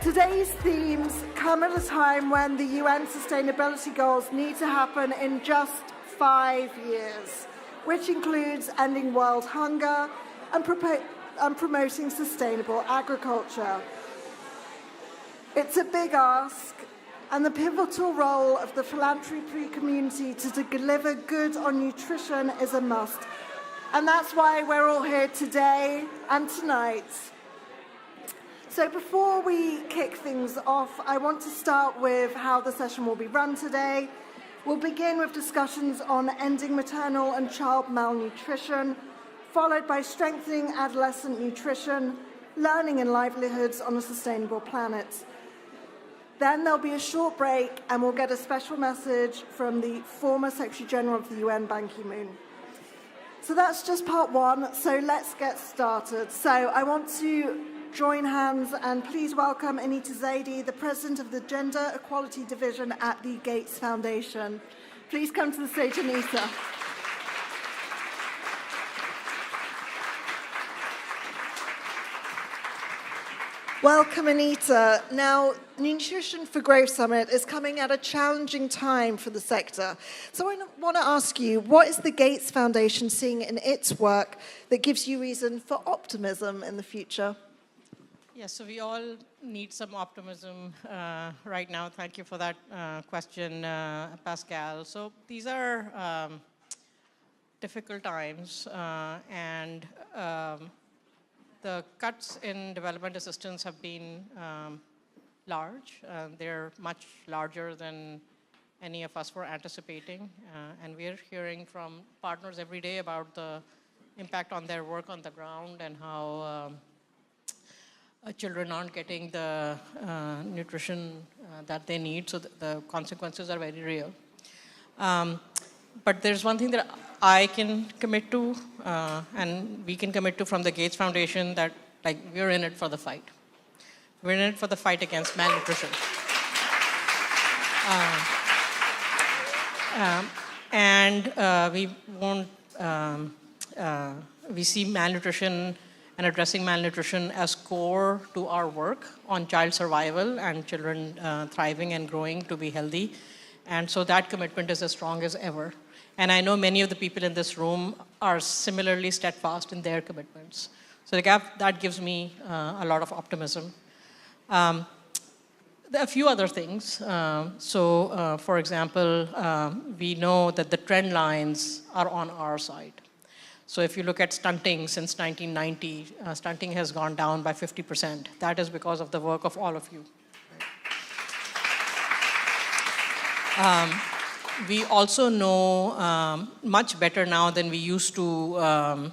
Today's themes come at a time when the UN Sustainability Goals need to happen in just 5 years, which includes ending world hunger and promoting sustainable agriculture. It's a big ask, and the pivotal role of the philanthropy community to deliver good on nutrition is a must. And that's why we're all here today and tonight. So before we kick things off, I want to start with how the session will be run today. We'll begin with discussions on ending maternal and child malnutrition, followed by strengthening adolescent nutrition, learning and livelihoods on a sustainable planet. Then there'll be a short break and we'll get a special message from the former Secretary General of the UN, Ban Ki-moon. So that's just part one, so let's get started. So I want to join hands and please welcome Anita Zaidi, the President of the Gender Equality Division at the Gates Foundation. Please come to the stage, Anita. Welcome, Anita. Now, Nutrition for Growth Summit is coming at a challenging time for the sector. So I want to ask you, what is the Gates Foundation seeing in its work that gives you reason for optimism in the future? Yes, so we all need some optimism right now. Thank you for that question, Pascal. So these are difficult times, and the cuts in development assistance have been large. They're much larger than any of us were anticipating. And we're hearing from partners every day about the impact on their work on the ground and how children aren't getting the nutrition that they need. So the consequences are very real. But there's one thing that I can commit to, and we can commit to from the Gates Foundation, that we're in it for the fight. We're in it for the fight against malnutrition. We won't. We see malnutrition and addressing malnutrition as core to our work on child survival and children thriving and growing to be healthy. And so that commitment is as strong as ever. And I know many of the people in this room are similarly steadfast in their commitments. So that gives me a lot of optimism. There are a few other things. For example, we know that the trend lines are on our side. So if you look at stunting since 1990, stunting has gone down by 50%. That is because of the work of all of you. We also know much better now than we used to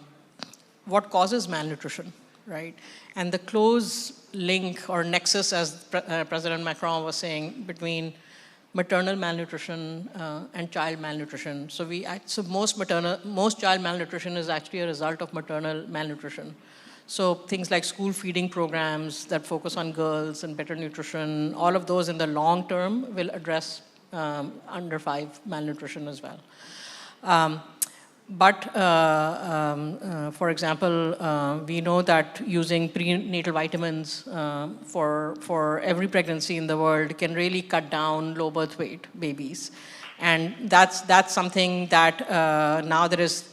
what causes malnutrition, right? And the close link or nexus, as President Macron was saying, between maternal malnutrition and child malnutrition. So most child malnutrition is actually a result of maternal malnutrition. So things like school feeding programs that focus on girls and better nutrition, all of those in the long term will address under 5 malnutrition as well. For example, we know that using prenatal vitamins for every pregnancy in the world can really cut down low birth weight babies. And that's something that now there is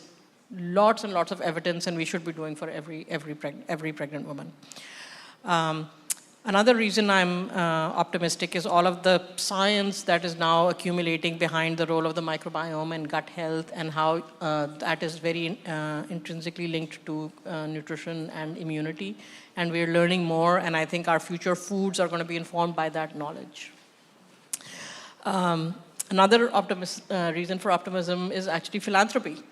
lots and lots of evidence, and we should be doing for every pregnant woman. Another reason I'm optimistic is all of the science that is now accumulating behind the role of the microbiome and gut health, and how that is very intrinsically linked to nutrition and immunity. And we're learning more, and I think our future foods are going to be informed by that knowledge. Another reason for optimism is actually philanthropy.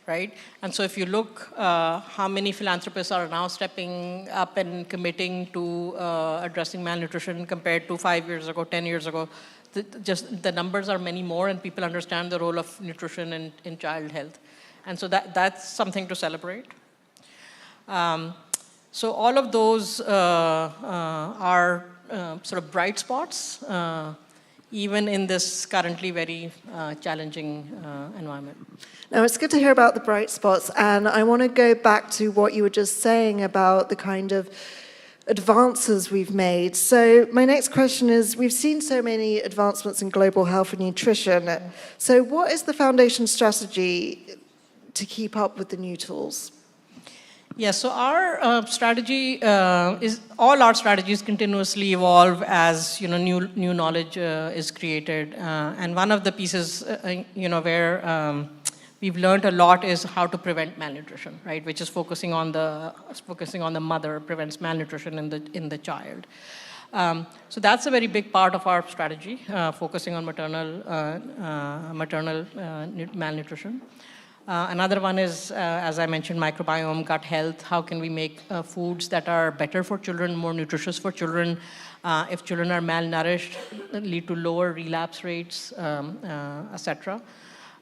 Right? And so if you look how many philanthropists are now stepping up and committing to addressing malnutrition compared to 5 years ago, 10 years ago, the numbers are many more, and people understand the role of nutrition in child health. And so that's something to celebrate. So all of those are sort of bright spots, even in this currently very challenging environment. Now, it's good to hear about the bright spots, and I want to go back to what you were just saying about the kind of advances we've made. So my next question is, we've seen so many advancements in global health and nutrition. So what is the Foundation strategy to keep up with the new tools? Yeah, so our strategy is, all our strategies continuously evolve as new knowledge is created. And one of the pieces where we've learned a lot is how to prevent malnutrition, right? Which is focusing on the mother, prevents malnutrition in the child. So that's a very big part of our strategy, focusing on maternal malnutrition. Another one is, as I mentioned, microbiome, gut health. How can we make foods that are better for children, more nutritious for children? If children are malnourished, lead to lower relapse rates, etc.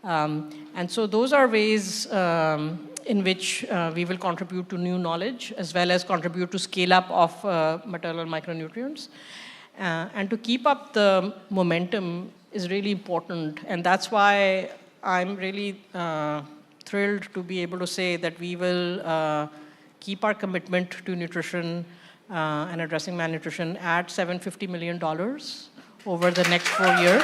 And so those are ways in which we will contribute to new knowledge, as well as contribute to scale up of maternal micronutrients. And to keep up the momentum is really important. And that's why I'm really thrilled to be able to say that we will keep our commitment to nutrition and addressing malnutrition at $750 million over the next 4 years.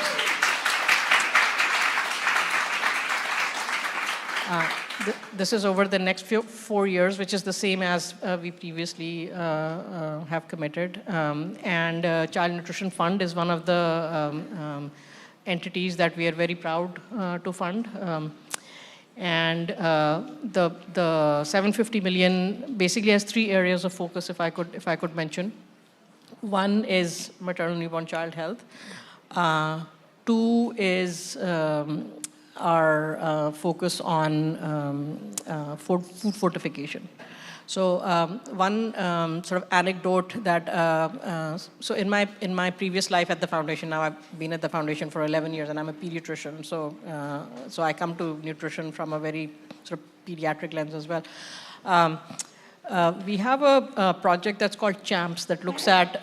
This is over the next 4 years, which is the same as we previously have committed. And Child Nutrition Fund is one of the entities that we are very proud to fund. And the $750 million basically has 3 areas of focus, if I could mention. One is maternal newborn child health. 2 is our focus on food fortification. So one sort of anecdote that, so in my previous life at the foundation, now I've been at the foundation for 11 years and I'm a pediatrician, so I come to nutrition from a very sort of pediatric lens as well. We have a project that's called CHAMPS that looks at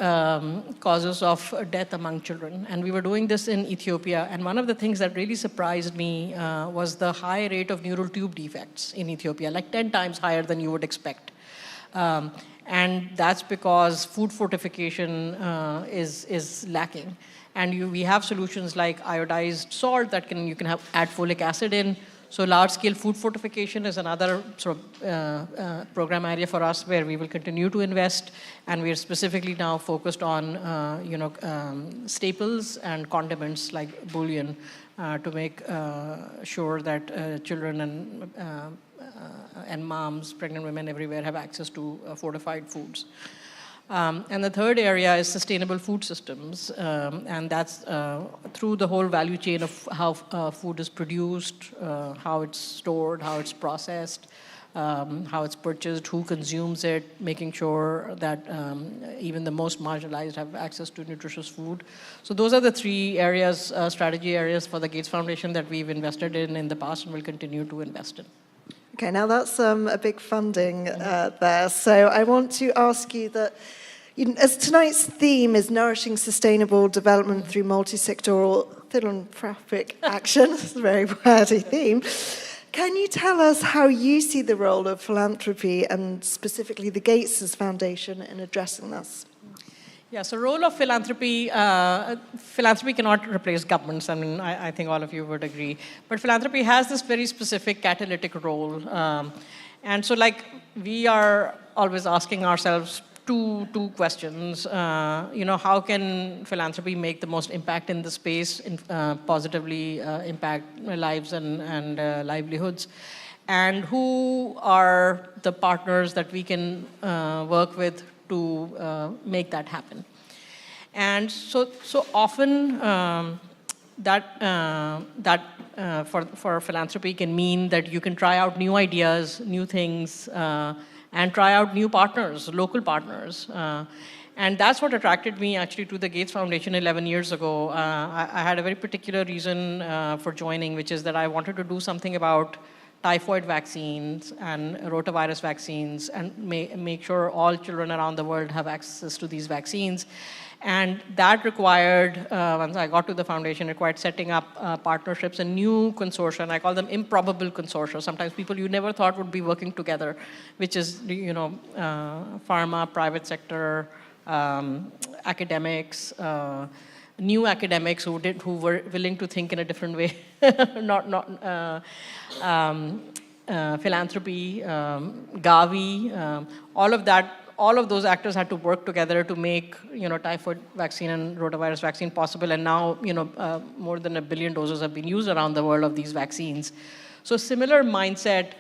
causes of death among children. And we were doing this in Ethiopia. And one of the things that really surprised me was the high rate of neural tube defects in Ethiopia, like 10 times higher than you would expect. And that's because food fortification is lacking. And we have solutions like iodized salt that you can add folic acid in. So large-scale food fortification is another sort of program area for us where we will continue to invest, and we are specifically now focused on staples and condiments like bouillon to make sure that children and moms, pregnant women everywhere have access to fortified foods. And the third area is sustainable food systems, and that's through the whole value chain of how food is produced, how it's stored, how it's processed, how it's purchased, who consumes it, making sure that even the most marginalized have access to nutritious food. So those are the 3 areas, strategy areas for the Gates Foundation that we've invested in the past and will continue to invest in. Okay, now that's a big funding there. So I want to ask you that, as tonight's theme is nourishing sustainable development through multisectoral philanthropic action, it's a very wordy theme. Can you tell us how you see the role of philanthropy and specifically the Gates Foundation in addressing this? Yeah, so role of philanthropy, philanthropy cannot replace governments. I mean, I think all of you would agree. But philanthropy has this very specific catalytic role. And so like we are always asking ourselves two questions. How can philanthropy make the most impact in the space, positively impact lives and livelihoods? And who are the partners that we can work with to make that happen? And so often that for philanthropy can mean that you can try out new ideas, new things, and try out new partners, local partners. And that's what attracted me actually to the Gates Foundation 11 years ago. I had a very particular reason for joining, which is that I wanted to do something about typhoid vaccines and rotavirus vaccines, and make sure all children around the world have access to these vaccines. And that required, once I got to the foundation, required setting up partnerships and new consortia, and I call them improbable consortia. Sometimes people you never thought would be working together, which is, pharma, private sector, academics, new academics who were willing to think in a different way, philanthropy, Gavi, all of those actors had to work together to make, typhoid vaccine and rotavirus vaccine possible. And now, more than 1 billion doses have been used around the world of these vaccines. So similar mindset,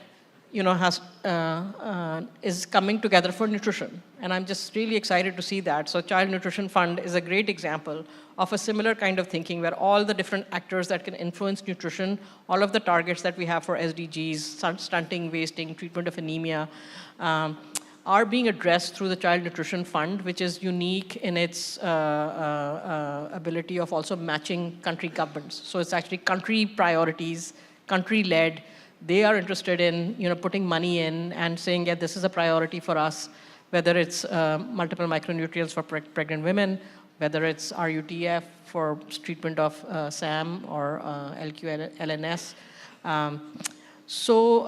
is coming together for nutrition. And I'm just really excited to see that. So Child Nutrition Fund is a great example of a similar kind of thinking where all the different actors that can influence nutrition, all of the targets that we have for SDGs, stunting, wasting, treatment of anemia, are being addressed through the Child Nutrition Fund, which is unique in its ability of also matching country governments. So it's actually country priorities, country-led. They are interested in putting money in and saying, yeah, this is a priority for us, whether it's multiple micronutrients for pregnant women, whether it's RUTF for treatment of SAM or LQLNS. So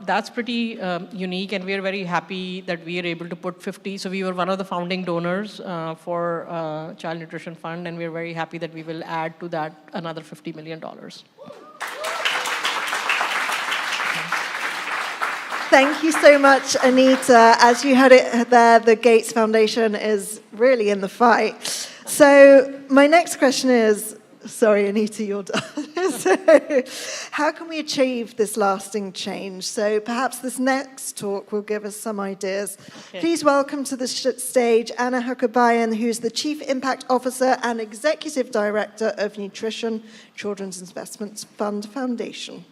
that's pretty unique, and we're very happy that we are able to put 50. So we were one of the founding donors for Child Nutrition Fund, and we're very happy that we will add to that another $50 million. Thank you so much, Anita. As you heard it there, the Gates Foundation is really in the fight. So my next question is, sorry, Anita, you're done. So how can we achieve this lasting change? So perhaps this next talk will give us some ideas. Okay. Please welcome to the stage Anna Huckabayan, who's the Chief Impact Officer and Executive Director of Nutrition Children's Investments Fund Foundation.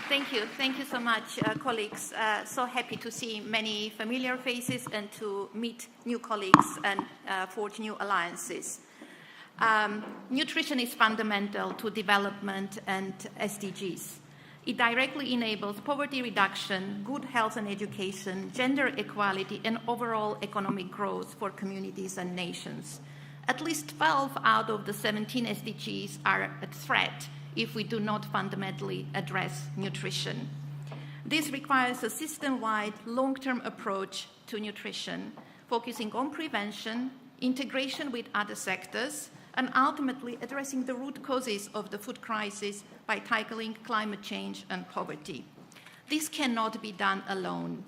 Thank you so much, colleagues. So happy to see many familiar faces and to meet new colleagues and forge new alliances. Nutrition is fundamental to development and SDGs. It directly enables poverty reduction, good health and education, gender equality, and overall economic growth for communities and nations. At least 12 out of the 17 SDGs are at threat if we do not fundamentally address nutrition. This requires a system-wide, long-term approach to nutrition, focusing on prevention, integration with other sectors, and ultimately addressing the root causes of the food crisis by tackling climate change and poverty. This cannot be done alone.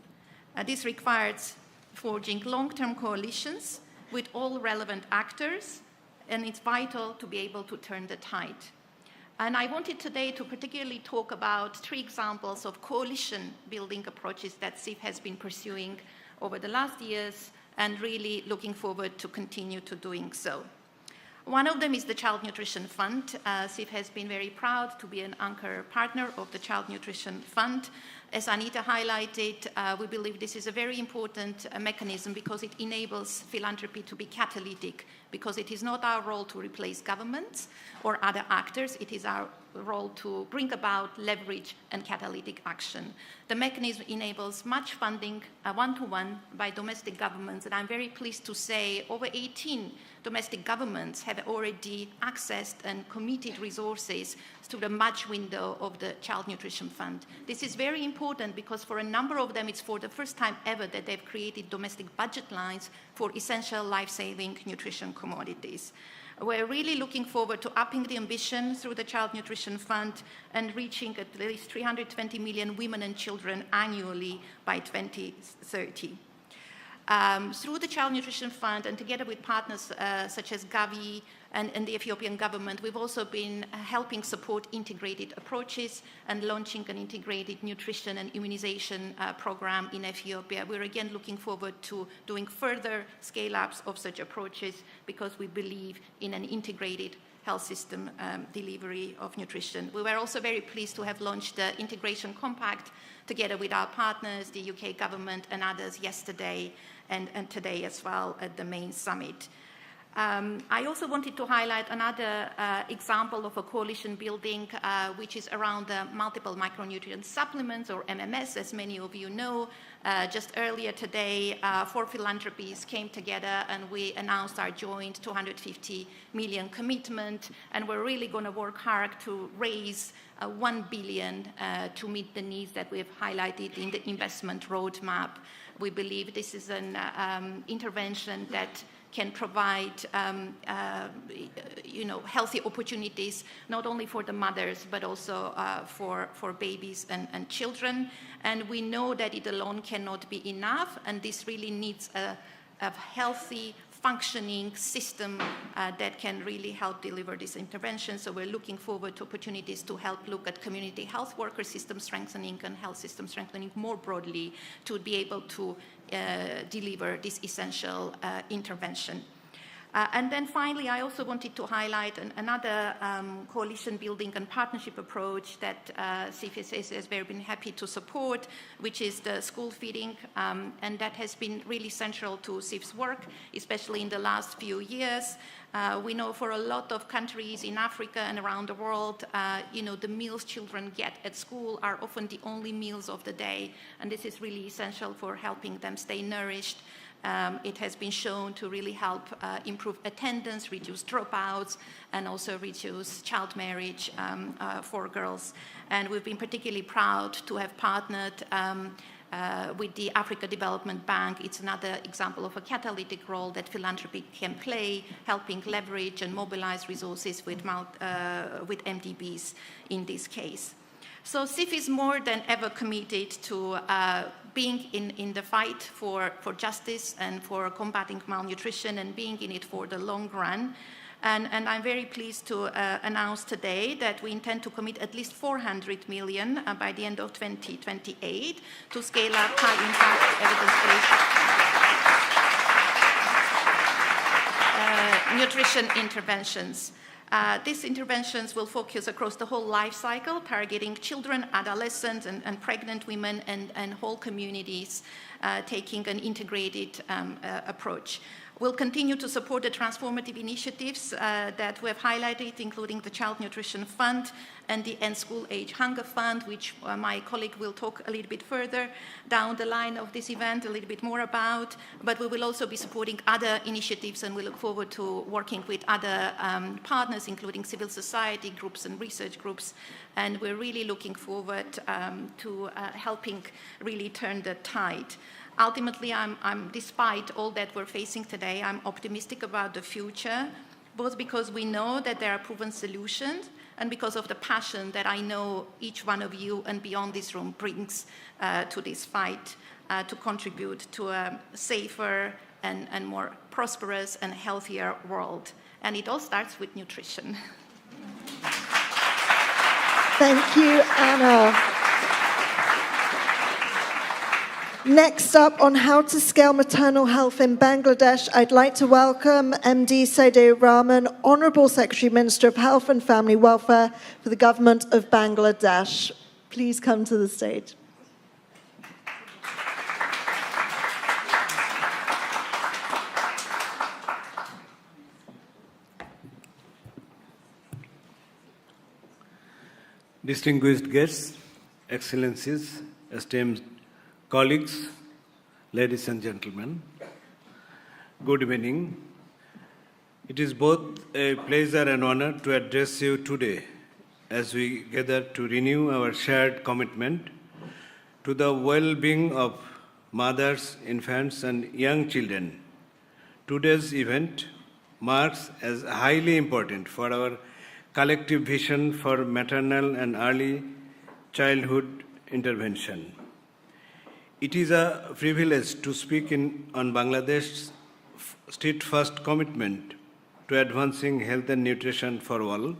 This requires forging long-term coalitions with all relevant actors, and it's vital to be able to turn the tide. And I wanted today to particularly talk about 3 examples of coalition-building approaches that CIF has been pursuing over the last years, and really looking forward to continue to doing so. One of them is the Child Nutrition Fund. CIF has been very proud to be an anchor partner of the Child Nutrition Fund. As Anita highlighted, we believe this is a very important mechanism because it enables philanthropy to be catalytic, because it is not our role to replace governments or other actors. It is our role to bring about leverage and catalytic action. The mechanism enables much funding one-to-one by domestic governments, and I'm very pleased to say over 18 domestic governments have already accessed and committed resources to the match window of the Child Nutrition Fund. This is very important because for a number of them, it's for the first time ever that they've created domestic budget lines for essential life-saving nutrition commodities. We're really looking forward to upping the ambition through the Child Nutrition Fund and reaching at least 320 million women and children annually by 2030. Through the Child Nutrition Fund and together with partners such as Gavi and the Ethiopian government, we've also been helping support integrated approaches and launching an integrated nutrition and immunization program in Ethiopia. We're again looking forward to doing further scale-ups of such approaches because we believe in an integrated health system delivery of nutrition. We were also very pleased to have launched the Integration Compact together with our partners, the UK government and others yesterday and today as well at the main summit. I also wanted to highlight another example of a coalition building, which is around the multiple micronutrient supplements, or MMS, as many of you know. Just earlier today, 4 philanthropies came together and we announced our joint 250 million commitment, and we're really going to work hard to raise 1 billion to meet the needs that we've highlighted in the investment roadmap. We believe this is an intervention that can provide healthy opportunities, not only for the mothers, but also for babies and children. And we know that it alone cannot be enough, and this really needs a healthy, functioning system that can really help deliver this intervention. So we're looking forward to opportunities to help look at community health worker system strengthening and health system strengthening more broadly to be able to deliver this essential intervention. And then finally, I also wanted to highlight another coalition building and partnership approach that CFSS has very been happy to support, which is the school feeding, and that has been really central to CIF's work, especially in the last few years. We know for a lot of countries in Africa and around the world, the meals children get at school are often the only meals of the day, and this is really essential for helping them stay nourished. It has been shown to really help improve attendance, reduce dropouts, and also reduce child marriage for girls. And we've been particularly proud to have partnered with the Africa Development Bank. It's another example of a catalytic role that Philanthropic can play, helping leverage and mobilize resources with MDBs in this case. So CIF is more than ever committed to being in the fight for justice and for combating malnutrition and being in it for the long run. And I'm very pleased to announce today that we intend to commit at least 400 million by the end of 2028 to scale up high-impact, evidence-based nutrition interventions. These interventions will focus across the whole life cycle, targeting children, adolescents, and pregnant women and whole communities, taking an integrated approach. We'll continue to support the transformative initiatives that we have highlighted, including the Child Nutrition Fund and the End School Age Hunger Fund, which my colleague will talk a little bit further down the line of this event, a little bit more about. But we will also be supporting other initiatives, and we look forward to working with other partners, including civil society groups and research groups. And we're really looking forward to helping really turn the tide. Ultimately, despite all that we're facing today, I'm optimistic about the future, both because we know that there are proven solutions and because of the passion that I know each one of you and beyond this room brings to this fight to contribute to a safer and more prosperous and healthier world. And it all starts with nutrition. Thank you, Anna. Next up, on how to scale maternal health in Bangladesh, I'd like to welcome MD Saidur Rahman, Honourable Secretary Minister of Health and Family Welfare for the Government of Bangladesh. Please come to the stage. Distinguished guests, Excellencies, esteemed colleagues, ladies and gentlemen, good evening. It is both a pleasure and honor to address you today as we gather to renew our shared commitment to the well-being of mothers, infants, and young children. Today's event marks as highly important for our collective vision for maternal and early childhood intervention. It is a privilege to speak on Bangladesh's steadfast commitment to advancing health and nutrition for all,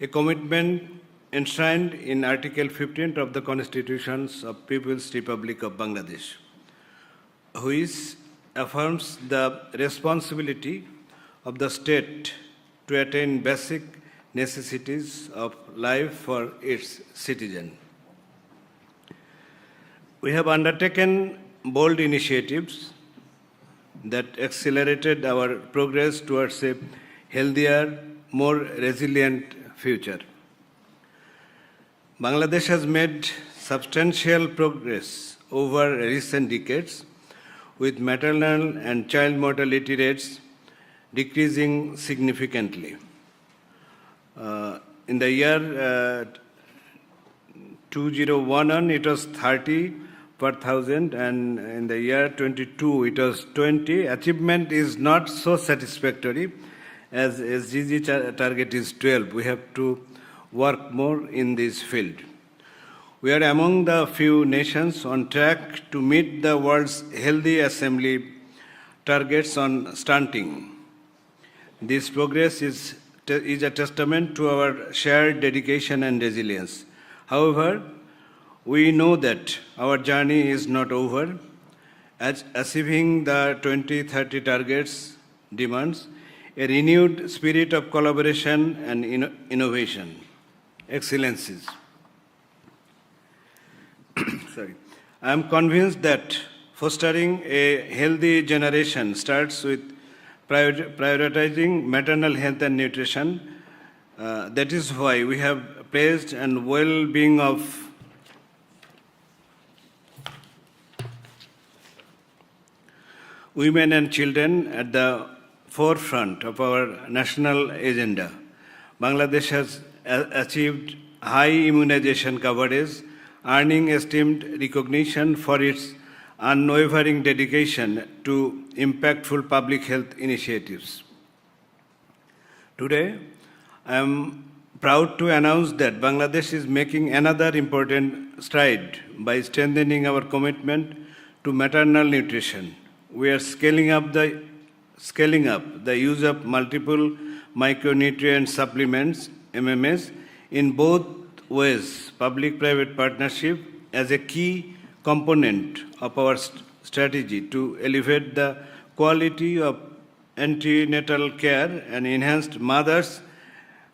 a commitment enshrined in Article 15 of the Constitutions of People's Republic of Bangladesh, which affirms the responsibility of the state to attain basic necessities of life for its citizens. We have undertaken bold initiatives, that accelerated our progress towards a healthier, more resilient future. Bangladesh has made substantial progress over recent decades, with maternal and child mortality rates decreasing significantly. In the year 2011, it was 30 per thousand, and in the year 22, it was 20. Achievement is not so satisfactory, as SDG target is 12. We have to work more in this field. We are among the few nations on track to meet the World's Healthy Assembly targets on stunting. This progress is a testament to our shared dedication and resilience. However, we know that our journey is not over, as achieving the 2030 targets demands a renewed spirit of collaboration and innovation. Excellencies. I am convinced that fostering a healthy generation starts with prioritizing maternal health and nutrition. That is why we have placed and well-being of women and children at the forefront of our national agenda. Bangladesh has achieved high immunization coverage, earning esteemed recognition for its unwavering dedication to impactful public health initiatives. Today, I am proud to announce that Bangladesh is making another important stride by strengthening our commitment to maternal nutrition. We are scaling up the use of multiple micronutrient supplements, MMS, in both ways, public-private partnership as a key component of our strategy to elevate the quality of antenatal care and enhance mothers'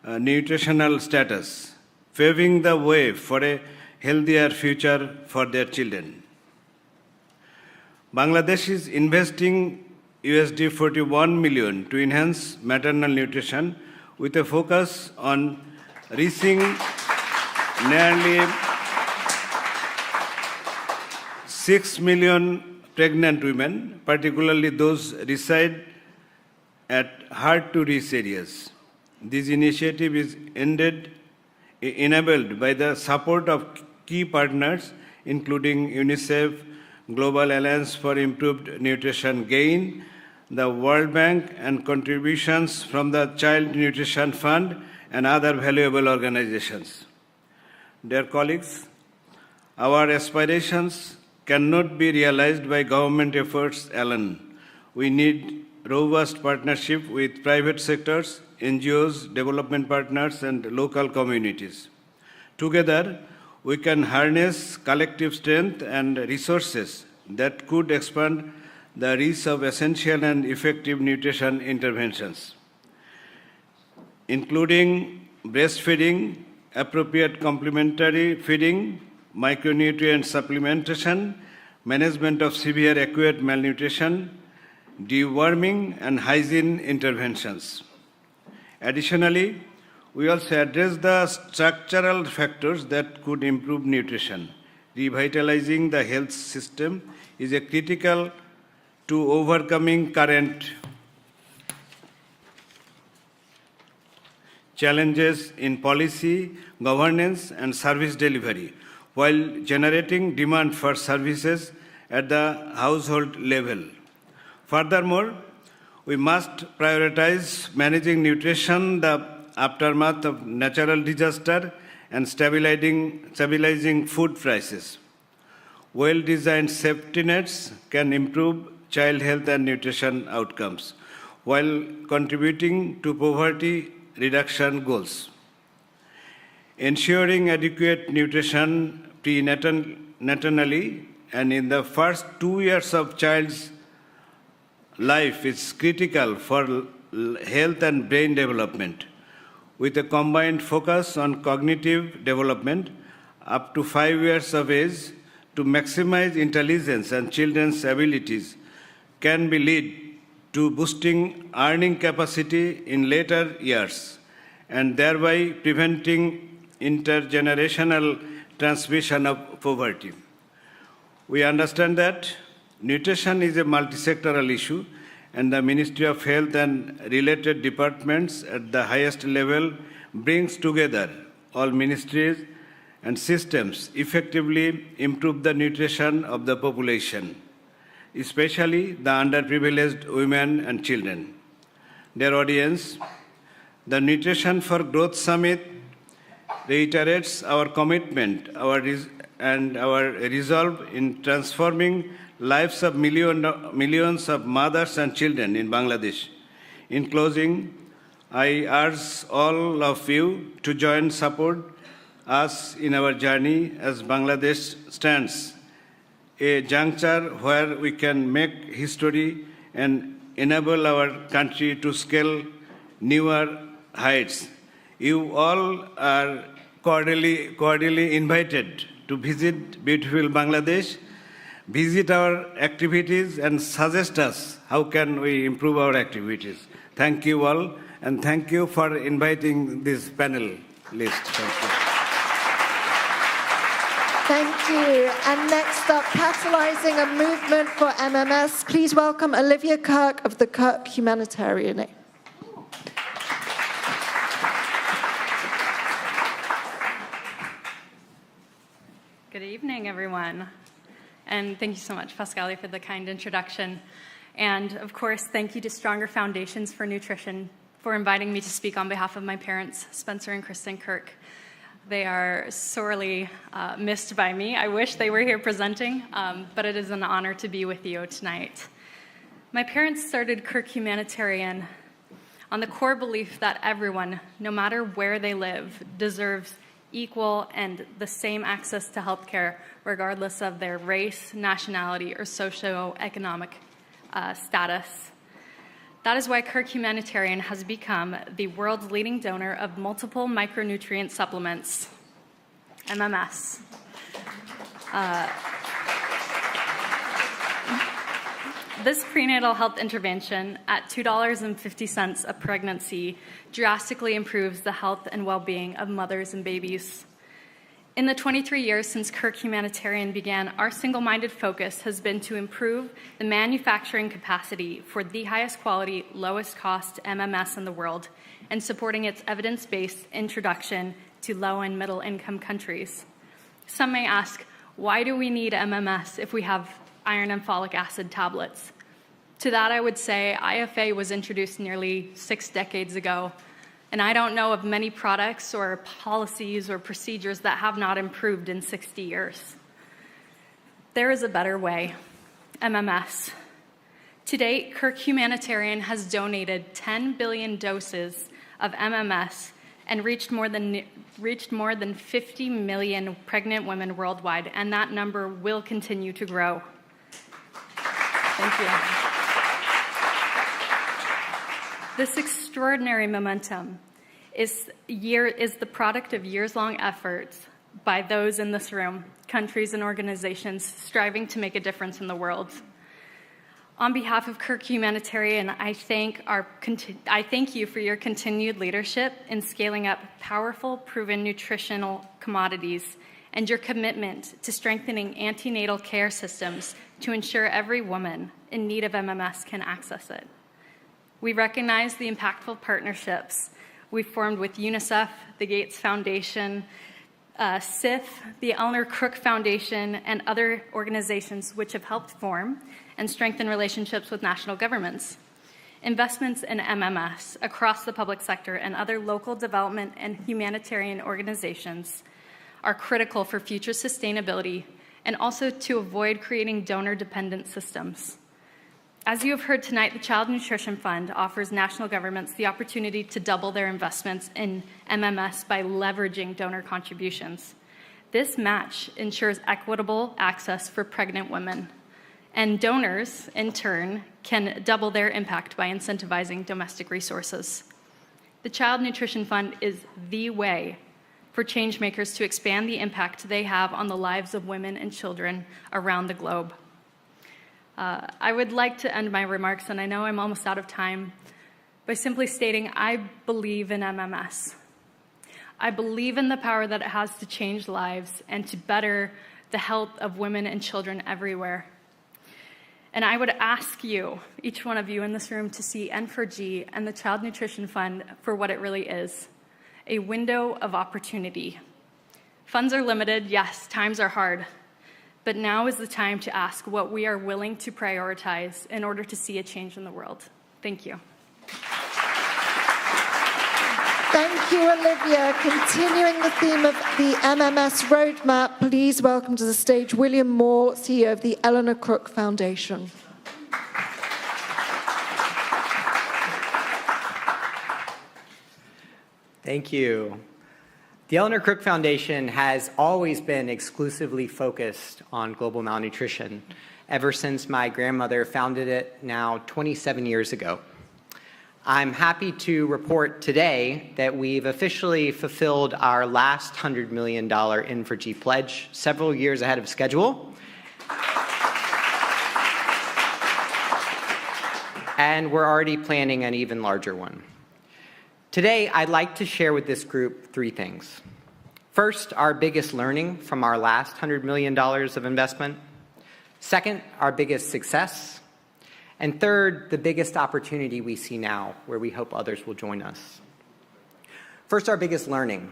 nutritional status, paving the way for a healthier future for their children. Bangladesh is investing USD 41 million to enhance maternal nutrition with a focus on reaching nearly 6 million pregnant women, particularly those reside at hard-to-reach areas. This initiative is enabled by the support of key partners, including UNICEF, Global Alliance for Improved Nutrition Gain, the World Bank, and contributions from the Child Nutrition Fund and other valuable organizations. Dear colleagues, our aspirations cannot be realized by government efforts alone. We need robust partnership with private sectors, NGOs, development partners, and local communities. Together, we can harness collective strength and resources that could expand the reach of essential and effective nutrition interventions, including breastfeeding, appropriate complementary feeding, micronutrient supplementation, management of severe acute malnutrition, deworming, and hygiene interventions. Additionally, we also address the structural factors that could improve nutrition. Revitalizing the health system is a critical to overcoming current challenges in policy, governance, and service delivery, while generating demand for services at the household level. Furthermore, we must prioritize managing nutrition, the aftermath of natural disaster, and stabilizing food prices. Well-designed safety nets can improve child health and nutrition outcomes, while contributing to poverty reduction goals. Ensuring adequate nutrition prenatally and in the first 2 years of child's life is critical for health and brain development, with a combined focus on cognitive development up to 5 years of age to maximize intelligence and children's abilities can be lead to boosting earning capacity in later years and thereby preventing intergenerational transmission of poverty. We understand that nutrition is a multisectoral issue, and the Ministry of Health and related departments at the highest level brings together all ministries and systems effectively improve the nutrition of the population, especially the underprivileged women and children. Dear audience, the Nutrition for Growth Summit reiterates our commitment and our resolve in transforming lives of millions of mothers and children in Bangladesh. In closing, I urge all of you to join support us in our journey as Bangladesh stands a juncture where we can make history and enable our country to scale newer heights. You all are cordially invited to visit beautiful Bangladesh, visit our activities and suggest us how can we improve our activities. Thank you all, and thank you for inviting this panel list. Thank you. And next up, catalyzing a movement for MMS, please welcome Olivia Kirk of the Kirk Humanitarian Aid. Good evening, everyone. And thank you so much, Pascali, for the kind introduction. And of course, thank you to Stronger Foundations for Nutrition for inviting me to speak on behalf of my parents, Spencer and Kristen Kirk. They are sorely missed by me. I wish they were here presenting, but it is an honor to be with you tonight. My parents started Kirk Humanitarian on the core belief that everyone, no matter where they live, deserves equal and the same access to healthcare, regardless of their race, nationality, or socioeconomic status. That is why Kirk Humanitarian has become the world's leading donor of multiple micronutrient supplements, MMS. This prenatal health intervention at $2.50 a pregnancy drastically improves the health and well-being of mothers and babies. In the 23 years since Kirk Humanitarian began, our single-minded focus has been to improve the manufacturing capacity for the highest quality, lowest cost MMS in the world and supporting its evidence-based introduction to low and middle income countries. Some may ask, why do we need MMS if we have iron and folic acid tablets? To that I would say IFA was introduced nearly 6 decades ago, and I don't know of many products or policies or procedures that have not improved in 60 years. There is a better way, MMS. To date, Kirk Humanitarian has donated 10 billion doses of MMS and reached more than 50 million pregnant women worldwide, and that number will continue to grow. Thank you. This extraordinary momentum is the product of years-long efforts by those in this room, countries and organizations striving to make a difference in the world. On behalf of Kirk Humanitarian, I thank you for your continued leadership in scaling up powerful, proven nutritional commodities and your commitment to strengthening antenatal care systems to ensure every woman in need of MMS can access it. We recognize the impactful partnerships we've formed with UNICEF, the Gates Foundation, SIF, the Eleanor Crook Foundation, and other organizations which have helped form and strengthen relationships with national governments. Investments in MMS across the public sector and other local development and humanitarian organizations are critical for future sustainability and also to avoid creating donor-dependent systems. As you have heard tonight, the Child Nutrition Fund offers national governments the opportunity to double their investments in MMS by leveraging donor contributions. This match ensures equitable access for pregnant women, and donors, in turn, can double their impact by incentivizing domestic resources. The Child Nutrition Fund is the way for changemakers to expand the impact they have on the lives of women and children around the globe. I would like to end my remarks, and I know I'm almost out of time, by simply stating I believe in MMS. I believe in the power that it has to change lives and to better the health of women and children everywhere. And I would ask you, each one of you in this room, to see N4G and the Child Nutrition Fund for what it really is, a window of opportunity. Funds are limited, yes, times are hard, but now is the time to ask what we are willing to prioritize in order to see a change in the world. Thank you. Thank you, Olivia. Continuing the theme of the MMS roadmap, please welcome to the stage William Moore, CEO of the Eleanor Crook Foundation. Thank you. The Eleanor Crook Foundation has always been exclusively focused on global malnutrition ever since my grandmother founded it now 27 years ago. I'm happy to report today that we've officially fulfilled our last $100 million N4G pledge several years ahead of schedule. And we're already planning an even larger one. Today, I'd like to share with this group 3 things. First, our biggest learning from our last $100 million of investment. Second, our biggest success. And third, the biggest opportunity we see now, where we hope others will join us. First, our biggest learning.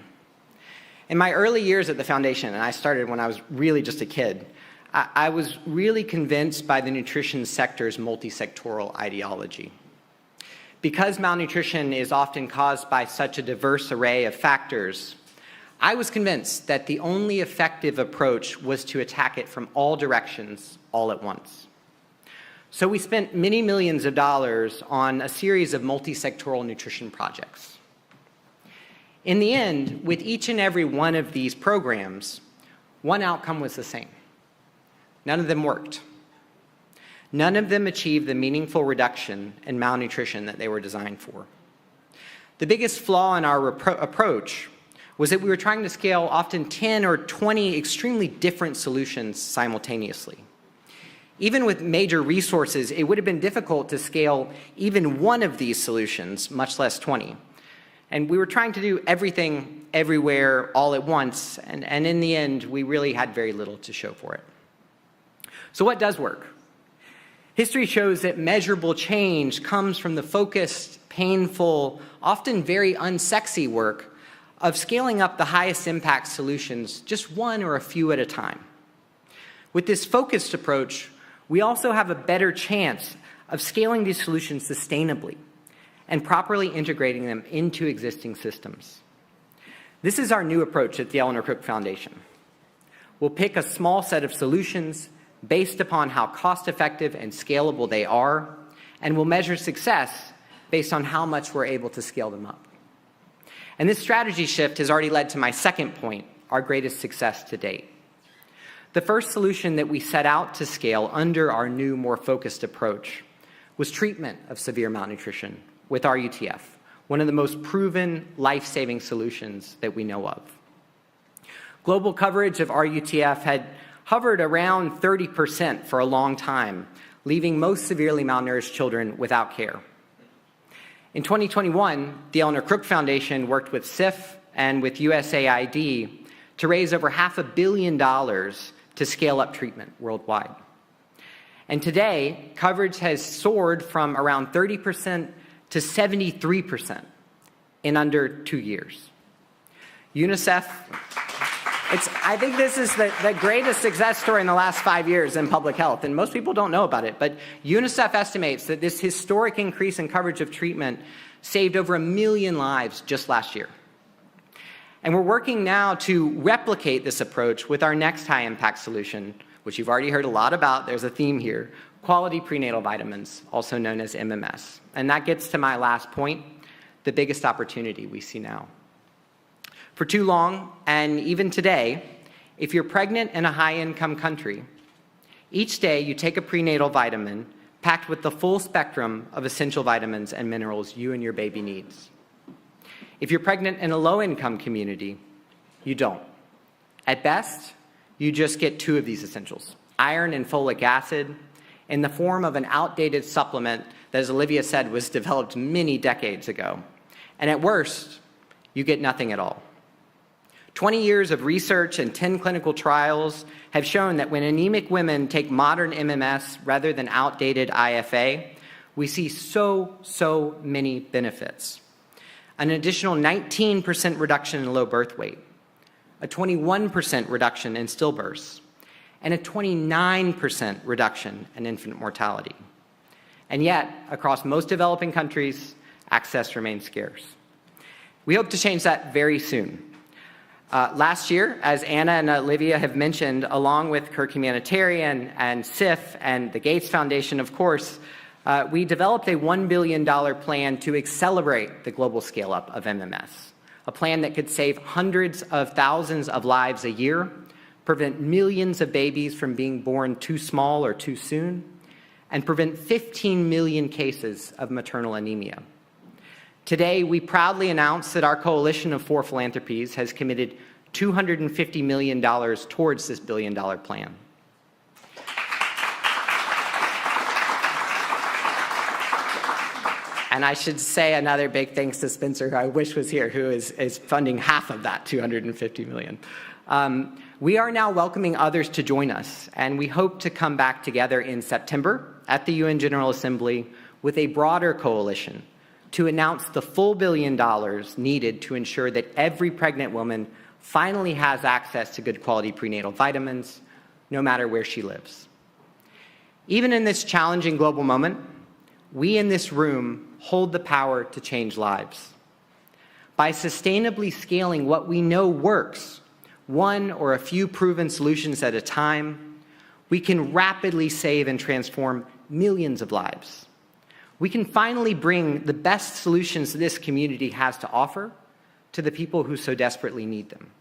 In my early years at the foundation, and I started when I was really just a kid, I was really convinced by the nutrition sector's multisectoral ideology. Because malnutrition is often caused by such a diverse array of factors, I was convinced that the only effective approach was to attack it from all directions, all at once. So we spent many millions of dollars on a series of multisectoral nutrition projects. In the end, with each and every one of these programs, one outcome was the same. None of them worked. None of them achieved the meaningful reduction in malnutrition that they were designed for. The biggest flaw in our approach was that we were trying to scale often 10 or 20 extremely different solutions simultaneously. Even with major resources, it would have been difficult to scale even one of these solutions, much less 20. And we were trying to do everything, everywhere, all at once, and in the end, we really had very little to show for it. So what does work? History shows that measurable change comes from the focused, painful, often very unsexy work of scaling up the highest impact solutions, just one or a few at a time. With this focused approach, we also have a better chance of scaling these solutions sustainably and properly integrating them into existing systems. This is our new approach at the Eleanor Crook Foundation. We'll pick a small set of solutions based upon how cost-effective and scalable they are, and we'll measure success based on how much we're able to scale them up. And this strategy shift has already led to my second point, our greatest success to date. The first solution that we set out to scale under our new, more focused approach was treatment of severe malnutrition with RUTF, one of the most proven life-saving solutions that we know of. Global coverage of RUTF had hovered around 30% for a long time, leaving most severely malnourished children without care. In 2021, the Eleanor Crook Foundation worked with SIF and with USAID to raise over $500 million to scale up treatment worldwide. And today, coverage has soared from around 30% to 73% in under 2 years. UNICEF, I think this is the greatest success story in the last 5 years in public health, and most people don't know about it, but UNICEF estimates that this historic increase in coverage of treatment saved over 1 million lives just last year. And we're working now to replicate this approach with our next high-impact solution, which you've already heard a lot about. There's a theme here: quality prenatal vitamins, also known as MMS. And that gets to my last point, the biggest opportunity we see now. For too long, and even today, if you're pregnant in a high-income country, each day you take a prenatal vitamin packed with the full spectrum of essential vitamins and minerals you and your baby needs. If you're pregnant in a low-income community, you don't. At best, you just get 2 of these essentials: iron and folic acid, in the form of an outdated supplement that, as Olivia said, was developed many decades ago. And at worst, you get nothing at all. 20 years of research and 10 clinical trials have shown that when anemic women take modern MMS rather than outdated IFA, we see so many benefits. An additional 19% reduction in low birth weight, a 21% reduction in stillbirths, and a 29% reduction in infant mortality. And yet, across most developing countries, access remains scarce. We hope to change that very soon. Last year, as Anna and Olivia have mentioned, along with Kirk Humanitarian and SIF and the Gates Foundation, of course, we developed a $1 billion plan to accelerate the global scale-up of MMS, a plan that could save hundreds of thousands of lives a year, prevent millions of babies from being born too small or too soon, and prevent 15 million cases of maternal anemia. Today, we proudly announce that our coalition of 4 philanthropies has committed $250 million towards this billion-dollar plan. And I should say another big thanks to Spencer, who I wish was here, who is funding half of that $250 million. We are now welcoming others to join us, and we hope to come back together in September at the UN General Assembly with a broader coalition to announce the full $1 billion needed to ensure that every pregnant woman finally has access to good quality prenatal vitamins, no matter where she lives. Even in this challenging global moment, we in this room hold the power to change lives. By sustainably scaling what we know works, one or a few proven solutions at a time, we can rapidly save and transform millions of lives. We can finally bring the best solutions this community has to offer to the people who so desperately need them.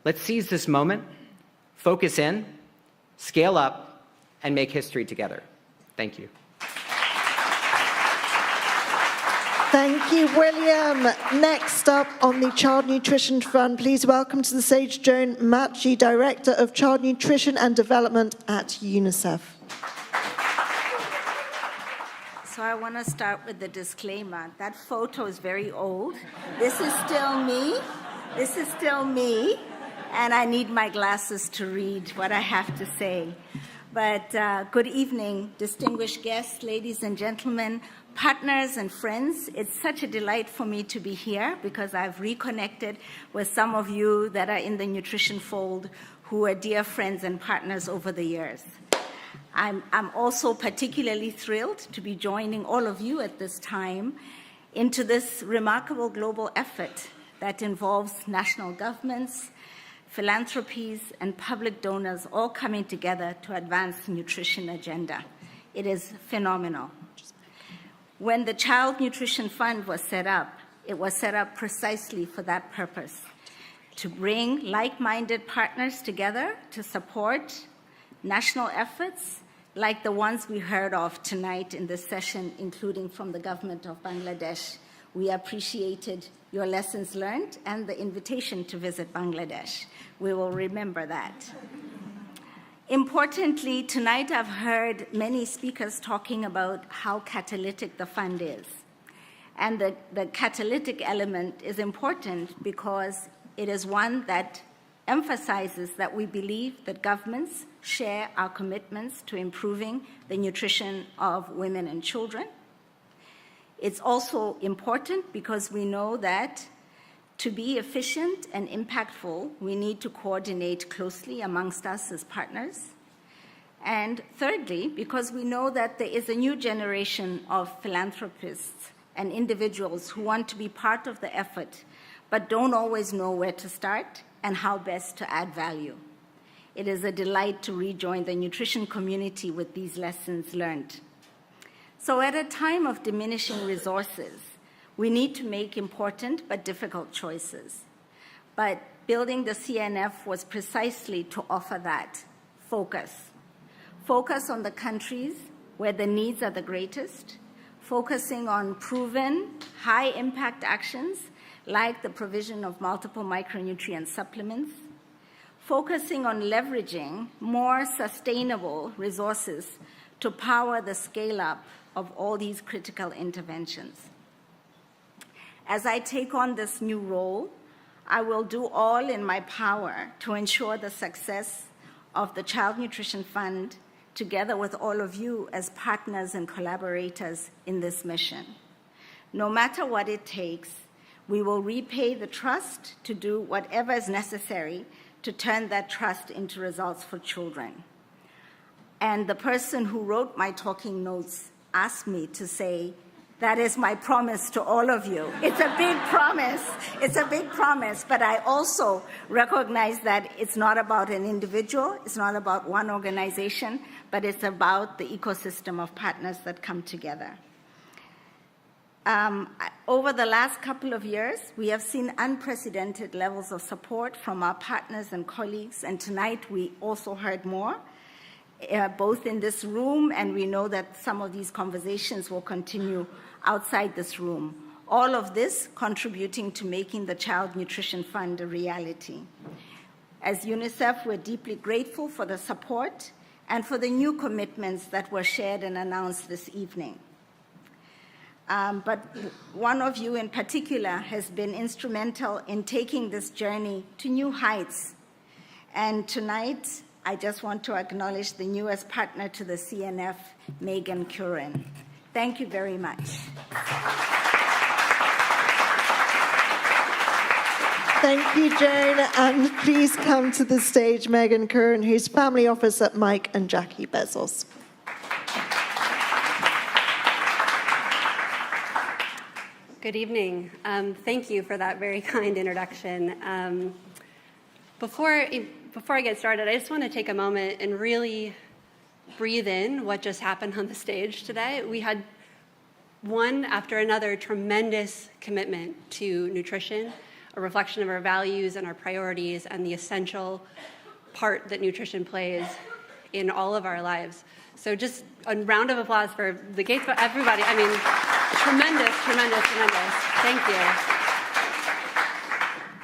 Let's seize this moment, focus in, scale up, and make history together. Thank you. Thank you, William. Next up on the Child Nutrition Fund, please welcome to the stage Joan Machi, Director of Child Nutrition and Development at UNICEF. So I want to start with the disclaimer. That photo is very old. This is still me. This is still me. And I need my glasses to read what I have to say. But good evening, distinguished guests, ladies and gentlemen, partners and friends. It's such a delight for me to be here because I've reconnected with some of you that are in the nutrition fold who are dear friends and partners over the years. I'm also particularly thrilled to be joining all of you at this time into this remarkable global effort that involves national governments, philanthropies, and public donors all coming together to advance the nutrition agenda. It is phenomenal. When the Child Nutrition Fund was set up, it was set up precisely for that purpose, to bring like-minded partners together to support national efforts like the ones we heard of tonight in this session, including from the government of Bangladesh. We appreciated your lessons learned and the invitation to visit Bangladesh. We will remember that. Importantly, tonight I've heard many speakers talking about how catalytic the fund is. And the catalytic element is important because it is one that emphasizes that we believe that governments share our commitments to improving the nutrition of women and children. It's also important because we know that to be efficient and impactful, we need to coordinate closely amongst us as partners. And thirdly, because we know that there is a new generation of philanthropists and individuals who want to be part of the effort, but don't always know where to start and how best to add value. It is a delight to rejoin the nutrition community with these lessons learned. So at a time of diminishing resources, we need to make important but difficult choices. But building the CNF was precisely to offer that focus. Focus on the countries where the needs are the greatest, focusing on proven high-impact actions like the provision of multiple micronutrient supplements, focusing on leveraging more sustainable resources to power the scale-up of all these critical interventions. As I take on this new role, I will do all in my power to ensure the success of the Child Nutrition Fund, together with all of you as partners and collaborators in this mission. No matter what it takes, we will repay the trust to do whatever is necessary to turn that trust into results for children. And the person who wrote my talking notes asked me to say, that is my promise to all of you. It's a big promise. It's a big promise. But I also recognize that it's not about an individual. It's not about one organization, but it's about the ecosystem of partners that come together. Over the last couple of years, we have seen unprecedented levels of support from our partners and colleagues, and tonight we also heard more, both in this room, and we know that some of these conversations will continue outside this room. All of this contributing to making the Child Nutrition Fund a reality. As UNICEF, we're deeply grateful for the support and for the new commitments that were shared and announced this evening. But one of you in particular has been instrumental in taking this journey to new heights. And tonight, I just want to acknowledge the newest partner to the CNF, Megan Curran. Thank you very much. Thank you, Jane. And please come to the stage, Megan Curran, who's Family Officer at Mike and Jackie Bezos. Good evening. Thank you for that very kind introduction. Before I get started, I just want to take a moment and really breathe in what just happened on the stage today. We had one after another tremendous commitment to nutrition, a reflection of our values and our priorities and the essential part that nutrition plays in all of our lives. So just a round of applause for the Gates, everybody. I mean, tremendous, tremendous, tremendous. Thank you.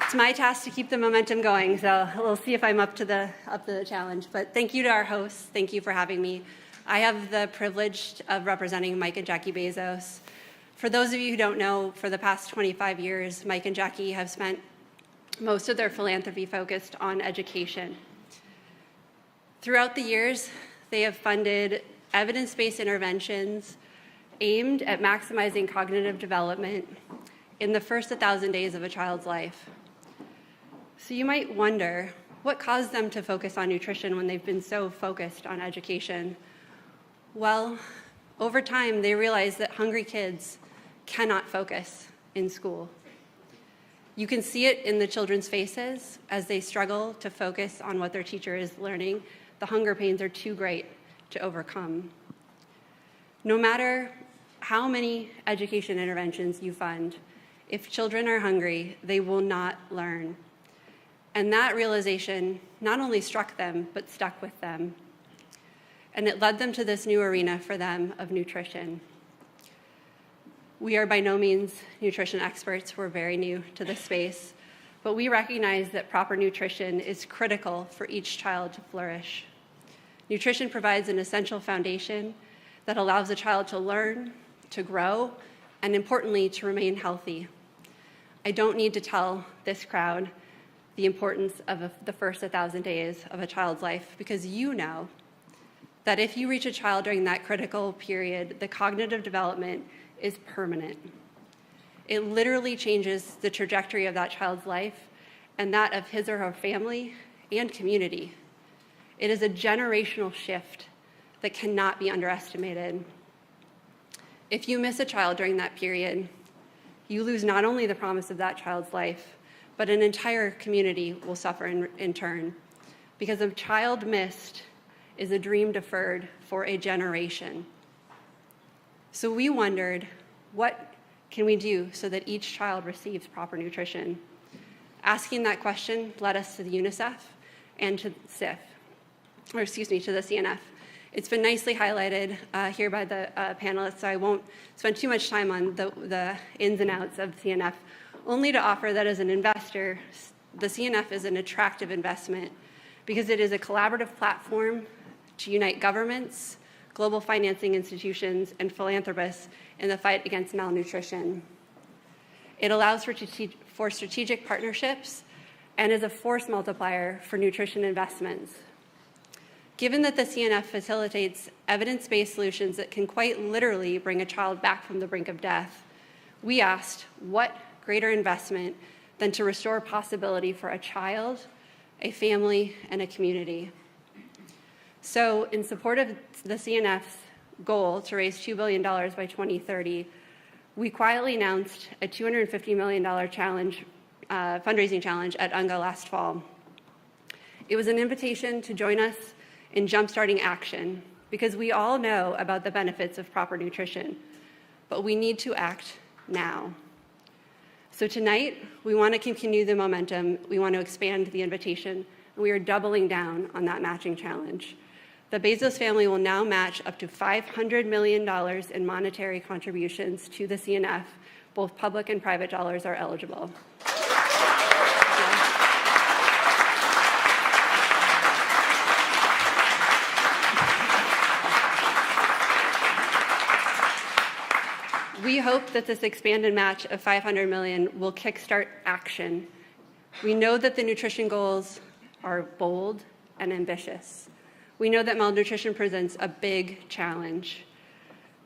It's my task to keep the momentum going, so we'll see if I'm up to the challenge. But thank you to our hosts. Thank you for having me. I have the privilege of representing Mike and Jackie Bezos. For those of you who don't know, for the past 25 years, Mike and Jackie have spent most of their philanthropy focused on education. Throughout the years, they have funded evidence-based interventions aimed at maximizing cognitive development in the first 1,000 days of a child's life. So you might wonder, what caused them to focus on nutrition when they've been so focused on education? Well, over time, they realized that hungry kids cannot focus in school. You can see it in the children's faces as they struggle to focus on what their teacher is learning. The hunger pains are too great to overcome. No matter how many education interventions you fund, if children are hungry, they will not learn. And that realization not only struck them, but stuck with them. And it led them to this new arena for them of nutrition. We are by no means nutrition experts. We're very new to this space. But we recognize that proper nutrition is critical for each child to flourish. Nutrition provides an essential foundation that allows a child to learn, to grow, and importantly, to remain healthy. I don't need to tell this crowd the importance of the first 1,000 days of a child's life, because you know that if you reach a child during that critical period, the cognitive development is permanent. It literally changes the trajectory of that child's life and that of his or her family and community. It is a generational shift that cannot be underestimated. If you miss a child during that period, you lose not only the promise of that child's life, but an entire community will suffer in turn, because a child missed is a dream deferred for a generation. So we wondered, what can we do so that each child receives proper nutrition? Asking that question led us to the UNICEF and to the CNF. It's been nicely highlighted here by the panelists, so I won't spend too much time on the ins and outs of CNF, only to offer that as an investor, the CNF is an attractive investment because it is a collaborative platform to unite governments, global financing institutions, and philanthropists in the fight against malnutrition. It allows for strategic partnerships and is a force multiplier for nutrition investments. Given that the CNF facilitates evidence-based solutions that can quite literally bring a child back from the brink of death, we asked, what greater investment than to restore possibility for a child, a family, and a community? So in support of the CNF's goal to raise $2 billion by 2030, we quietly announced a $250 million fundraising challenge at UNGA last fall. It was an invitation to join us in jumpstarting action, because we all know about the benefits of proper nutrition, but we need to act now. So tonight, we want to continue the momentum, we want to expand the invitation, and we are doubling down on that matching challenge. The Bezos family will now match up to $500 million in monetary contributions to the CNF. Both public and private dollars are eligible. We hope that this expanded match of $500 million will kickstart action. We know that the nutrition goals are bold and ambitious. We know that malnutrition presents a big challenge.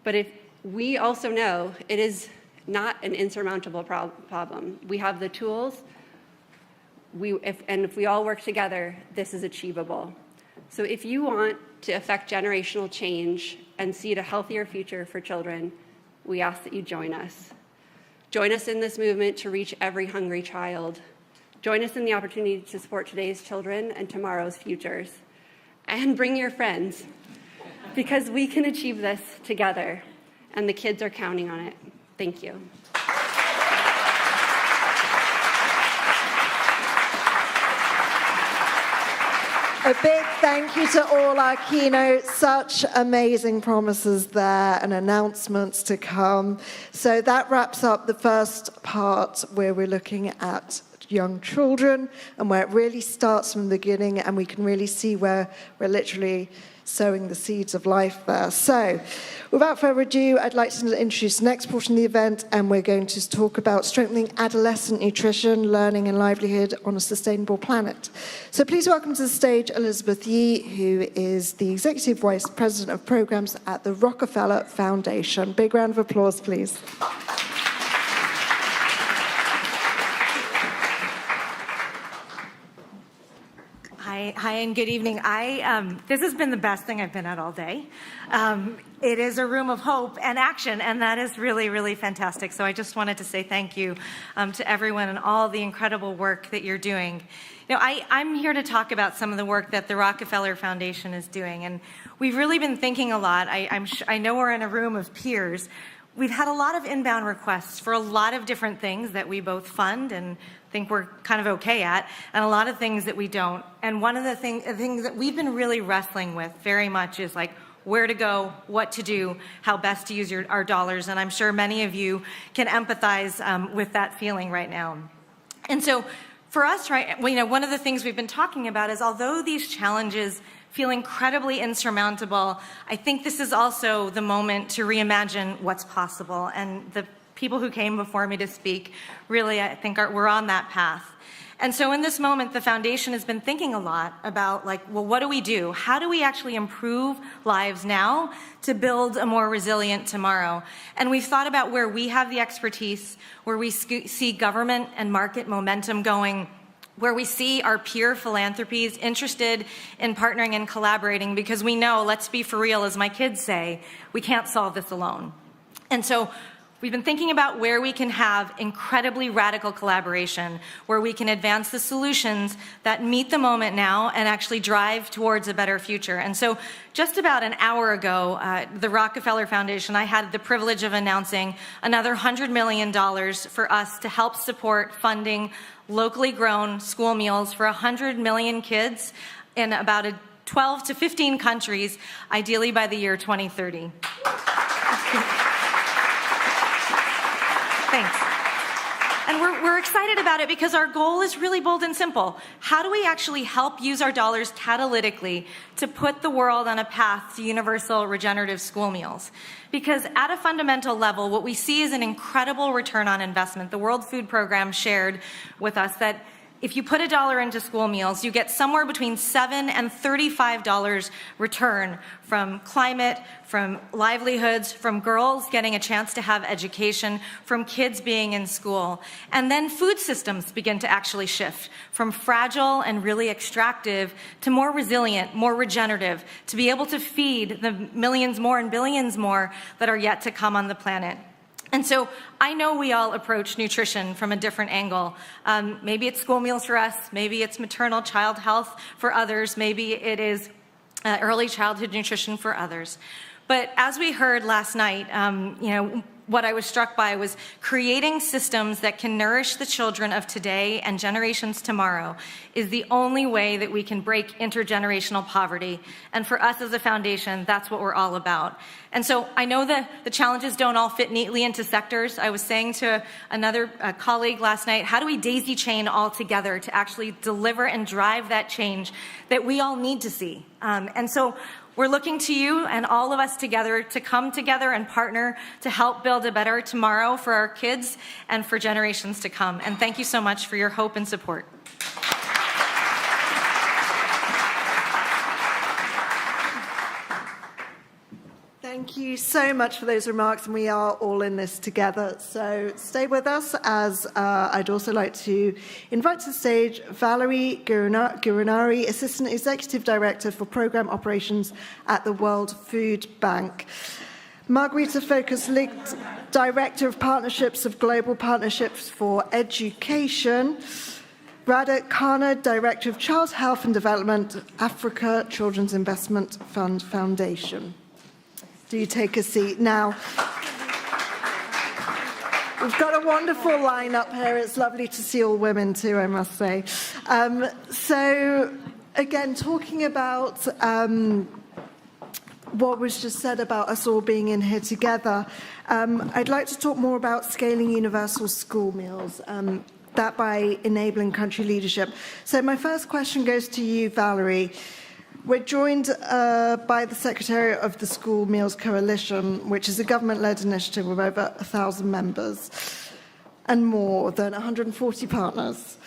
But we also know it is not an insurmountable problem. We have the tools, and if we all work together, this is achievable. So if you want to affect generational change and seed a healthier future for children, we ask that you join us. Join us in this movement to reach every hungry child. Join us in the opportunity to support today's children and tomorrow's futures. And bring your friends, because we can achieve this together, and the kids are counting on it. Thank you. A big thank you to all our keynotes. Such amazing promises there and announcements to come. So that wraps up the first part where we're looking at young children and where it really starts from the beginning, and we can really see where we're literally sowing the seeds of life there. So without further ado, I'd like to introduce the next portion of the event, and we're going to talk about strengthening adolescent nutrition, learning and livelihood on a sustainable planet. So please welcome to the stage Elizabeth Yee, who is the Executive Vice President of Programs at the Rockefeller Foundation. Big round of applause, please. Hi, and good evening. This has been the best thing I've been at all day. It is a room of hope and action, and that is really, really fantastic. So I just wanted to say thank you to everyone and all the incredible work that you're doing. You know, I'm here to talk about some of the work that the Rockefeller Foundation is doing, and we've really been thinking a lot. I know we're in a room of peers. We've had a lot of inbound requests for a lot of different things that we both fund and think we're kind of okay at, and a lot of things that we don't. And one of the things that we've been really wrestling with very much is like where to go, what to do, how best to use our dollars. And I'm sure many of you can empathize with that feeling right now. And so for us, right, one of the things we've been talking about is although these challenges feel incredibly insurmountable, I think this is also the moment to reimagine what's possible. And the people who came before me to speak really, I think, we're on that path. And so in this moment, the foundation has been thinking a lot about, like, well, what do we do? How do we actually improve lives now to build a more resilient tomorrow? And we've thought about where we have the expertise, where we see government and market momentum going, where we see our peer philanthropies interested in partnering and collaborating, because we know, let's be for real, as my kids say, we can't solve this alone. And so we've been thinking about where we can have incredibly radical collaboration, where we can advance the solutions that meet the moment now and actually drive towards a better future. And so just about an hour ago, the Rockefeller Foundation, I had the privilege of announcing another $100 million for us to help support funding locally grown school meals for 100 million kids in about 12 to 15 countries, ideally by the year 2030. Thanks. And we're excited about it because our goal is really bold and simple. How do we actually help use our dollars catalytically to put the world on a path to universal regenerative school meals? Because at a fundamental level, what we see is an incredible return on investment. The World Food Program shared with us that if you put $1 into school meals, you get somewhere between $7 and $35 return from climate, from livelihoods, from girls getting a chance to have education, from kids being in school. And then food systems begin to actually shift from fragile and really extractive to more resilient, more regenerative, to be able to feed the millions more and billions more that are yet to come on the planet. And so I know we all approach nutrition from a different angle. Maybe it's school meals for us, maybe it's maternal child health for others, maybe it is early childhood nutrition for others. But as we heard last night, what I was struck by was creating systems that can nourish the children of today and generations tomorrow is the only way that we can break intergenerational poverty. And for us as a foundation, that's what we're all about. And so I know that the challenges don't all fit neatly into sectors. I was saying to another colleague last night, how do we daisy chain all together to actually deliver and drive that change that we all need to see? And so we're looking to you and all of us together to come together and partner to help build a better tomorrow for our kids and for generations to come. And thank you so much for your hope and support. Thank you so much for those remarks, and we are all in this together. So stay with us as I'd also like to invite to the stage Valerie Gurinari, Assistant Executive Director for Programme Operations at the World Food Bank. Margarita Focus-Licht, Director of Partnerships of Global Partnerships for Education. Radha Khanna, Director of Child Health and Development, Africa Children's Investment Fund Foundation. Do you take a seat now? We've got a wonderful lineup here. It's lovely to see all women too, I must say. So again, talking about what was just said about us all being in here together, I'd like to talk more about scaling universal school meals, that by enabling country leadership. So my first question goes to you, Valerie. We're joined by the Secretary of the School Meals Coalition, which is a government-led initiative with over 1,000 members and more than 140 partners,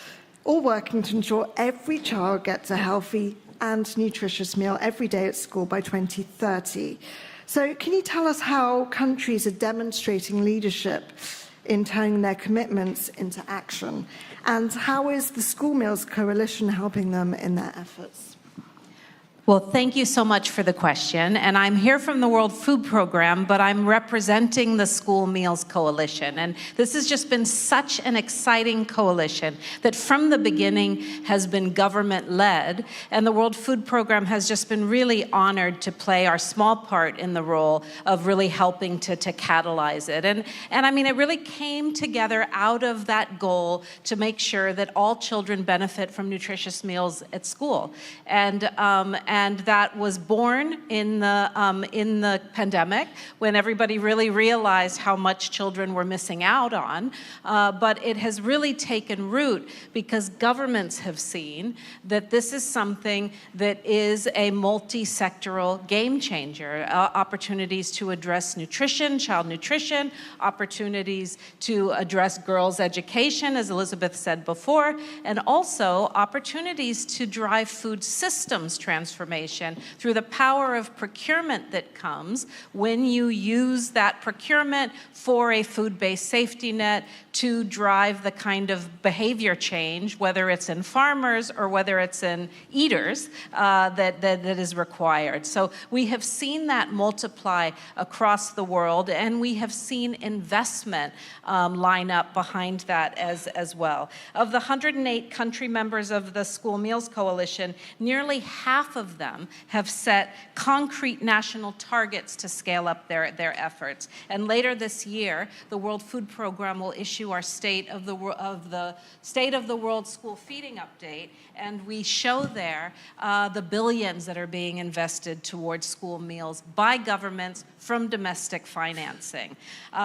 all working to ensure every child gets a healthy and nutritious meal every day at school by 2030. So can you tell us how countries are demonstrating leadership in turning their commitments into action? And how is the School Meals Coalition helping them in their efforts? Well, thank you so much for the question. And I'm here from the World Food Program, but I'm representing the School Meals Coalition. And this has just been such an exciting coalition that from the beginning has been government-led. And the World Food Program has just been really honored to play our small part in the role of really helping to catalyze it. And I mean, it really came together out of that goal to make sure that all children benefit from nutritious meals at school. And that was born in the pandemic when everybody really realized how much children were missing out on. But it has really taken root because governments have seen that this is something that is a multisectoral game changer. Opportunities to address nutrition, child nutrition, opportunities to address girls' education, as Elizabeth said before, and also opportunities to drive food systems transformation through the power of procurement that comes when you use that procurement for a food-based safety net to drive the kind of behavior change, whether it's in farmers or whether it's in eaters, that is required. So we have seen that multiply across the world, and we have seen investment line up behind that as well. Of the 108 country members of the School Meals Coalition, nearly half of of them have set concrete national targets to scale up their efforts. And later this year, the World Food Program will issue our State of the World School Feeding Update, and we show there the billions that are being invested towards school meals by governments from domestic financing.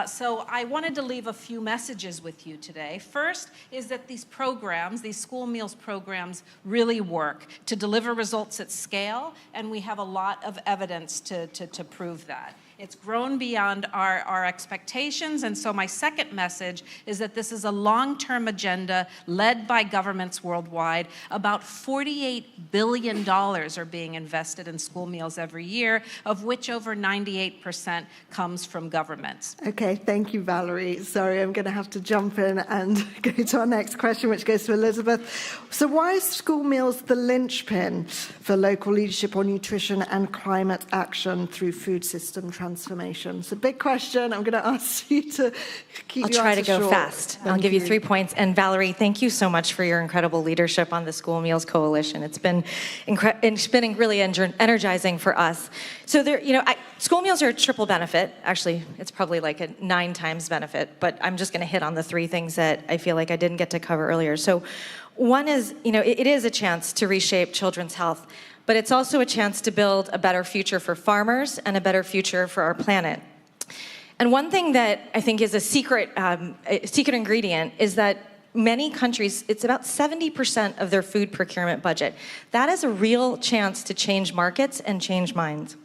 So I wanted to leave a few messages with you today. First is that these programs, these school meals programs, really work to deliver results at scale, and we have a lot of evidence to prove that. It's grown beyond our expectations, and so my second message is that this is a long-term agenda led by governments worldwide. About $48 billion are being invested in school meals every year, of which over 98% comes from governments. Okay, thank you, Valerie. Sorry, I'm going to have to jump in and go to our next question, which goes to Elizabeth. So why is school meals the linchpin for local leadership on nutrition and climate action through food system transformation? It's a big question. I'm going to ask you to keep your I'll try to go short. fast. I'll give you 3 points. And Valerie, thank you so much for your incredible leadership on the School Meals Coalition. It's been really energizing for us. So school meals are a triple benefit. Actually, it's probably like a 9 times benefit, but I'm just going to hit on the 3 things that I feel like I didn't get to cover earlier. So one is, it is a chance to reshape children's health, but it's also a chance to build a better future for farmers and a better future for our planet. And one thing that I think is a secret ingredient is that many countries, it's about 70% of their food procurement budget. That is a real chance to change markets and change minds.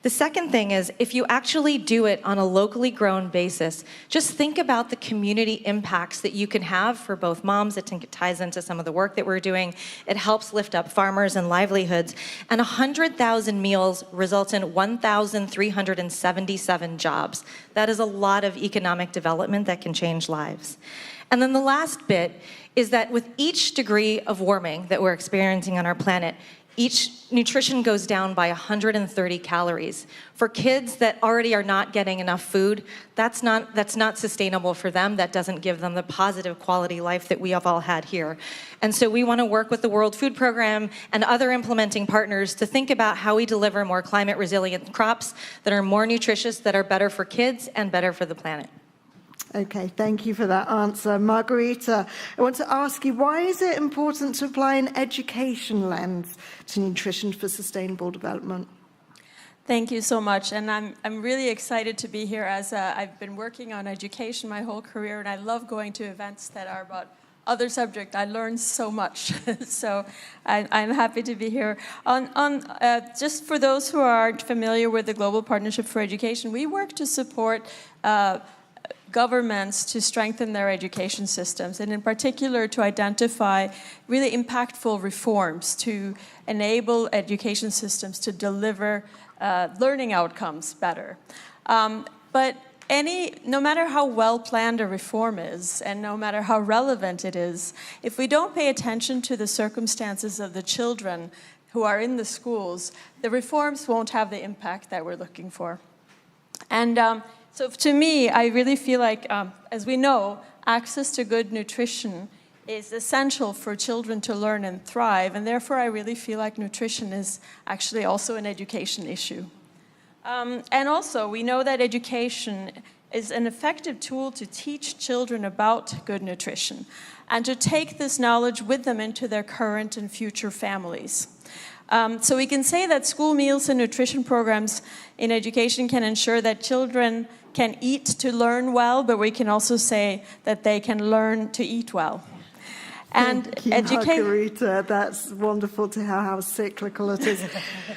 The second thing is, if you actually do it on a locally grown basis, just think about the community impacts that you can have for both moms. It ties into some of the work that we're doing. It helps lift up farmers and livelihoods. And 100,000 meals results in 1,377 jobs. That is a lot of economic development that can change lives. And then the last bit is that with each degree of warming that we're experiencing on our planet, each nutrition goes down by 130 calories. For kids that already are not getting enough food, that's not sustainable for them. That doesn't give them the positive quality life that we have all had here. And so we want to work with the World Food Program and other implementing partners to think about how we deliver more climate resilient crops that are more nutritious, that are better for kids and better for the planet. Okay, thank you for that answer. Margarita, I want to ask you, why is it important to apply an education lens to nutrition for sustainable development? Thank you so much, and I'm really excited to be here as I've been working on education my whole career, and I love going to events that are about other subjects. I learn so much, so I'm happy to be here. Just for those who aren't familiar with the Global Partnership for Education, we work to support governments to strengthen their education systems, and in particular to identify really impactful reforms to enable education systems to deliver learning outcomes better. But no matter how well planned a reform is, and no matter how relevant it is, if we don't pay attention to the circumstances of the children who are in the schools, the reforms won't have the impact that we're looking for. And so to me, I really feel like, as we know, access to good nutrition is essential for children to learn and thrive, and therefore I really feel like nutrition is actually also an education issue. And also, we know that education is an effective tool to teach children about good nutrition and to take this knowledge with them into their current and future families. So we can say that school meals and nutrition programs in education can ensure that children can eat to learn well, but we can also say that they can learn to eat well. And Thank you, Margarita. That's wonderful to hear how cyclical it is.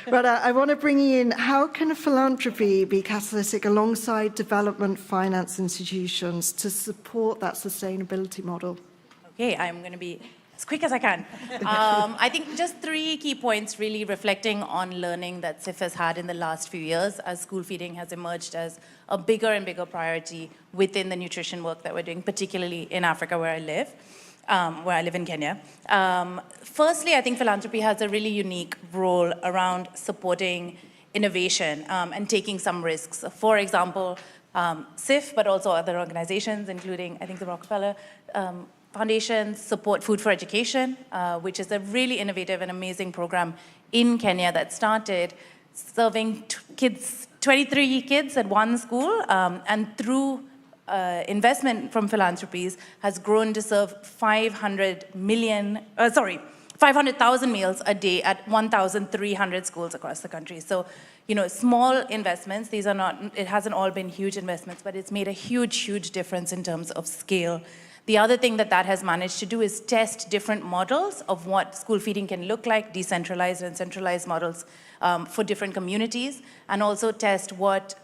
But I want to bring you in. How can philanthropy be catalytic alongside development finance institutions to support that sustainability model? Okay, I'm going to be as quick as I can. I think just 3 key points really reflecting on learning that SIF has had in the last few years as school feeding has emerged as a bigger and bigger priority within the nutrition work that we're doing, particularly in Africa where I live in Kenya. Firstly, I think philanthropy has a really unique role around supporting innovation and taking some risks. For example, SIF, but also other organizations, including, I think, the Rockefeller foundations support Food for Education, which is a really innovative and amazing program in Kenya that started serving 23 kids at one school, and through investment from philanthropies has grown to serve 500,000 meals a day at 1,300 schools across the country. So, small investments. These are not, it hasn't all been huge investments, but it's made a huge, huge difference in terms of scale. The other thing that has managed to do is test different models of what school feeding can look like, decentralized and centralized models for different communities, and also test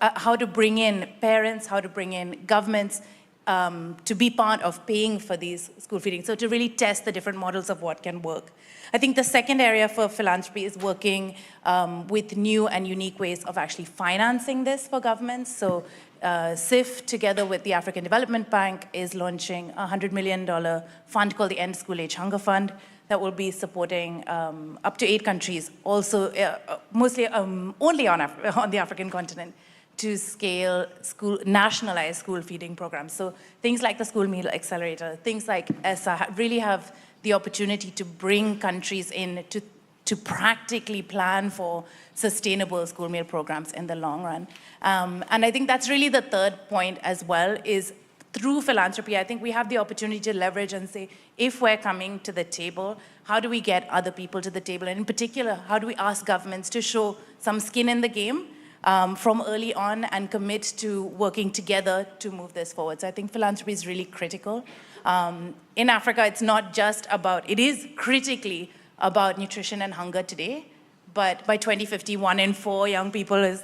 how to bring in parents, how to bring in governments to be part of paying for these school feeding. So to really test the different models of what can work. I think the second area for philanthropy is working with new and unique ways of actually financing this for governments. So SIF, together with the African Development Bank, is launching a $100 million fund called the End School Age Hunger Fund that will be supporting up to 8 countries, also mostly only on the African continent, to scale nationalized school feeding programs. So things like the School Meal Accelerator, things like ESSA really have the opportunity to bring countries in to practically plan for sustainable school meal programs in the long run. And I think that's really the third point as well, is through philanthropy, I think we have the opportunity to leverage and say, if we're coming to the table, how do we get other people to the table? And in particular, how do we ask governments to show some skin in the game from early on and commit to working together to move this forward? So I think philanthropy is really critical. In Africa, it's not just about, it is critically about nutrition and hunger today, but by 2050, 1 in 4 young people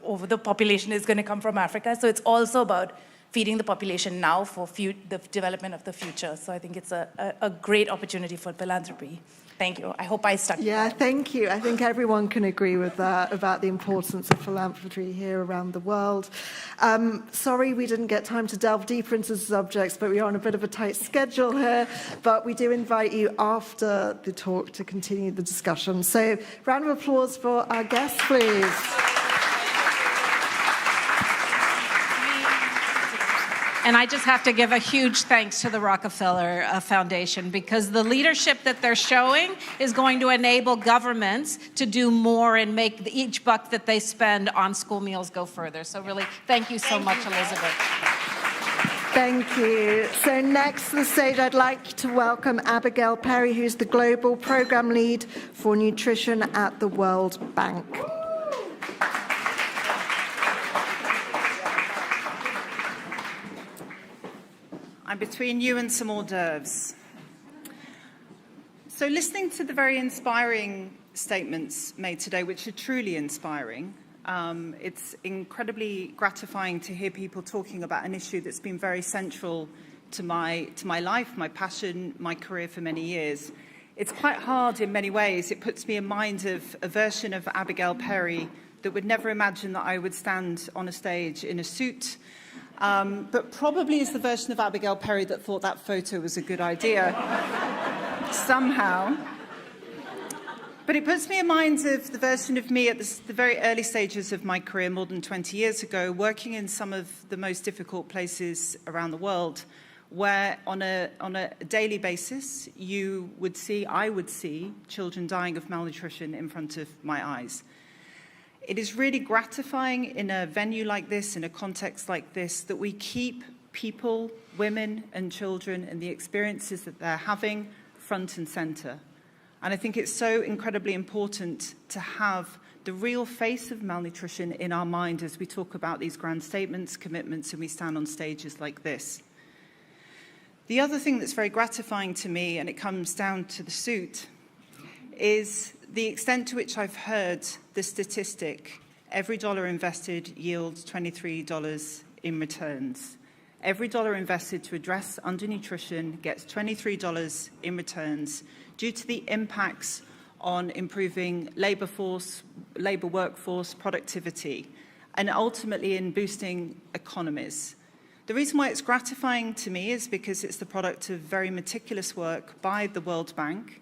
over the population is going to come from Africa. So it's also about feeding the population now for the development of the future. So I think it's a great opportunity for philanthropy. Thank you. I hope I stuck. Yeah, thank you. I think everyone can agree with that about the importance of philanthropy here around the world. Sorry we didn't get time to delve deeper into the subjects, but we're on a bit of a tight schedule here. But we do invite you after the talk to continue the discussion. So round of applause for our guests, please. And I just have to give a huge thanks to the Rockefeller Foundation, because the leadership that they're showing is going to enable governments to do more and make each buck that they spend on school meals go further. So really, thank you so much, Elizabeth. Thank you. So next to the stage, I'd like to welcome Abigail Perry, who's the Global Program Lead for Nutrition at the World Bank. I'm between you and some hors d'oeuvres. So listening to the very inspiring statements made today, which are truly inspiring, it's incredibly gratifying to hear people talking about an issue that's been very central to my life, my passion, my career for many years. It's quite hard in many ways. It puts me in mind of a version of Abigail Perry that would never imagine that I would stand on a stage in a suit, but probably is the version of Abigail Perry that thought that photo was a good idea, somehow. But it puts me in mind of the version of me at the very early stages of my career, more than 20 years ago, working in some of the most difficult places around the world, where on a daily basis, I would see children dying of malnutrition in front of my eyes. It is really gratifying in a venue like this, in a context like this, that we keep people, women and children, and the experiences that they're having front and center. And I think it's so incredibly important to have the real face of malnutrition in our mind as we talk about these grand statements, commitments, and we stand on stages like this. The other thing that's very gratifying to me, and it comes down to the suit, is the extent to which I've heard the statistic, every dollar invested yields $23 in returns. Every dollar invested to address undernutrition gets $23 in returns due to the impacts on improving labor workforce, productivity, and ultimately in boosting economies. The reason why it's gratifying to me is because it's the product of very meticulous work by the World Bank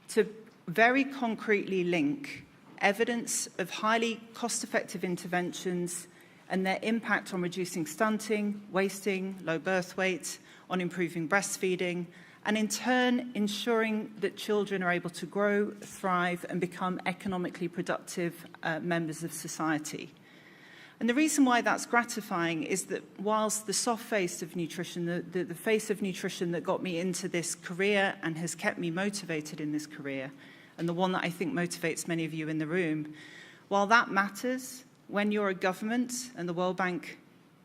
to very concretely link evidence of highly cost-effective interventions and their impact on reducing stunting, wasting, low birth weight, on improving breastfeeding, and in turn ensuring that children are able to grow, thrive, and become economically productive members of society. And the reason why that's gratifying is that whilst the soft face of nutrition, the face of nutrition that got me into this career and has kept me motivated in this career, and the one that I think motivates many of you in the room, while that matters, when you're a government and the World Bank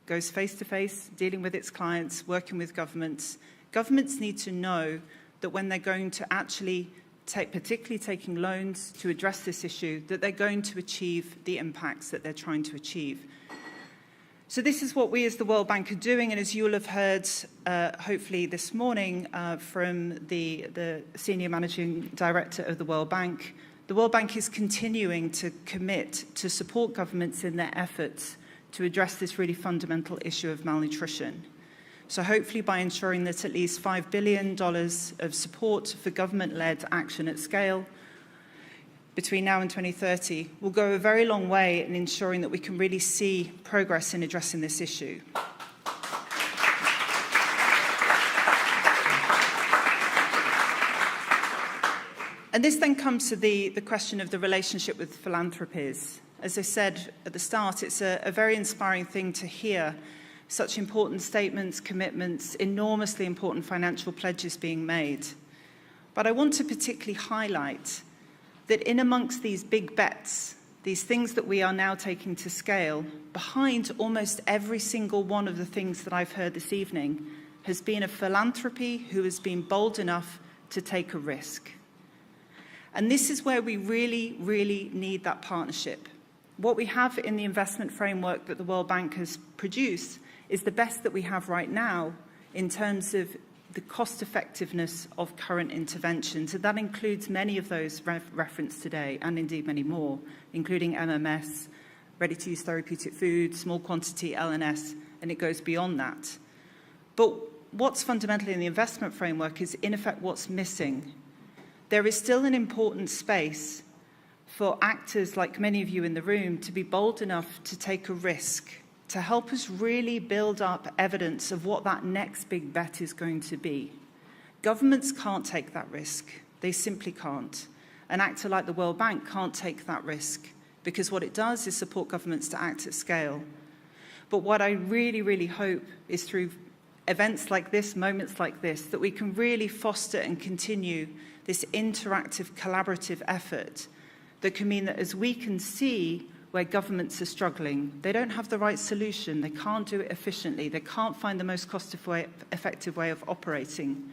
goes face-to-face, dealing with its clients, working with governments, governments need to know that when they're going to actually particularly taking loans to address this issue, that they're going to achieve the impacts that they're trying to achieve. So this is what we as the World Bank are doing, and as you'll have heard, hopefully this morning, from the Senior Managing Director of the World Bank is continuing to commit to support governments in their efforts to address this really fundamental issue of malnutrition. So hopefully by ensuring that at least $5 billion of support for government-led action at scale between now and 2030 will go a very long way in ensuring that we can really see progress in addressing this issue. And this then comes to the question of the relationship with philanthropies. As I said at the start, it's a very inspiring thing to hear such important statements, commitments, enormously important financial pledges being made. But I want to particularly highlight that in amongst these big bets, these things that we are now taking to scale, behind almost every single one of the things that I've heard this evening has been a philanthropy who has been bold enough to take a risk. And this is where we really, really need that partnership. What we have in the investment framework that the World Bank has produced is the best that we have right now in terms of the cost effectiveness of current interventions. And that includes many of those referenced today, and indeed many more, including MMS, ready-to-use therapeutic food, small quantity LNS, and it goes beyond that. But what's fundamental in the investment framework is, in effect, what's missing. There is still an important space for actors like many of you in the room to be bold enough to take a risk, to help us really build up evidence of what that next big bet is going to be. Governments can't take that risk. They simply can't. An actor like the World Bank can't take that risk because what it does is support governments to act at scale. But what I really, really hope is through events like this, moments like this, that we can really foster and continue this interactive, collaborative effort that can mean that as we can see where governments are struggling, they don't have the right solution, they can't do it efficiently, they can't find the most cost-effective way of operating,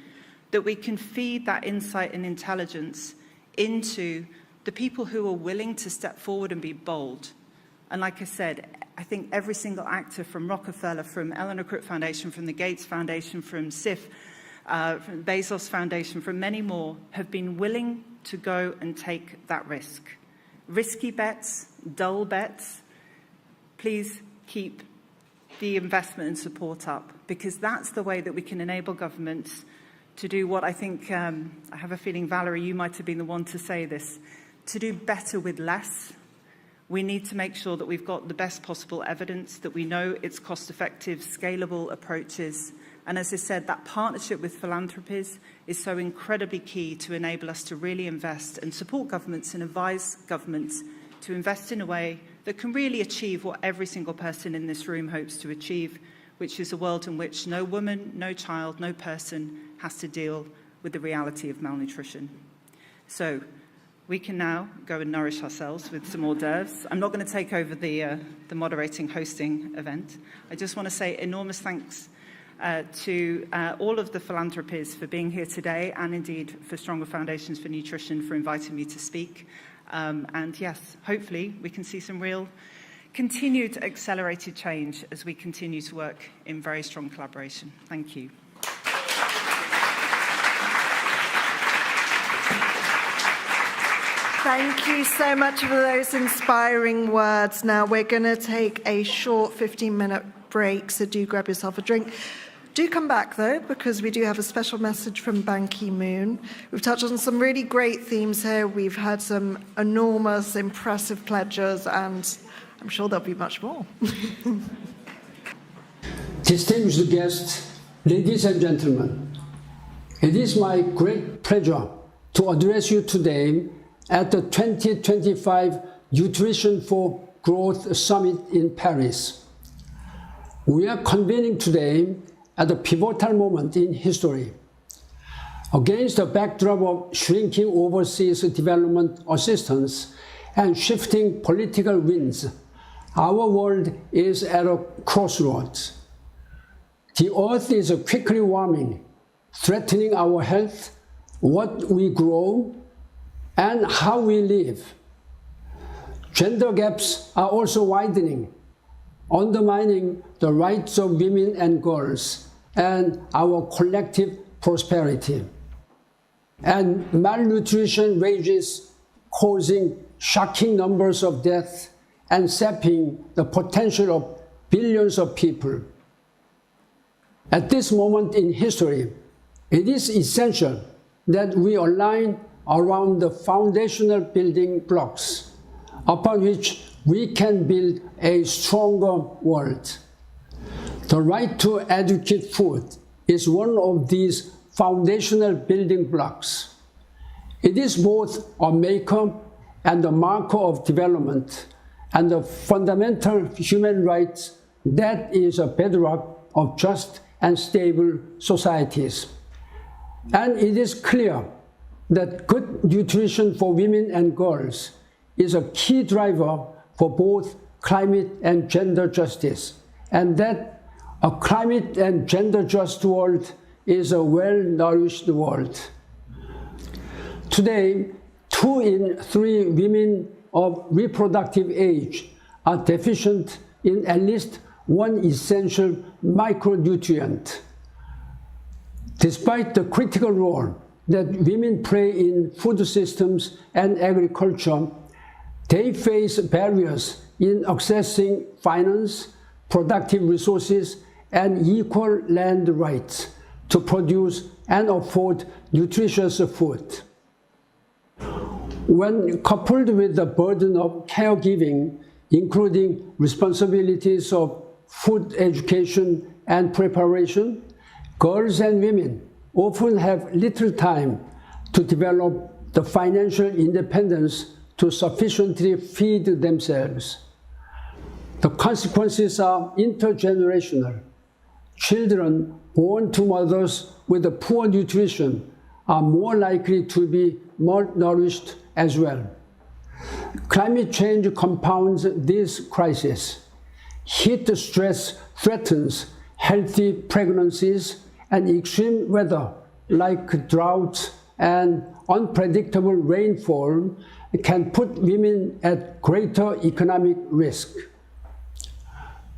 that we can feed that insight and intelligence into the people who are willing to step forward and be bold. And like I said, I think every single actor from Rockefeller, from Eleanor Crook Foundation, from the Gates Foundation, from SIF, from Bezos Foundation, from many more, have been willing to go and take that risk. Risky bets, dull bets, please keep the investment and support up, because that's the way that we can enable governments to do what I think, I have a feeling, Valerie, you might have been the one to say this, to do better with less. We need to make sure that we've got the best possible evidence, that we know it's cost-effective, scalable approaches. And as I said, that partnership with philanthropies is so incredibly key to enable us to really invest and support governments and advise governments to invest in a way that can really achieve what every single person in this room hopes to achieve, which is a world in which no woman, no child, no person has to deal with the reality of malnutrition. So we can now go and nourish ourselves with some hors d'oeuvres. I'm not going to take over the moderating hosting event. I just want to say enormous thanks to all of the philanthropies for being here today, and indeed for Stronger Foundations for Nutrition for inviting me to speak. And yes, hopefully we can see some real continued accelerated change as we continue to work in very strong collaboration. Thank you. Thank you so much for those inspiring words. Now we're going to take a short 15-minute break, so do grab yourself a drink. Do come back, though, because we do have a special message from Ban Ki-moon. We've touched on some really great themes here. We've had some enormous, impressive pledges, and I'm sure there'll be much more. Distinguished guests, ladies and gentlemen, it is my great pleasure to address you today at the 2025 Nutrition for Growth Summit in Paris. We are convening today at a pivotal moment in history. Against the backdrop of shrinking overseas development assistance and shifting political winds, our world is at a crossroads. The earth is quickly warming, threatening our health, what we grow, and how we live. Gender gaps are also widening, undermining the rights of women and girls and our collective prosperity. And malnutrition rages, causing shocking numbers of deaths and sapping the potential of billions of people. At this moment in history, it is essential that we align around the foundational building blocks upon which we can build a stronger world. The right to adequate food is one of these foundational building blocks. It is both a maker and a marker of development and a fundamental human right that is a bedrock of just and stable societies. And it is clear that good nutrition for women and girls is a key driver for both climate and gender justice, and that a climate and gender just world is a well-nourished world. Today, 2 in 3 women of reproductive age are deficient in at least one essential micronutrient. Despite the critical role that women play in food systems and agriculture, they face barriers in accessing finance, productive resources, and equal land rights to produce and afford nutritious food. When coupled with the burden of caregiving, including responsibilities of food education and preparation, girls and women often have little time to develop the financial independence to sufficiently feed themselves. The consequences are intergenerational. Children born to mothers with poor nutrition are more likely to be malnourished as well. Climate change compounds this crisis. Heat stress threatens healthy pregnancies, and extreme weather like droughts and unpredictable rainfall can put women at greater economic risk.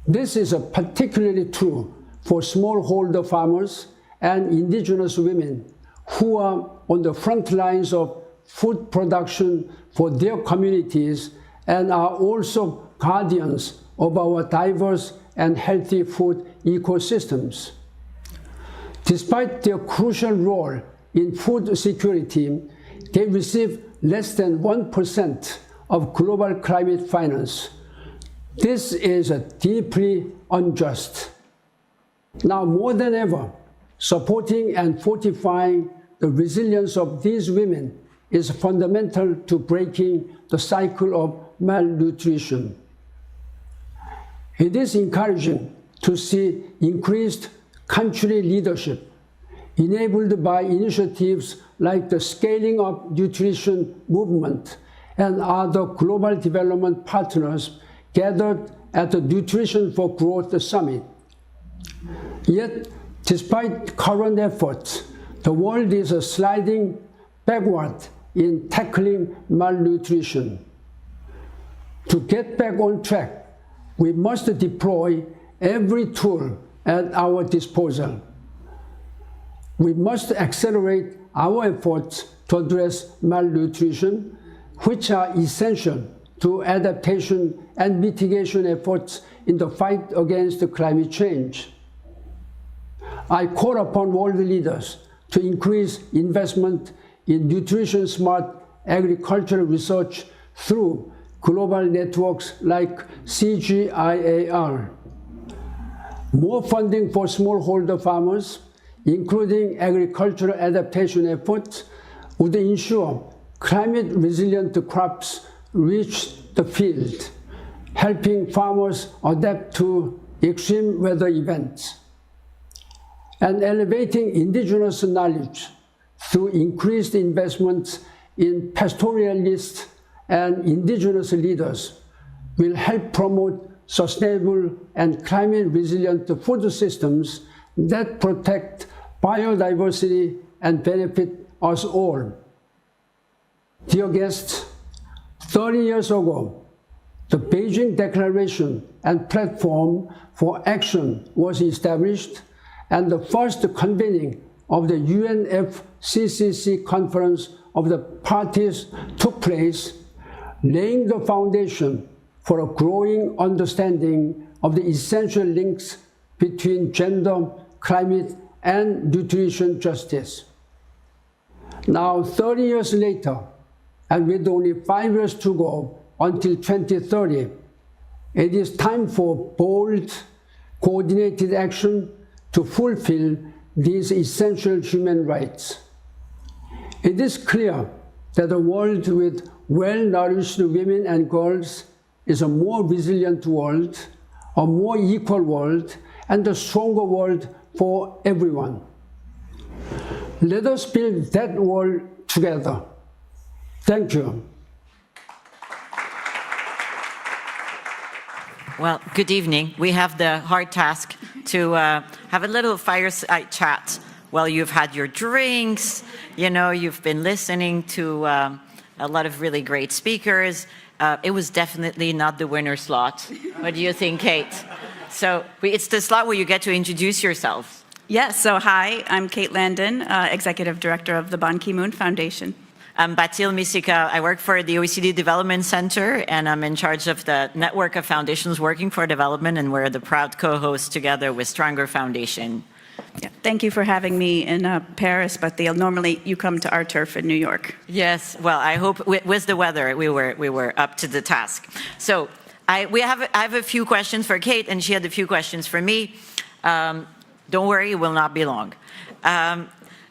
This is particularly true for smallholder farmers and indigenous women who are on the front lines of food production for their communities and are also guardians of our diverse and healthy food ecosystems. Despite their crucial role in food security, they receive less than 1% of global climate finance. This is deeply unjust. Now more than ever, supporting and fortifying the resilience of these women is fundamental to breaking the cycle of malnutrition. It is encouraging to see increased country leadership enabled by initiatives like the Scaling Up Nutrition movement and other global development partners gathered at the Nutrition for Growth Summit. Yet, despite current efforts, the world is sliding backward in tackling malnutrition. To get back on track, we must deploy every tool at our disposal. We must accelerate our efforts to address malnutrition, which are essential to adaptation and mitigation efforts in the fight against climate change. I call upon world leaders to increase investment in nutrition-smart agricultural research through global networks like CGIAR. More funding for smallholder farmers, including agricultural adaptation efforts, would ensure climate-resilient crops reach the field, helping farmers adapt to extreme weather events, and elevating indigenous knowledge through increased investments in pastoralists and indigenous leaders will help promote sustainable and climate-resilient food systems that protect biodiversity and benefit us all. Dear guests, 30 years ago, the Beijing Declaration and Platform for Action was established, and the first convening of the UNFCCC Conference of the Parties took place, laying the foundation for a growing understanding of the essential links between gender, climate, and nutrition justice. Now, 30 years later, and with only 5 years to go until 2030, it is time for bold, coordinated action to fulfill these essential human rights. It is clear that a world with well-nourished women and girls is a more resilient world, a more equal world, and a stronger world for everyone. Let us build that world together. Thank you. Well, good evening. We have the hard task to have a little fireside chat while you've had your drinks. You know, you've been listening to a lot of really great speakers. It was definitely not the winner slot. What do you think, Kate? So it's the slot where you get to introduce yourself. Yes, so hi, I'm Kate Landon, Executive Director of the Ban Ki-moon Foundation. I'm Batil Misika. I work for the OECD Development Center, and I'm in charge of the network of foundations working for development, and we're the proud co-host together with Stronger Foundation. Yeah, thank you for having me in Paris, but normally you come to our turf in New York. Yes, well, I hope with the weather we were up to the task. So I have a few questions for Kate, and she had a few questions for me. Don't worry, it will not be long.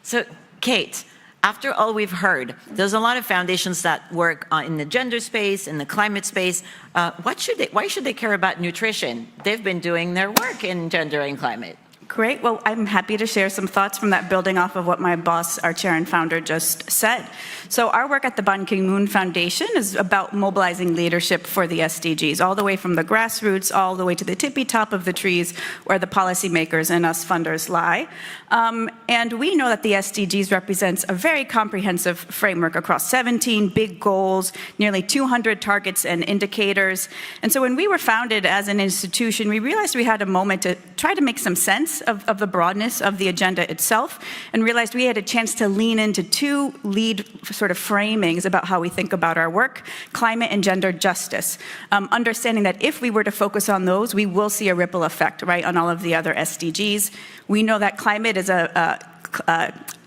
So Kate, after all we've heard, there's a lot of foundations that work in the gender space, in the climate space. Why should they care about nutrition? They've been doing their work in gender and climate. Great. Well, I'm happy to share some thoughts from that, building off of what my boss, our chair and founder, just said. So our work at the Ban Ki-moon Foundation is about mobilizing leadership for the SDGs, all the way from the grassroots, all the way to the tippy top of the trees where the policymakers and us funders lie. And we know that the SDGs represents a very comprehensive framework across 17 big goals, nearly 200 targets and indicators. And so when we were founded as an institution, we realized we had a moment to try to make some sense of the broadness of the agenda itself, and realized we had a chance to lean into two lead sort of framings about how we think about our work: climate and gender justice. Understanding that if we were to focus on those, we will see a ripple effect, right, on all of the other SDGs. We know that climate is a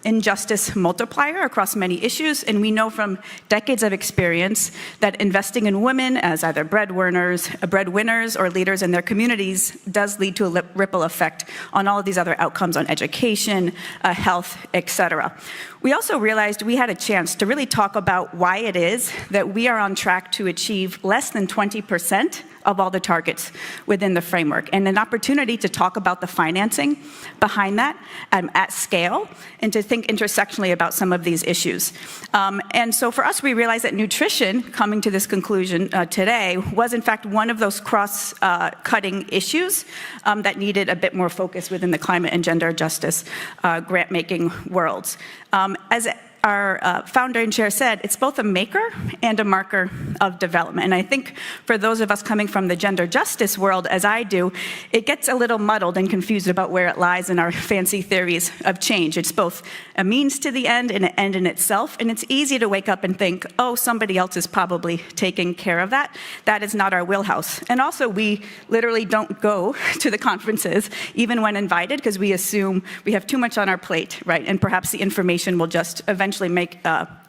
injustice multiplier across many issues, and we know from decades of experience that investing in women as either breadwinners or leaders in their communities does lead to a ripple effect on all of these other outcomes on education, health, etc. We also realized we had a chance to really talk about why it is that we are on track to achieve less than 20% of all the targets within the framework, and an opportunity to talk about the financing behind that at scale, and to think intersectionally about some of these issues. And so for us, we realized that nutrition, coming to this conclusion today, was in fact one of those cross-cutting issues that needed a bit more focus within the climate and gender justice grant-making worlds. As our founder and chair said, it's both a maker and a marker of development. And I think for those of us coming from the gender justice world, as I do, it gets a little muddled and confused about where it lies in our fancy theories of change. It's both a means to the end and an end in itself. And it's easy to wake up and think, oh, somebody else is probably taking care of that. That is not our wheelhouse. And also, we literally don't go to the conferences, even when invited, because we assume we have too much on our plate, right? And perhaps the information will just eventually make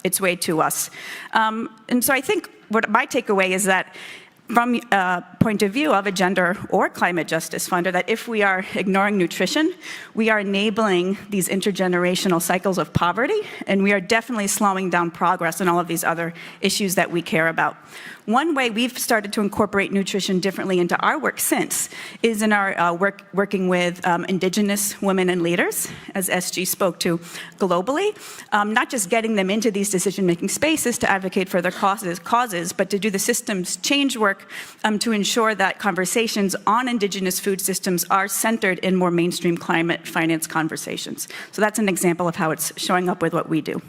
its way to us. And so I think what my takeaway is that from a point of view of a gender or climate justice funder, that if we are ignoring nutrition, we are enabling these intergenerational cycles of poverty, and we are definitely slowing down progress in all of these other issues that we care about. One way we've started to incorporate nutrition differently into our work since is in our working with Indigenous women and leaders, as SG spoke to globally, not just getting them into these decision-making spaces to advocate for their causes, but to do the systems change work to ensure that conversations on Indigenous food systems are centered in more mainstream climate finance conversations. So that's an example of how it's showing up with what we do.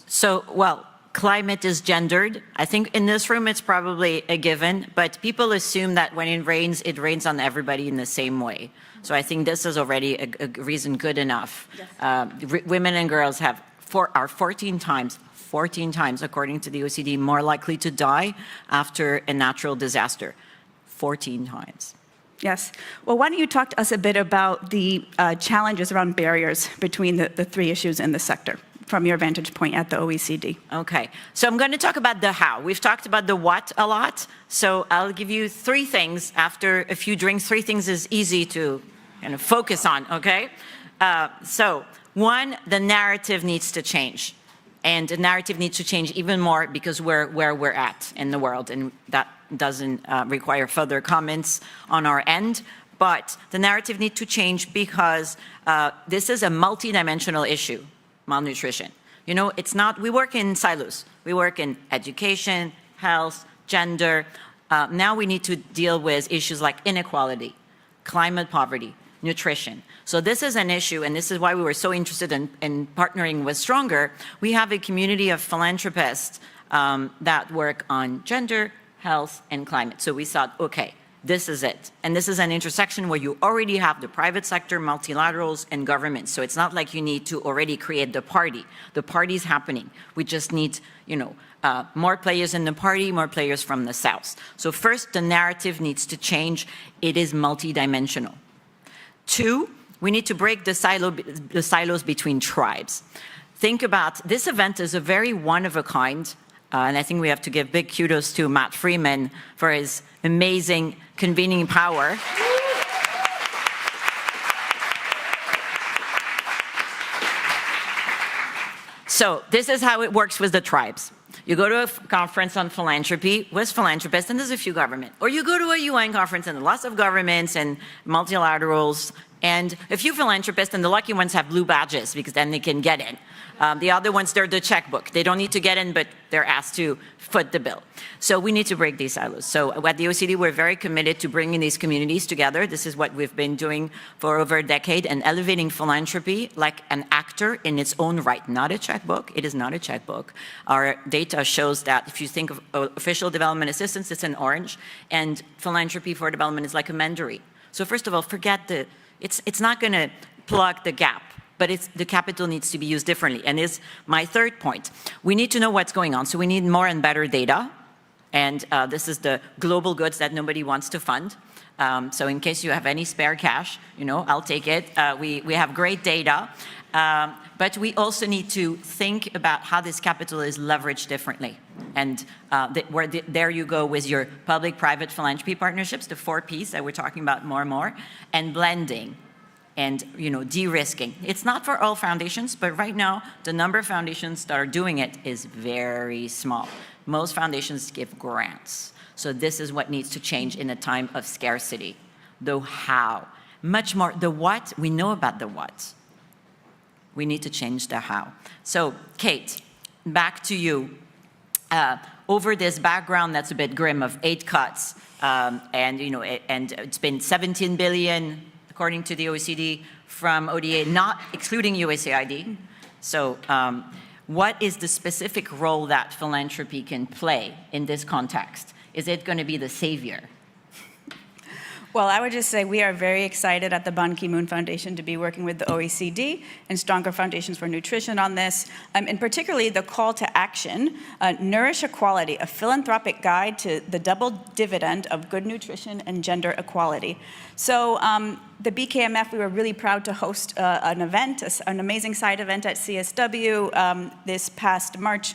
So, well, climate is gendered. I think in this room it's probably a given, but people assume that when it rains on everybody in the same way. So I think this is already a reason good enough. Yes. Women and girls are 14 times, according to the OECD, more likely to die after a natural disaster. 14 times. Yes. Well, why don't you talk to us a bit about the challenges around barriers between the three issues in the sector, from your vantage point at the OECD. Okay, so I'm going to talk about the how. We've talked about the what a lot, so I'll give you 3 things. After a few drinks, 3 things is easy to kind of focus on, okay? So 1, the narrative needs to change. And the narrative needs to change even more because where we're at in the world, and that doesn't require further comments on our end. But the narrative needs to change because this is a multidimensional issue. Malnutrition. You know, it's not, we work in silos. We work in education, health, gender. Now we need to deal with issues like inequality, climate poverty, nutrition. So this is an issue, and this is why we were so interested in partnering with Stronger. We have a community of philanthropists that work on gender, health, and climate. So we thought, okay, this is it. And this is an intersection where you already have the private sector, multilaterals, and governments. So it's not like you need to already create the party. The party's happening. We just need, more players in the party, more players from the South. So first, the narrative needs to change. It is multidimensional. 2, we need to break the silos between tribes. Think about, this event is a very one-of-a-kind, and I think we have to give big kudos to Matt Freeman for his amazing convening power. So this is how it works with the tribes. You go to a conference on philanthropy with philanthropists, and there's a few governments. Or you go to a UN conference, and lots of governments and multilaterals, and a few philanthropists, and the lucky ones have blue badges, because then they can get in. The other ones, they're the checkbook. They don't need to get in, but they're asked to foot the bill. So we need to break these silos. So at the OECD, we're very committed to bringing these communities together. This is what we've been doing for over a decade, and elevating philanthropy like an actor in its own right, not a checkbook. It is not a checkbook. Our data shows that if you think of official development assistance, it's an orange, and philanthropy for development is like a mandarin. So first of all, forget it's not going to plug the gap, but the capital needs to be used differently. And is my 3rd point. We need to know what's going on. So we need more and better data. And this is the global goods that nobody wants to fund. So in case you have any spare cash, I'll take it. We have great data. But we also need to think about how this capital is leveraged differently. And there you go with your public-private philanthropy partnerships, the 4 Ps that we're talking about more and more, and blending and de-risking. It's not for all foundations, but right now, the number of foundations that are doing it is very small. Most foundations give grants. So this is what needs to change in a time of scarcity. The how. Much more, the what, we know about the what. We need to change the how. So, Kate, back to you. Over this background that's a bit grim of 8 cuts, and it's been 17 billion, according to the OECD, from ODA, not excluding USAID. So, what is the specific role that philanthropy can play in this context? Is it going to be the savior? Well, I would just say we are very excited at the Ban Ki-moon Foundation to be working with the OECD and Stronger Foundations for Nutrition on this, and particularly the call to action, Nourish Equality, a philanthropic guide to the double dividend of good nutrition and gender equality. So The BKMF, we were really proud to host an event, an amazing side event at CSW this past March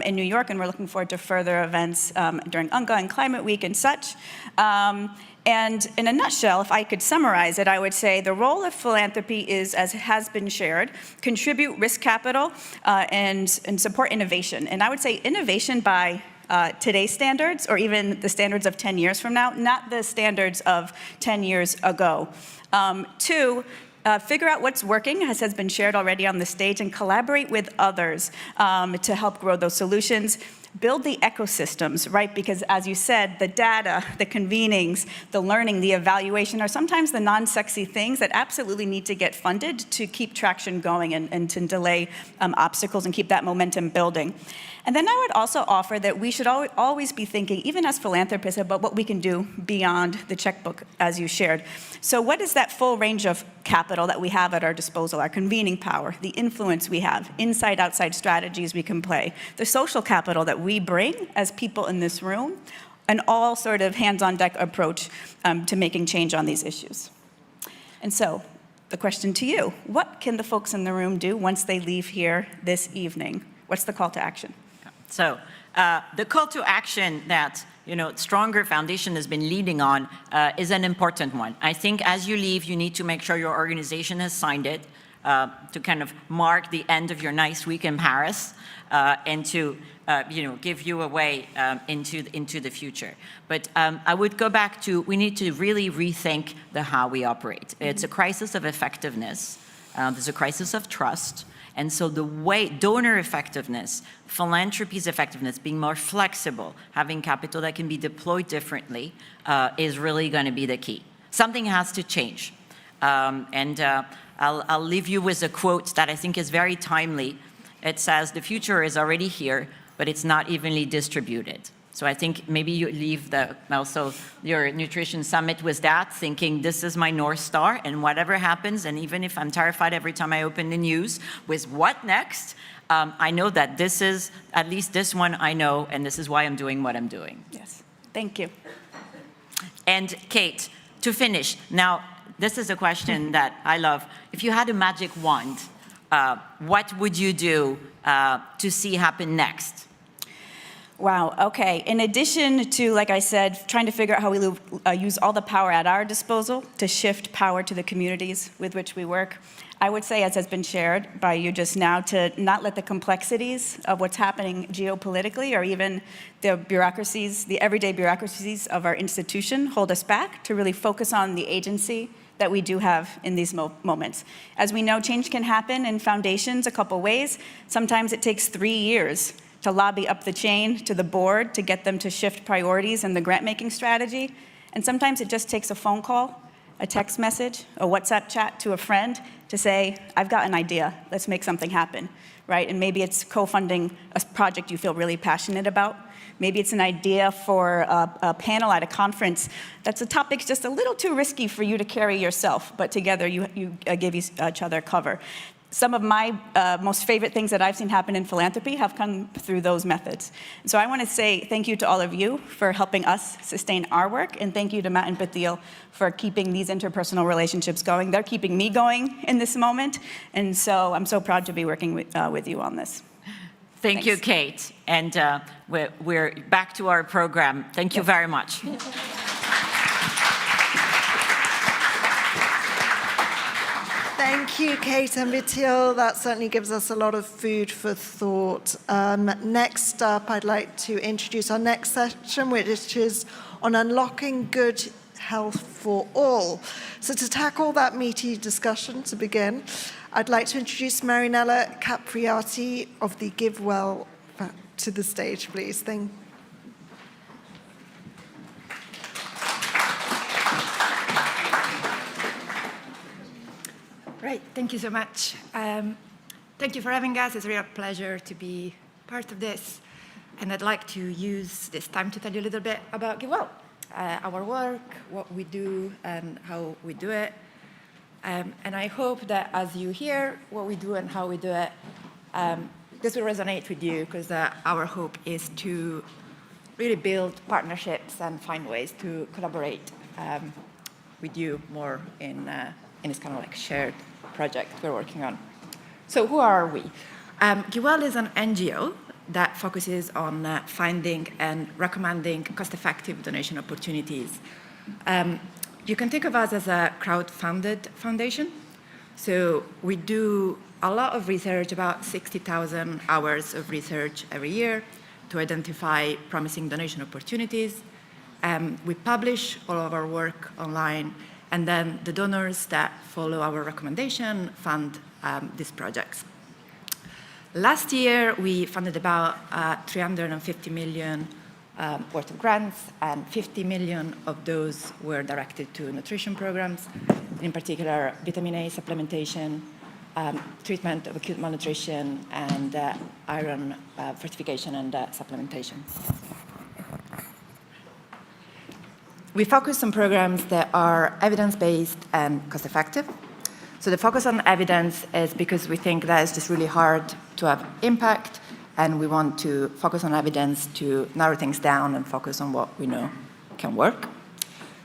in New York, and we're looking forward to further events during UNGA and Climate Week and such. And in a nutshell, if I could summarize it, I would say the role of philanthropy is, as has been shared, contribute risk capital and support innovation. And I would say innovation by today's standards, or even the standards of 10 years from now, not the standards of 10 years ago. 2, figure out what's working, as has been shared already on the stage, and collaborate with others to help grow those solutions. Build the ecosystems, right? Because as you said, the data, the convenings, the learning, the evaluation are sometimes the non-sexy things that absolutely need to get funded to keep traction going and to delay obstacles and keep that momentum building. And then I would also offer that we should always be thinking, even as philanthropists, about what we can do beyond the checkbook, as you shared. So what is that full range of capital that we have at our disposal, our convening power, the influence we have, inside-outside strategies we can play, the social capital that we bring as people in this room, an all sort of hands-on-deck approach to making change on these issues. And so the question to you, what can the folks in the room do once they leave here this evening? What's the call to action? So the call to action that Stronger Foundation has been leading on is an important one. I think as you leave, you need to make sure your organization has signed it to kind of mark the end of your nice week in Paris and to give you a way into the future. But I would go back to, we need to really rethink the how we operate. It's a crisis of effectiveness. There's a crisis of trust. And so the way, donor effectiveness, philanthropy's effectiveness, being more flexible, having capital that can be deployed differently is really going to be the key. Something has to change. I'll leave you with a quote that I think is very timely. It says, the future is already here, but it's not evenly distributed. So I think maybe you leave also your nutrition summit with that, thinking this is my North Star, and whatever happens, and even if I'm terrified every time I open the news with what next, I know that this is, at least this one I know, and this is why I'm doing what I'm doing. Yes, thank you. And Kate, to finish, now this is a question that I love. If you had a magic wand, what would you do to see happen next? Wow, okay. In addition to, like I said, trying to figure out how we use all the power at our disposal to shift power to the communities with which we work, I would say, as has been shared by you just now, to not let the complexities of what's happening geopolitically or even the bureaucracies, the everyday bureaucracies of our institution hold us back, to really focus on the agency that we do have in these moments. As we know, change can happen in foundations a couple ways. Sometimes it takes 3 years to lobby up the chain to the board to get them to shift priorities in the grant-making strategy. And sometimes it just takes a phone call, a text message, a WhatsApp chat to a friend to say, I've got an idea, let's make something happen, right? And maybe it's co-funding a project you feel really passionate about. Maybe it's an idea for a panel at a conference that's a topic just a little too risky for you to carry yourself, but together you give each other cover. Some of my most favorite things that I've seen happen in philanthropy have come through those methods. So I want to say thank you to all of you for helping us sustain our work, and thank you to Matt and Patil for keeping these interpersonal relationships going. They're keeping me going in this moment, and so I'm so proud to be working with you on this. Thank you, Kate. And we're back to our program. Thank you very much. Thank you, Kate and Patil. That certainly gives us a lot of food for thought. Next up, I'd like to introduce our next session, which is on unlocking good health for all. So to tackle that meaty discussion to begin, I'd like to introduce Marinella Capriati of the Give Well to the stage, please. Thank you. Right, thank you so much. Thank you for having us. It's a real pleasure to be part of this. And I'd like to use this time to tell you a little bit about GiveWell, our work, what we do, and how we do it. And I hope that as you hear what we do and how we do it, this will resonate with you, because our hope is to really build partnerships and find ways to collaborate with you more in this kind of like shared project we're working on. So who are we? GiveWell is an NGO that focuses on finding and recommending cost-effective donation opportunities. You can think of us as a crowd-funded foundation. So we do a lot of research, about 60,000 hours of research every year to identify promising donation opportunities. We publish all of our work online, and then the donors that follow our recommendation fund these projects. Last year, we funded about 350 million worth of grants, and 50 million of those were directed to nutrition programs, in particular vitamin A supplementation, treatment of acute malnutrition, and iron fortification and supplementation. We focus on programs that are evidence-based and cost-effective. So the focus on evidence is because we think that it's just really hard to have impact, and we want to focus on evidence to narrow things down and focus on what we know can work.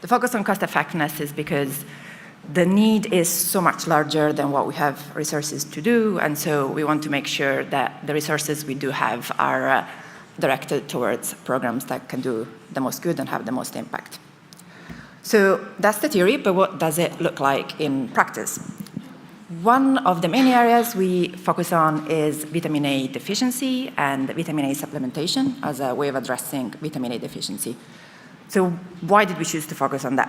The focus on cost-effectiveness is because the need is so much larger than what we have resources to do, and so we want to make sure that the resources we do have are directed towards programs that can do the most good and have the most impact. So that's the theory, but what does it look like in practice? One of the main areas we focus on is vitamin A deficiency and vitamin A supplementation as a way of addressing vitamin A deficiency. So why did we choose to focus on that?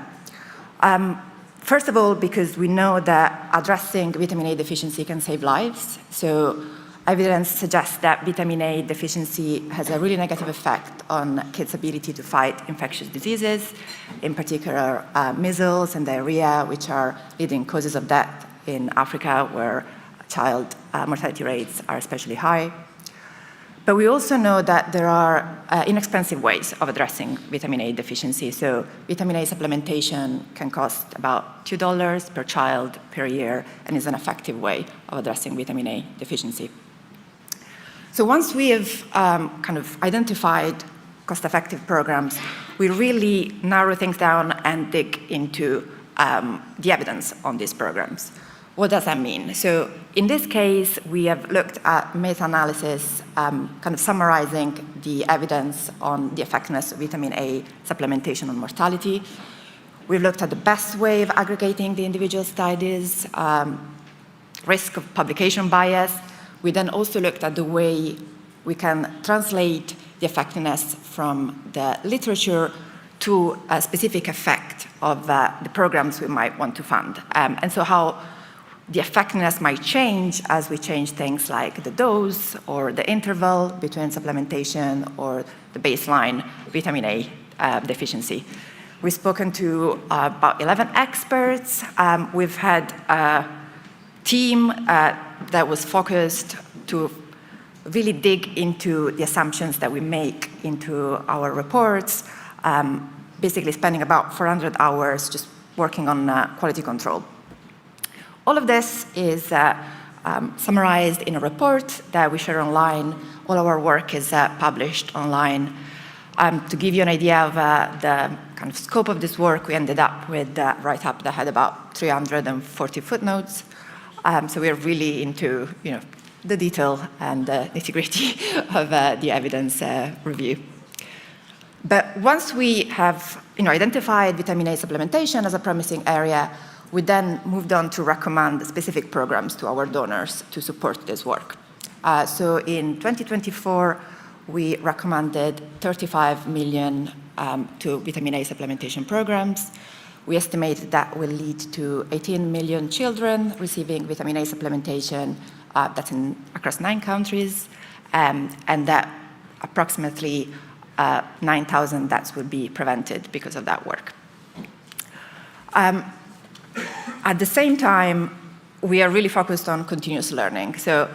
First of all, because we know that addressing vitamin A deficiency can save lives. So evidence suggests that vitamin A deficiency has a really negative effect on kids' ability to fight infectious diseases, in particular measles and diarrhea, which are leading causes of death in Africa, where child mortality rates are especially high. But we also know that there are inexpensive ways of addressing vitamin A deficiency. So vitamin A supplementation can cost about $2 per child per year and is an effective way of addressing vitamin A deficiency. So once we have kind of identified cost-effective programs, we really narrow things down and dig into the evidence on these programs. What does that mean? So in this case, we have looked at meta-analysis, kind of summarizing the evidence on the effectiveness of vitamin A supplementation on mortality. We've looked at the best way of aggregating the individual studies, risk of publication bias. We then also looked at the way we can translate the effectiveness from the literature to a specific effect of the programs we might want to fund. And so how the effectiveness might change as we change things like the dose or the interval between supplementation or the baseline vitamin A deficiency. We've spoken to about 11 experts. We've had a team that was focused to really dig into the assumptions that we make into our reports, basically spending about 400 hours just working on quality control. All of this is summarized in a report that we share online. All our work is published online. To give you an idea of the kind of scope of this work, we ended up with a write-up that had about 340 footnotes. So we're really into the detail and the nitty-gritty of the evidence review. But once we have identified vitamin A supplementation as a promising area, we then moved on to recommend specific programs to our donors to support this work. So in 2024, we recommended 35 million to vitamin A supplementation programs. We estimate that will lead to 18 million children receiving vitamin A supplementation, that's across 9 countries, and that approximately 9,000 deaths would be prevented because of that work. At the same time, we are really focused on continuous learning. So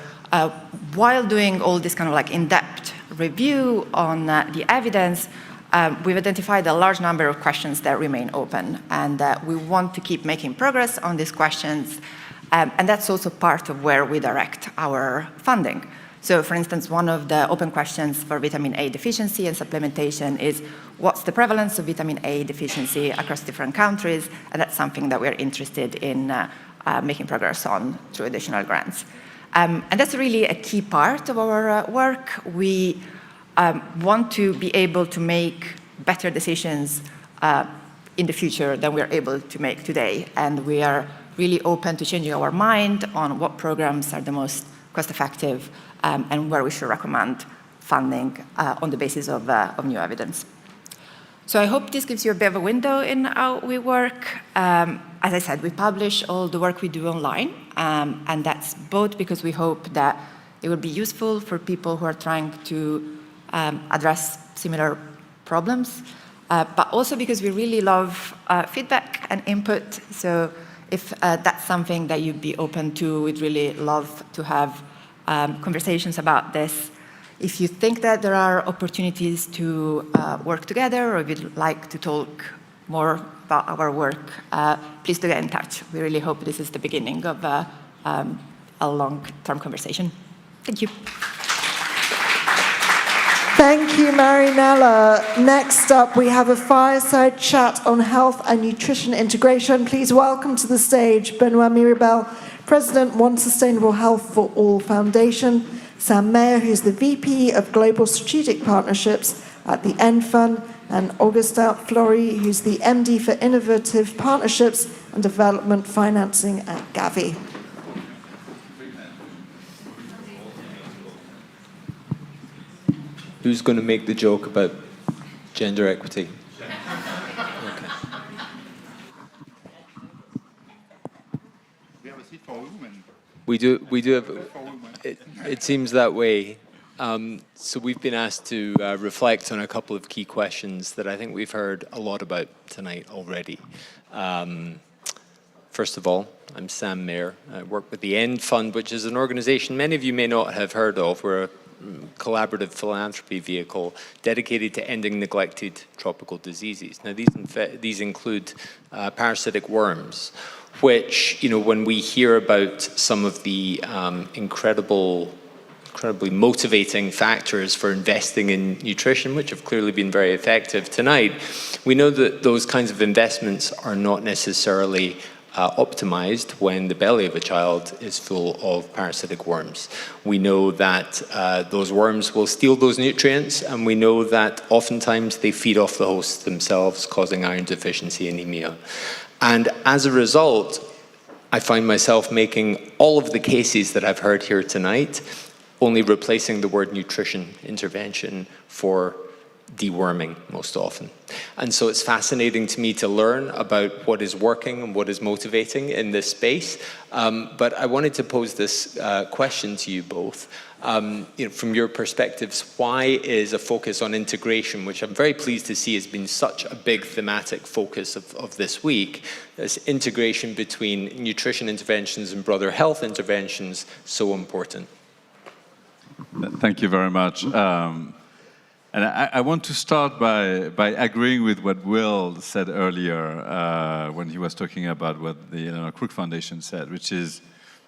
while doing all this kind of like in-depth review on the evidence, we've identified a large number of questions that remain open, and we want to keep making progress on these questions, and that's also part of where we direct our funding. So, for instance, one of the open questions for vitamin A deficiency and supplementation is, what's the prevalence of vitamin A deficiency across different countries? And that's something that we're interested in making progress on through additional grants. And that's really a key part of our work. We want to be able to make better decisions in the future than we're able to make today. And we are really open to changing our mind on what programs are the most cost-effective and where we should recommend funding on the basis of new evidence. So I hope this gives you a bit of a window in how we work. As I said, we publish all the work we do online, and that's both because we hope that it will be useful for people who are trying to address similar problems, but also because we really love feedback and input. So if that's something that you'd be open to, we'd really love to have conversations about this. If you think that there are opportunities to work together, or if you'd like to talk more about our work, please do get in touch. We really hope this is the beginning of a long-term conversation. Thank you. Thank you, Marinella. Next up, we have a fireside chat on health and nutrition integration. Please welcome to the stage Benoit Mirabel, President, One Sustainable Health for All Foundation, Sam Mayer, who's the VP of Global Strategic Partnerships at the End Fund, and Augustin Flory, who's the MD for Innovative Partnerships and Development Financing at Gavi. Who's going to make the joke about gender equity? We do have, it seems that way. So we've been asked to reflect on a couple of key questions that I think we've heard a lot about tonight already. First of all, I'm Sam Mayer. I work with the End Fund, which is an organization many of you may not have heard of. We're a collaborative philanthropy vehicle dedicated to ending neglected tropical diseases. Now, these include parasitic worms, which, when we hear about some of the incredibly motivating factors for investing in nutrition, which have clearly been very effective tonight, we know that those kinds of investments are not necessarily optimized when the belly of a child is full of parasitic worms. We know that those worms will steal those nutrients, and we know that oftentimes they feed off the hosts themselves, causing iron deficiency anemia. And as a result, I find myself making all of the cases that I've heard here tonight, only replacing the word nutrition intervention for deworming most often. And so it's fascinating to me to learn about what is working and what is motivating in this space. But I wanted to pose this question to you both. From your perspectives, why is a focus on integration, which I'm very pleased to see has been such a big thematic focus of this week, this integration between nutrition interventions and broader health interventions, so important? Thank you very much. And I want to start by agreeing with what Will said earlier when he was talking about what the Crook Foundation said, which is,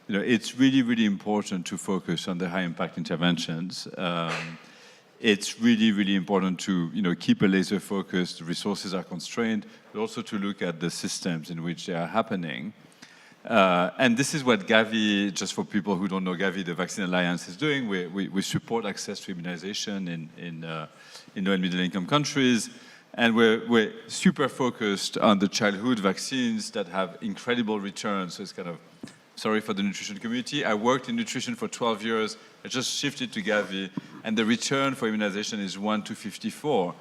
it's really, really important to focus on the high-impact interventions. It's really, really important to, keep a laser focus. The resources are constrained, but also to look at the systems in which they are happening. And this is what Gavi, just for people who don't know Gavi, the Vaccine Alliance is doing. We support access to immunization in low and middle-income countries. And we're super focused on the childhood vaccines that have incredible returns. So it's kind of, sorry for the nutrition community. I worked in nutrition for 12 years. I just shifted to Gavi. And the return for immunization is 1 to 54.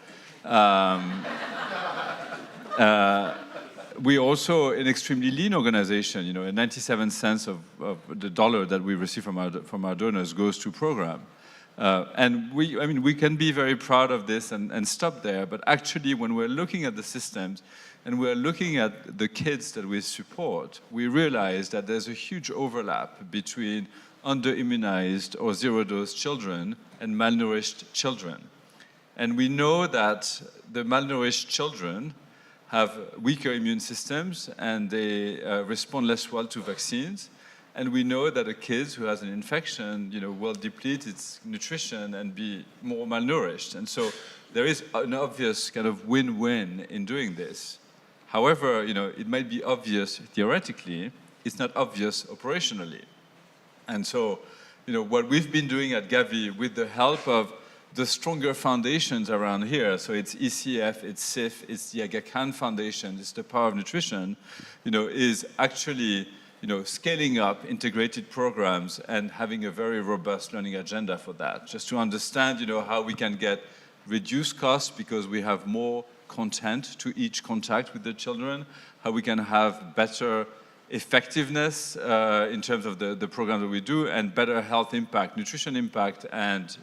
We're also an extremely lean organization. 97 cents of the dollar that we receive from our donors goes to program. And we can be very proud of this and stop there. But actually, when we're looking at the systems and we're looking at the kids that we support, we realize that there's a huge overlap between under-immunized or zero-dose children and malnourished children. And we know that the malnourished children have weaker immune systems and they respond less well to vaccines. And we know that a kid who has an infection, will deplete its nutrition and be more malnourished. And so there is an obvious kind of win-win in doing this. However, it might be obvious theoretically, it's not obvious operationally. And so, what we've been doing at Gavi with the help of the stronger foundations around here, so it's ECF, it's CIF, it's the Aga Khan Foundation, it's the Power of Nutrition, is actually, scaling up integrated programs and having a very robust learning agenda for that, just to understand, how we can get reduced costs because we have more content to each contact with the children, how we can have better effectiveness in terms of the program that we do, and better health impact, nutrition impact, and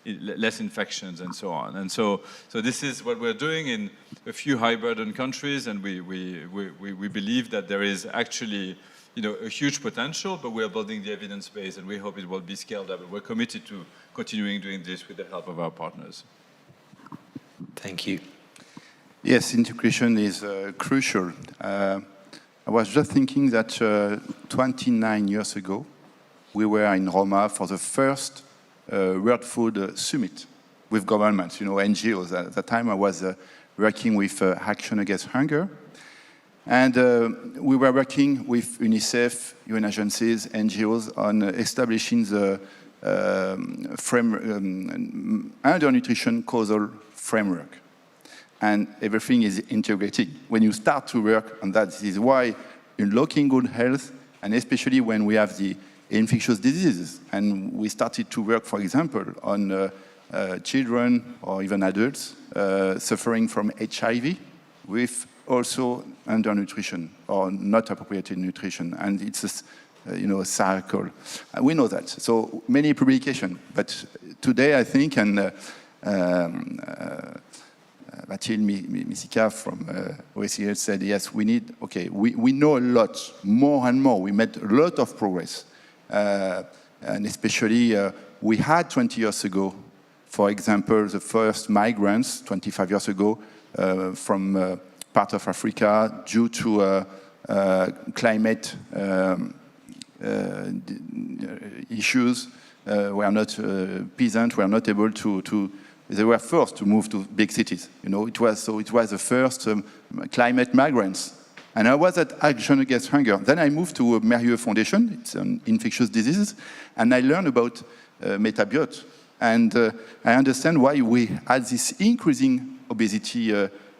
less infections and so on. And so this is what we're doing in a few high-burden countries, and we believe that there is actually a huge potential, but we're building the evidence base, and we hope it will be scaled up. We're committed to continuing doing this with the help of our partners. Thank you. Yes, integration is crucial. I was just thinking that 29 years ago, we were in Roma for the first World Food Summit with governments, NGOs. At that time, I was working with Action Against Hunger. And we were working with UNICEF, UN agencies, NGOs on establishing the undernutrition causal framework. And everything is integrated. When you start to work on that, this is why unlocking good health, and especially when we have the infectious diseases, and we started to work, for example, on children or even adults suffering from HIV with also undernutrition or not appropriate nutrition, and it's a cycle. We know that. So many publications, but today I think, and Mathilde Misika from OECL said, yes, we know a lot, more and more. We made a lot of progress. And especially, we had 20 years ago, for example, the first migrants, 25 years ago, from part of Africa due to climate issues, were not peasant, were not able to they were forced to move to big cities. It was the first climate migrants. And I was at Action Against Hunger. Then I moved to Merieux Foundation. It's on infectious diseases. And I learned about metabiote. And I understand why we had this increasing obesity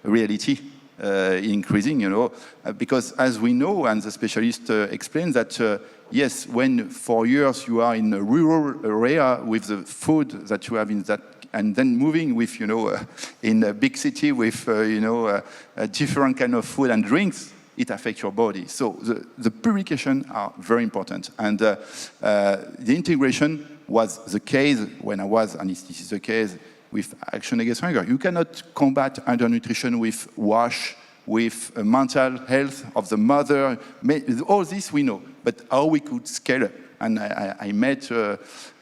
reality increasing, because as we know, and the specialist explains that, yes, when for years you are in a rural area with the food that you have in that, and then moving with, in a big city with, a different kind of food and drinks, it affects your body. So the publications are very important. And the integration was the case when I was, and this is the case with Action Against Hunger. You cannot combat undernutrition with WASH, with mental health of the mother. All this we know, but how we could scale up. And I met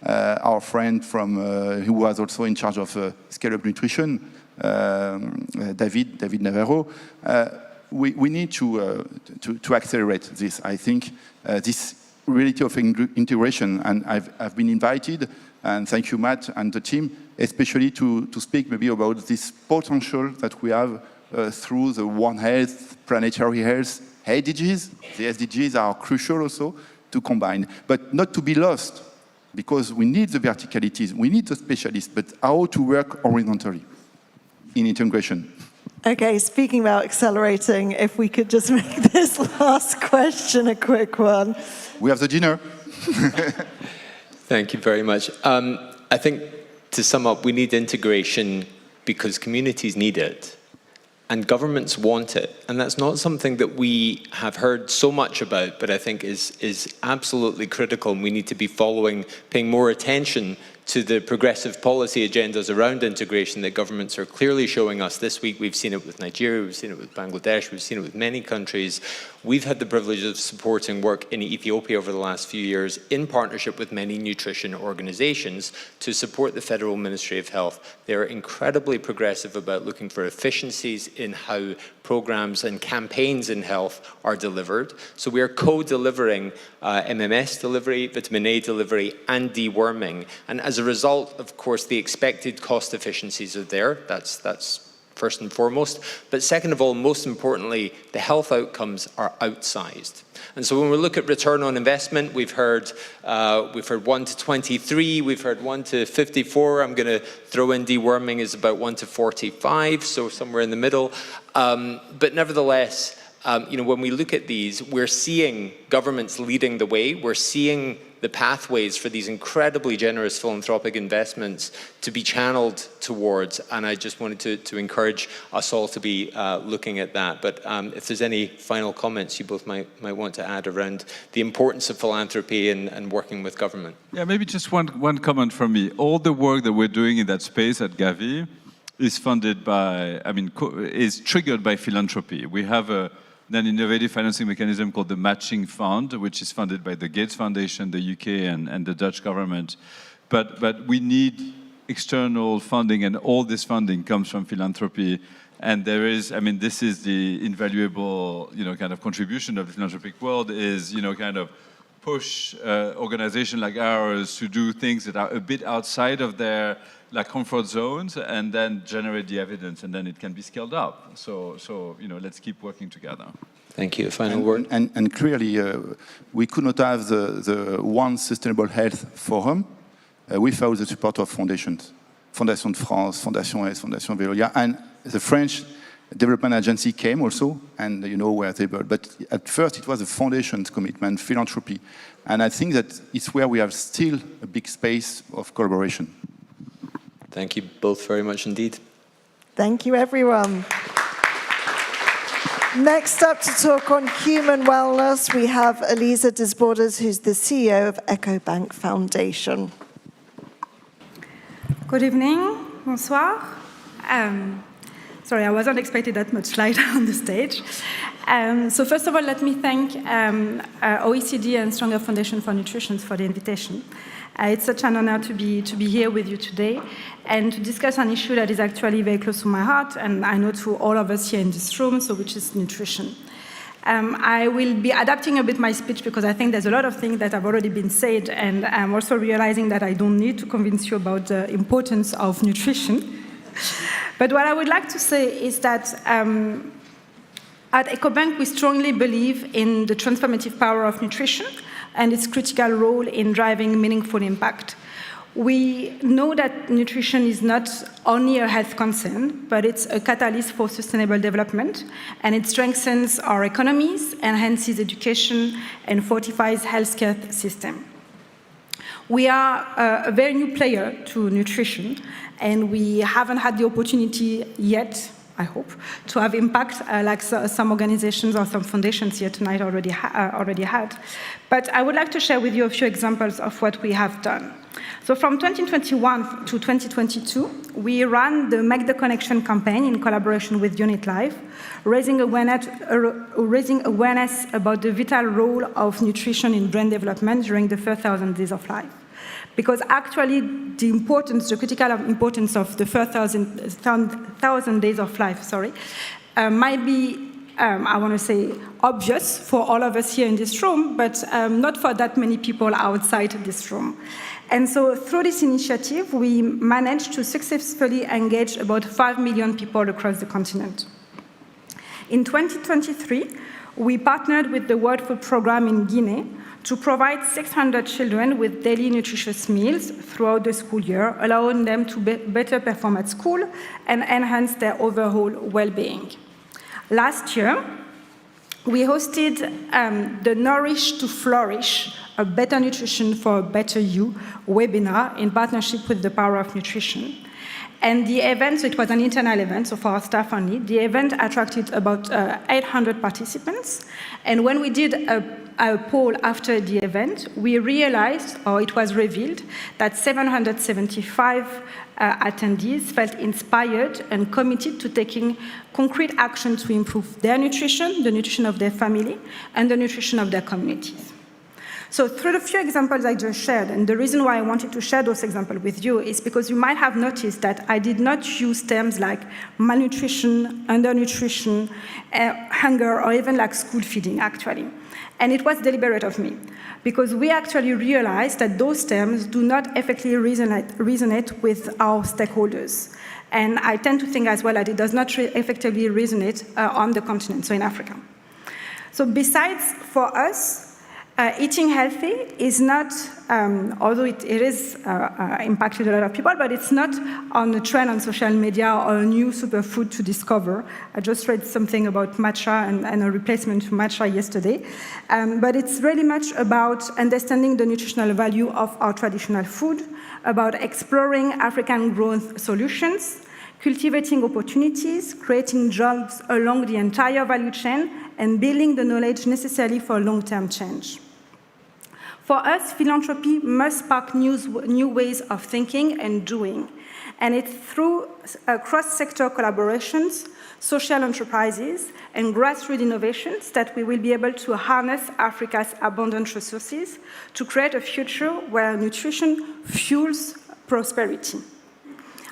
our friend from who was also in charge of scale-up nutrition, David Navarro. We need to accelerate this. I think this reality of integration, and I've been invited, and thank you, Matt and the team, especially to speak maybe about this potential that we have through the One Health, planetary health, SDGs. The SDGs are crucial also to combine, but not to be lost, because we need the verticalities, we need the specialists, but how to work horizontally in integration. Okay, speaking about accelerating, if we could just make this last question a quick one. We have the dinner. Thank you very much. I think to sum up, we need integration because communities need it. And governments want it. And that's not something that we have heard so much about, but I think is absolutely critical, and we need to be paying more attention to the progressive policy agendas around integration that governments are clearly showing us. This week we've seen it with Nigeria, we've seen it with Bangladesh, we've seen it with many countries. We've had the privilege of supporting work in Ethiopia over the last few years in partnership with many nutrition organizations to support the Federal Ministry of Health. They're incredibly progressive about looking for efficiencies in how programs and campaigns in health are delivered. So we are co-delivering MMS delivery, vitamin A delivery, and deworming. And as a result, of course, the expected cost efficiencies are there. That's first and foremost. But second of all, most importantly, the health outcomes are outsized. And so when we look at return on investment, we've heard 1 to 23, we've heard 1 to 54. I'm going to throw in deworming is about 1 to 45, so somewhere in the middle. But nevertheless, when we look at these, we're seeing governments leading the way. We're seeing the pathways for these incredibly generous philanthropic investments to be channeled towards, and I just wanted to encourage us all to be looking at that. But if there's any final comments you both might want to add around the importance of philanthropy and working with government. Yeah, maybe just one comment from me. All the work that we're doing in that space at Gavi is funded by, is triggered by philanthropy. We have an innovative financing mechanism called the Matching Fund, which is funded by the Gates Foundation, the UK, and the Dutch government. But we need external funding, and all this funding comes from philanthropy. And there is, this is the invaluable, kind of contribution of the philanthropic world is, kind of push organizations like ours to do things that are a bit outside of their comfort zones, and then generate the evidence, and then it can be scaled up. So let's keep working together. Thank you. Final word. And clearly, we could not have the One Sustainable Health Forum without the support of foundations. Fondation de France, Fondation S, Fondation Veolia, and the French Development Agency came also, and were able. But at first, it was the foundation's commitment, philanthropy. And I think that it's where we have still a big space of collaboration. Thank you both very much indeed. Thank you, everyone. Next up to talk on human wellness, we have Elisa Desbordes, who's the CEO of EcoBank Foundation. Good evening, bonsoir. Sorry, I wasn't expecting that much light on the stage. So first of all, let me thank OECD and Stronger Foundation for Nutrition for the invitation. It's such an honor to be here with you today and to discuss an issue that is actually very close to my heart, and I know to all of us here in this room, so which is nutrition. I will be adapting a bit my speech because I think there's a lot of things that have already been said, and I'm also realizing that I don't need to convince you about the importance of nutrition. But what I would like to say is that at EcoBank, we strongly believe in the transformative power of nutrition and its critical role in driving meaningful impact. We know that nutrition is not only a health concern, but it's a catalyst for sustainable development, and it strengthens our economies, enhances education, and fortifies healthcare system. We are a very new player to nutrition, and we haven't had the opportunity yet, I hope, to have impact like some organizations or some foundations here tonight already had. But I would like to share with you a few examples of what we have done. So from 2021 to 2022, we ran the Make the Connection campaign in collaboration with Unit Life, raising awareness about the vital role of nutrition in brain development during the first 1,000 days of life. Because actually the critical importance of the first 1,000 days of life, might be, I want to say, obvious for all of us here in this room, but not for that many people outside this room. And so through this initiative, we managed to successfully engage about 5 million people across the continent. In 2023, we partnered with the World Food Programme in Guinea to provide 600 children with daily nutritious meals throughout the school year, allowing them to better perform at school and enhance their overall well-being. Last year, we hosted the Nourish to Flourish, a Better Nutrition for a Better You webinar in partnership with the Power of Nutrition. And the event, so it was an internal event, so for our staff only, the event attracted about 800 participants. And when we did a poll after the event, we realized, or it was revealed, that 775 attendees felt inspired and committed to taking concrete action to improve their nutrition, the nutrition of their family, and the nutrition of their communities. So through the few examples I just shared, and the reason why I wanted to share those examples with you is because you might have noticed that I did not use terms like malnutrition, undernutrition, hunger, or even like school feeding, actually. And it was deliberate of me, because we actually realized that those terms do not effectively resonate with our stakeholders. And I tend to think as well that it does not effectively resonate on the continent, so in Africa. So besides, for us, eating healthy is not, although it is impacted a lot of people, but it's not on the trend on social media or a new superfood to discover. I just read something about matcha and a replacement to matcha yesterday. But it's really much about understanding the nutritional value of our traditional food, about exploring African growth solutions, cultivating opportunities, creating jobs along the entire value chain, and building the knowledge necessary for long-term change. For us, philanthropy must spark new ways of thinking and doing. And it's through cross-sector collaborations, social enterprises, and grassroots innovations that we will be able to harness Africa's abundant resources to create a future where nutrition fuels prosperity.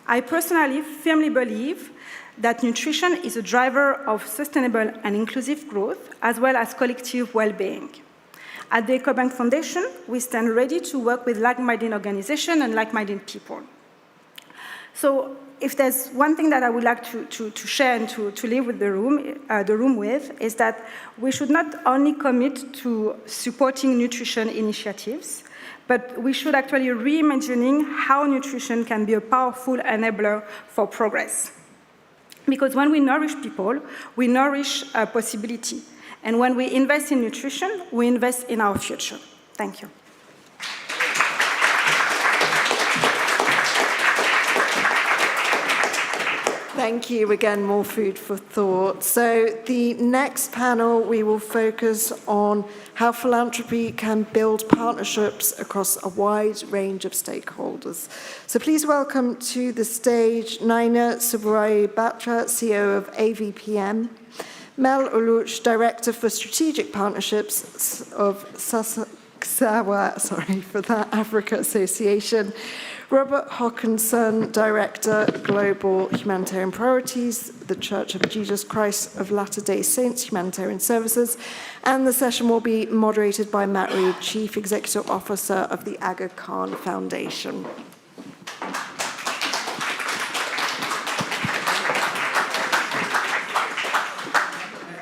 I personally firmly believe that nutrition is a driver of sustainable and inclusive growth, as well as collective well-being. At the EcoBank Foundation, we stand ready to work with like-minded organizations and like-minded people. So if there's one thing that I would like to share and to leave with the room with, is that we should not only commit to supporting nutrition initiatives, but we should actually reimagining how nutrition can be a powerful enabler for progress. Because when we nourish people, we nourish possibility. And when we invest in nutrition, we invest in our future. Thank you. Thank you. Again, more food for thought. So the next panel, we will focus on how philanthropy can build partnerships across a wide range of stakeholders. So please welcome to the stage Naina Suburai Batra, CEO of AVPM, Mel Uluch, Director for Strategic Partnerships of Africa Association, Robert Hawkinson, Director, Global Humanitarian Priorities, the Church of Jesus Christ of Latter-day Saints Humanitarian Services, and the session will be moderated by Matt Reed, Chief Executive Officer of the Aga Khan Foundation.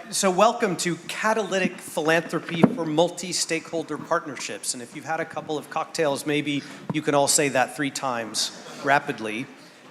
So welcome to Catalytic Philanthropy for Multi-Stakeholder Partnerships. And if you've had a couple of cocktails, maybe you can all say that 3 times rapidly.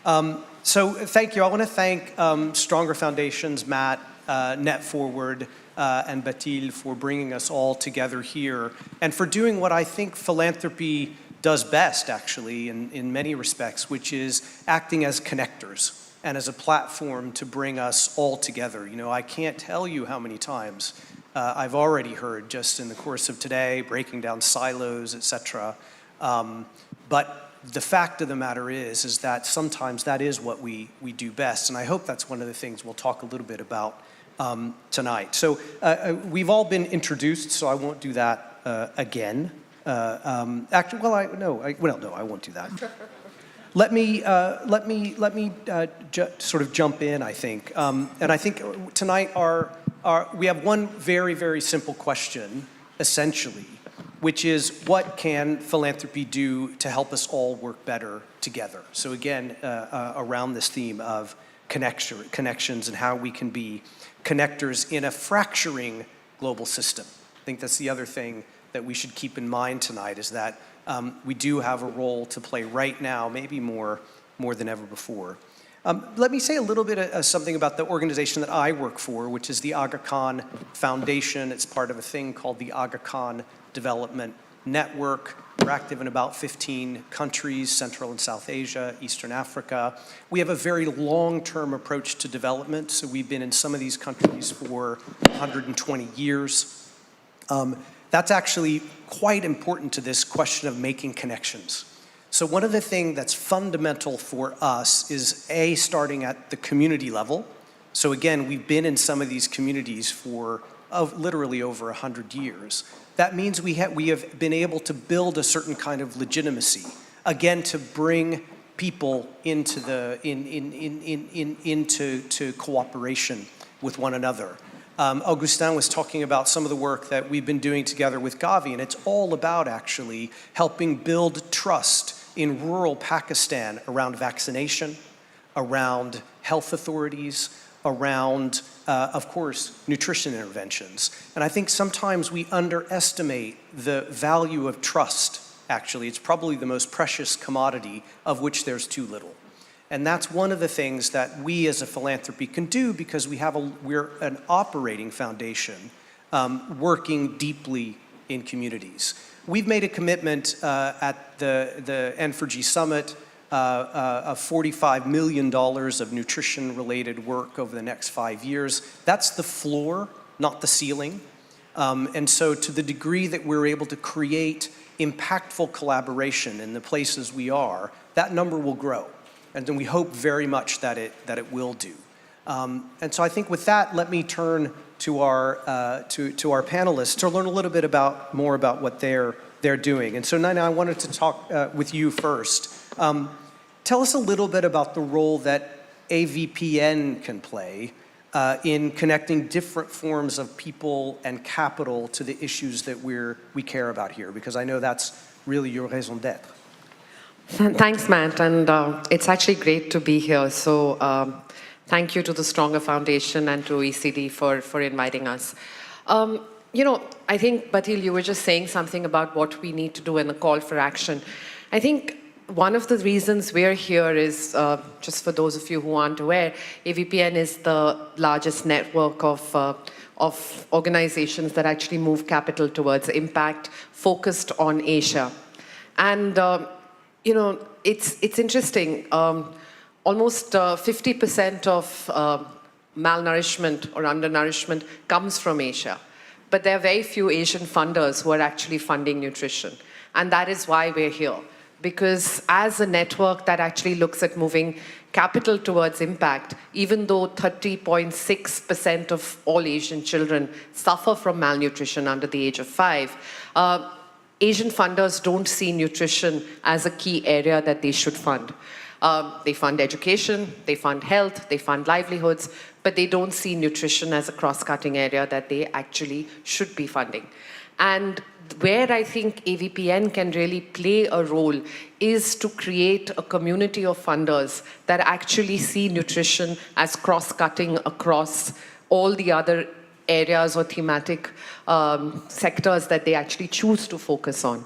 So thank you. I want to thank Stronger Foundations, Matt, NetForward, and Batil for bringing us all together here and for doing what I think philanthropy does best, actually, in many respects, which is acting as connectors and as a platform to bring us all together. You know, I can't tell you how many times I've already heard just in the course of today, breaking down silos, et cetera. But the fact of the matter is that sometimes that is what we do best. And I hope that's one of the things we'll talk a little bit about tonight. So we've all been introduced, so I won't do that again. Actually, well, I won't do that. Let me sort of jump in, I think. And I think tonight we have one very, very simple question, essentially, which is what can philanthropy do to help us all work better together? So again, around this theme of connections and how we can be connectors in a fracturing global system. I think that's the other thing that we should keep in mind tonight is that we do have a role to play right now, maybe more than ever before. Let me say a little bit of something about the organization that I work for, which is the Aga Khan Foundation. It's part of a thing called the Aga Khan Development Network. We're active in about 15 countries, Central and South Asia, Eastern Africa. We have a very long-term approach to development, so we've been in some of these countries for 120 years. That's actually quite important to this question of making connections. So one of the things that's fundamental for us is starting at the community level. So again, we've been in some of these communities for literally over 100 years. That means we have been able to build a certain kind of legitimacy, again, to bring people into into cooperation with one another. Augustin was talking about some of the work that we've been doing together with Gavi, and it's all about actually helping build trust in rural Pakistan around vaccination, around health authorities, around, of course, nutrition interventions. And I think sometimes we underestimate the value of trust, actually. It's probably the most precious commodity of which there's too little. And that's one of the things that we as a philanthropy can do, because we're an operating foundation working deeply in communities. We've made a commitment at the N4G Summit of $45 million of nutrition-related work over the next 5 years. That's the floor, not the ceiling. And so to the degree that we're able to create impactful collaboration in the places we are, that number will grow. And then we hope very much that it will do. And so I think with that, let me turn to our panelists to learn a little bit more about what they're doing. And so Nina, I wanted to talk with you first. Tell us a little bit about the role that AVPN can play in connecting different forms of people and capital to the issues that we care about here, because I know that's really your raison d'être. Thanks, Matt, and it's actually great to be here. So thank you to the Stronger Foundation and to OECD for inviting us. You know, I think, Batil, you were just saying something about what we need to do and the call for action. I think one of the reasons we're here is, just for those of you who aren't aware, AVPN is the largest network of organizations that actually move capital towards impact, focused on Asia. And you know, it's interesting. Almost 50% of malnourishment or undernourishment comes from Asia. But there are very few Asian funders who are actually funding nutrition. And that is why we're here. Because as a network that actually looks at moving capital towards impact, even though 30.6% of all Asian children suffer from malnutrition under the age of 5, Asian funders don't see nutrition as a key area that they should fund. They fund education, they fund health, they fund livelihoods, but they don't see nutrition as a cross-cutting area that they actually should be funding. And where I think AVPN can really play a role is to create a community of funders that actually see nutrition as cross-cutting across all the other areas or thematic sectors that they actually choose to focus on.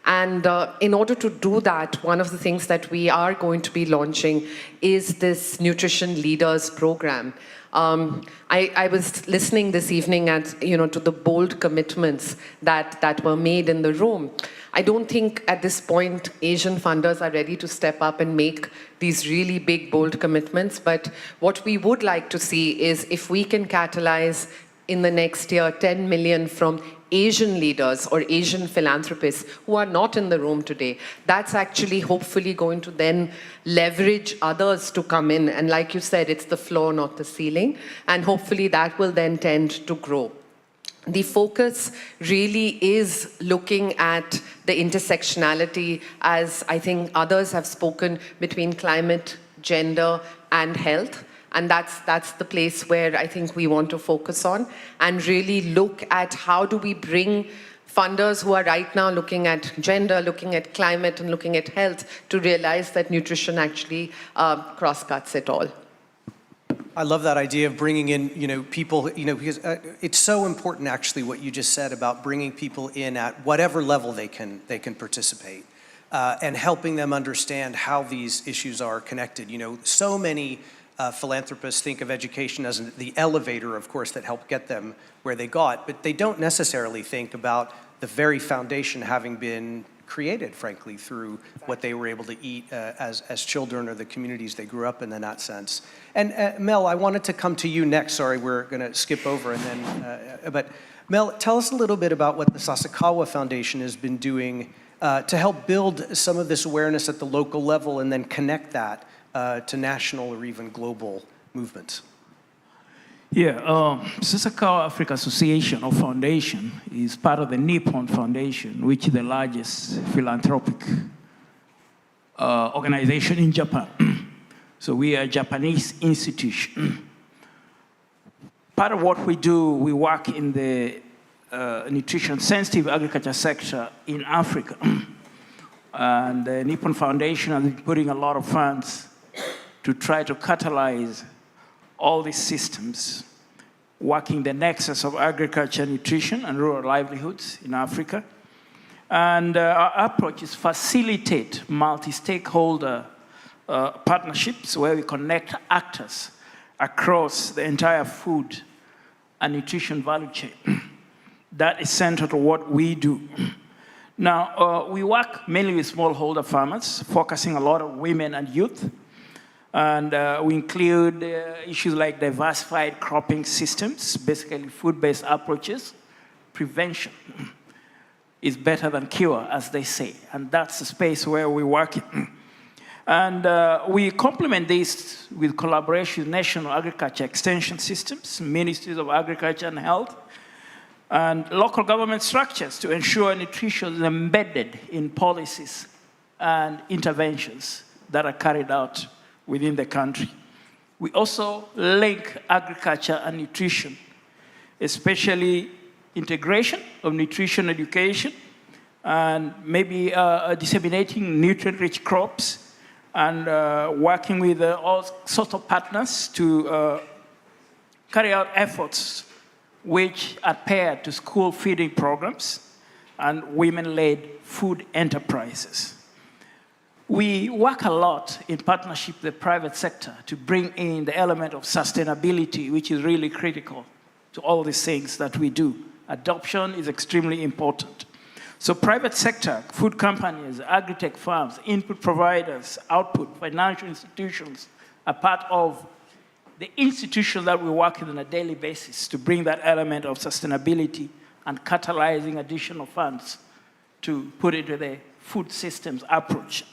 And in order to do that, one of the things that we are going to be launching is this Nutrition Leaders Program. I was listening this evening to the bold commitments that were made in the room. I don't think at this point Asian funders are ready to step up and make these really big, bold commitments. But what we would like to see is if we can catalyze in the next year 10 million from Asian leaders or Asian philanthropists who are not in the room today. That's actually hopefully going to then leverage others to come in. And like you said, it's the floor, not the ceiling. And hopefully that will then tend to grow. The focus really is looking at the intersectionality, as I think others have spoken, between climate, gender, and health. And that's the place where I think we want to focus on and really look at how do we bring funders who are right now looking at gender, looking at climate, and looking at health to realize that nutrition actually cross-cuts it all. I love that idea of bringing in, people, because it's so important actually what you just said about bringing people in at whatever level they can participate and helping them understand how these issues are connected. So many philanthropists think of education as the elevator, of course, that helped get them where they got, but they don't necessarily think about the very foundation having been created, frankly, through what they were able to eat as children or the communities they grew up in that sense. And Mel, I wanted to come to you next. Sorry, we're going to skip over and then, but Mel, tell us a little bit about what the Sasakawa Foundation has been doing to help build some of this awareness at the local level and then connect that to national or even global movements. Yeah, Susakawa Africa Association or Foundation is part of the Nippon Foundation, which is the largest philanthropic organization in Japan. So we are a Japanese institution. Part of what we do, we work in the nutrition-sensitive agriculture sector in Africa. And the Nippon Foundation has been putting a lot of funds to try to catalyze all these systems, working the nexus of agriculture, nutrition, and rural livelihoods in Africa. And our approach is facilitate multi-stakeholder partnerships where we connect actors across the entire food and nutrition value chain. That is central to what we do. Now, we work mainly with smallholder farmers, focusing a lot on women and youth. And we include issues like diversified cropping systems, basically food-based approaches. Prevention is better than cure, as they say. And that's the space where we work in. And we complement this with collaboration with national agriculture extension systems, ministries of agriculture and health, and local government structures to ensure nutrition is embedded in policies and interventions that are carried out within the country. We also link agriculture and nutrition, especially integration of nutrition education, and maybe disseminating nutrient-rich crops, and working with all sorts of partners to carry out efforts which are paired to school feeding programs and women-led food enterprises. We work a lot in partnership with the private sector to bring in the element of sustainability, which is really critical to all these things that we do. Adoption is extremely important. So private sector, food companies, agri-tech farms, input providers, output, financial institutions are part of the institutions that we work with on a daily basis to bring that element of sustainability and catalyzing additional funds to put into the food systems approach.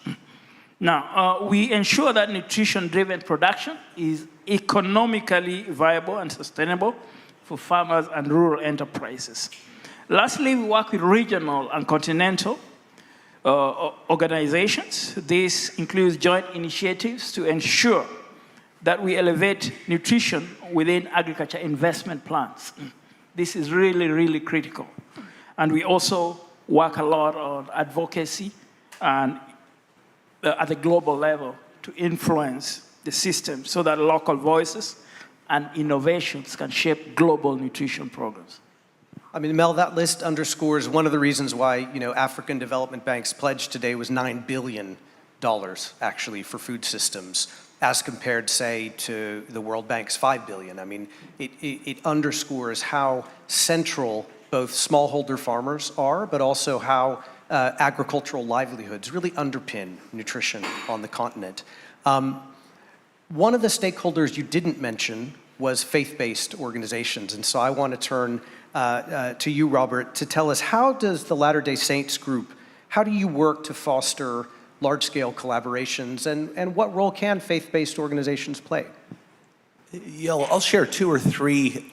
Now, we ensure that nutrition-driven production is economically viable and sustainable for farmers and rural enterprises. Lastly, we work with regional and continental organizations. This includes joint initiatives to ensure that we elevate nutrition within agriculture investment plans. This is really, really critical. And we also work a lot on advocacy and at the global level to influence the system so that local voices and innovations can shape global nutrition programs. I mean, Mel, that list underscores one of the reasons why, African Development Bank's pledge today was $9 billion, actually, for food systems, as compared, say, to the World Bank's $5 billion. I mean, it underscores how central both smallholder farmers are, but also how agricultural livelihoods really underpin nutrition on the continent. One of the stakeholders you didn't mention was faith-based organizations, and so I want to turn to you, Robert, to tell us, how does the Latter-day Saints group, how do you work to foster large-scale collaborations, and what role can faith-based organizations play? Yeah, I'll share 2 or 3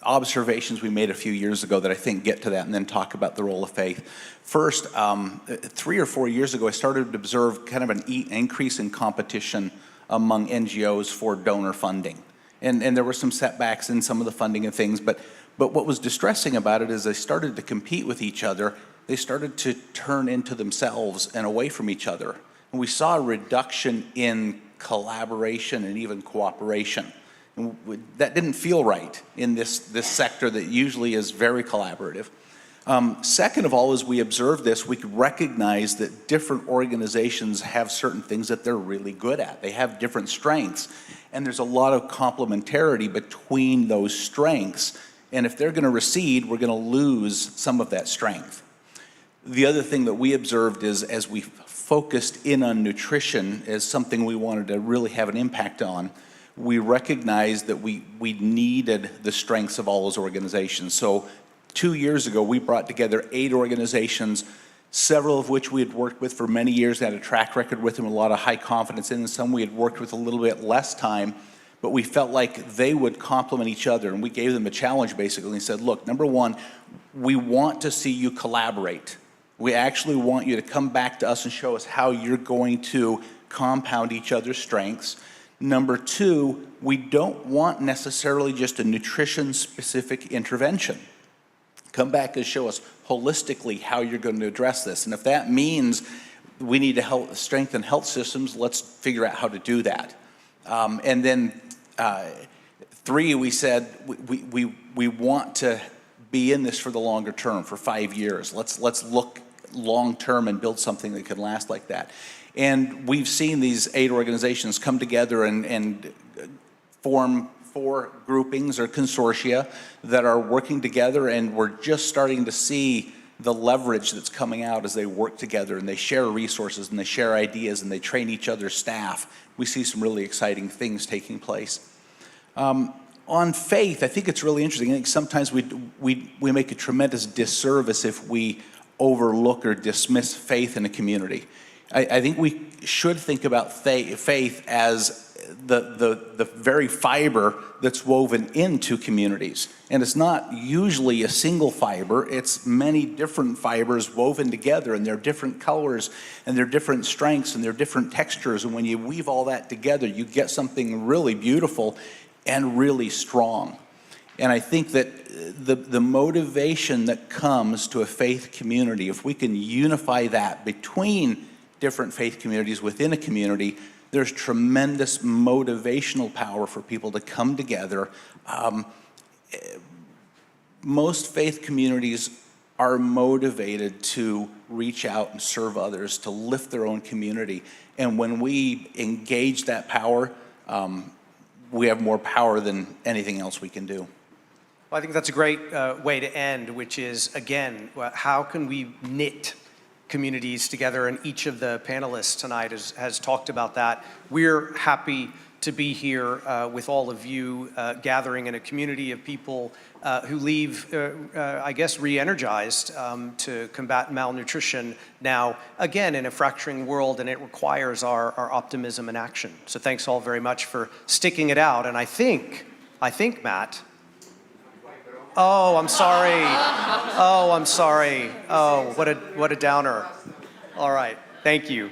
observations we made a few years ago that I think get to that, and then talk about the role of faith. First, 3 or 4 years ago, I started to observe kind of an increase in competition among NGOs for donor funding. And there were some setbacks in some of the funding and things, but what was distressing about it is they started to compete with each other. They started to turn into themselves and away from each other. And we saw a reduction in collaboration and even cooperation. And that didn't feel right in this sector that usually is very collaborative. Second of all, as we observed this, we could recognize that different organizations have certain things that they're really good at. They have different strengths, and there's a lot of complementarity between those strengths. And if they're going to recede, we're going to lose some of that strength. The other thing that we observed is, as we focused in on nutrition as something we wanted to really have an impact on, we recognized that we needed the strengths of all those organizations. So 2 years ago, we brought together 8 organizations, several of which we had worked with for many years, had a track record with them, a lot of high confidence in, and some we had worked with a little bit less time. but we felt like they would complement each other, and we gave them a challenge basically and said, look, number one, we want to see you collaborate. We actually want you to come back to us and show us how you're going to compound each other's strengths. Number two, we don't want necessarily just a nutrition-specific intervention. Come back and show us holistically how you're going to address this. And if that means we need to strengthen health systems, let's figure out how to do that. And then three, we said we want to be in this for the longer term, for 5 years. Let's look long term and build something that can last like that. And we've seen these 8 organizations come together and form 4 groupings or consortia that are working together, and we're just starting to see the leverage that's coming out as they work together and they share resources and they share ideas and they train each other's staff. We see some really exciting things taking place. On faith, I think it's really interesting. I think sometimes we make a tremendous disservice if we overlook or dismiss faith in a community. I think we should think about faith as the very fiber that's woven into communities. And it's not usually a single fiber, it's many different fibers woven together, and they're different colors, and they're different strengths, and they're different textures. And when you weave all that together, you get something really beautiful and really strong. And I think that the motivation that comes to a faith community, if we can unify that between different faith communities within a community, there's tremendous motivational power for people to come together. Most faith communities are motivated to reach out and serve others, to lift their own community. And when we engage that power, we have more power than anything else we can do. Well, I think that's a great way to end, which is, again, how can we knit communities together? And each of the panelists tonight has talked about that. We're happy to be here with all of you, gathering in a community of people who leave, I guess, re-energized to combat malnutrition now, again, in a fracturing world, and it requires our optimism and action. So thanks all very much for sticking it out. And I think, Matt, oh, I'm sorry. Oh, I'm sorry. Oh, what a downer. All right, thank you.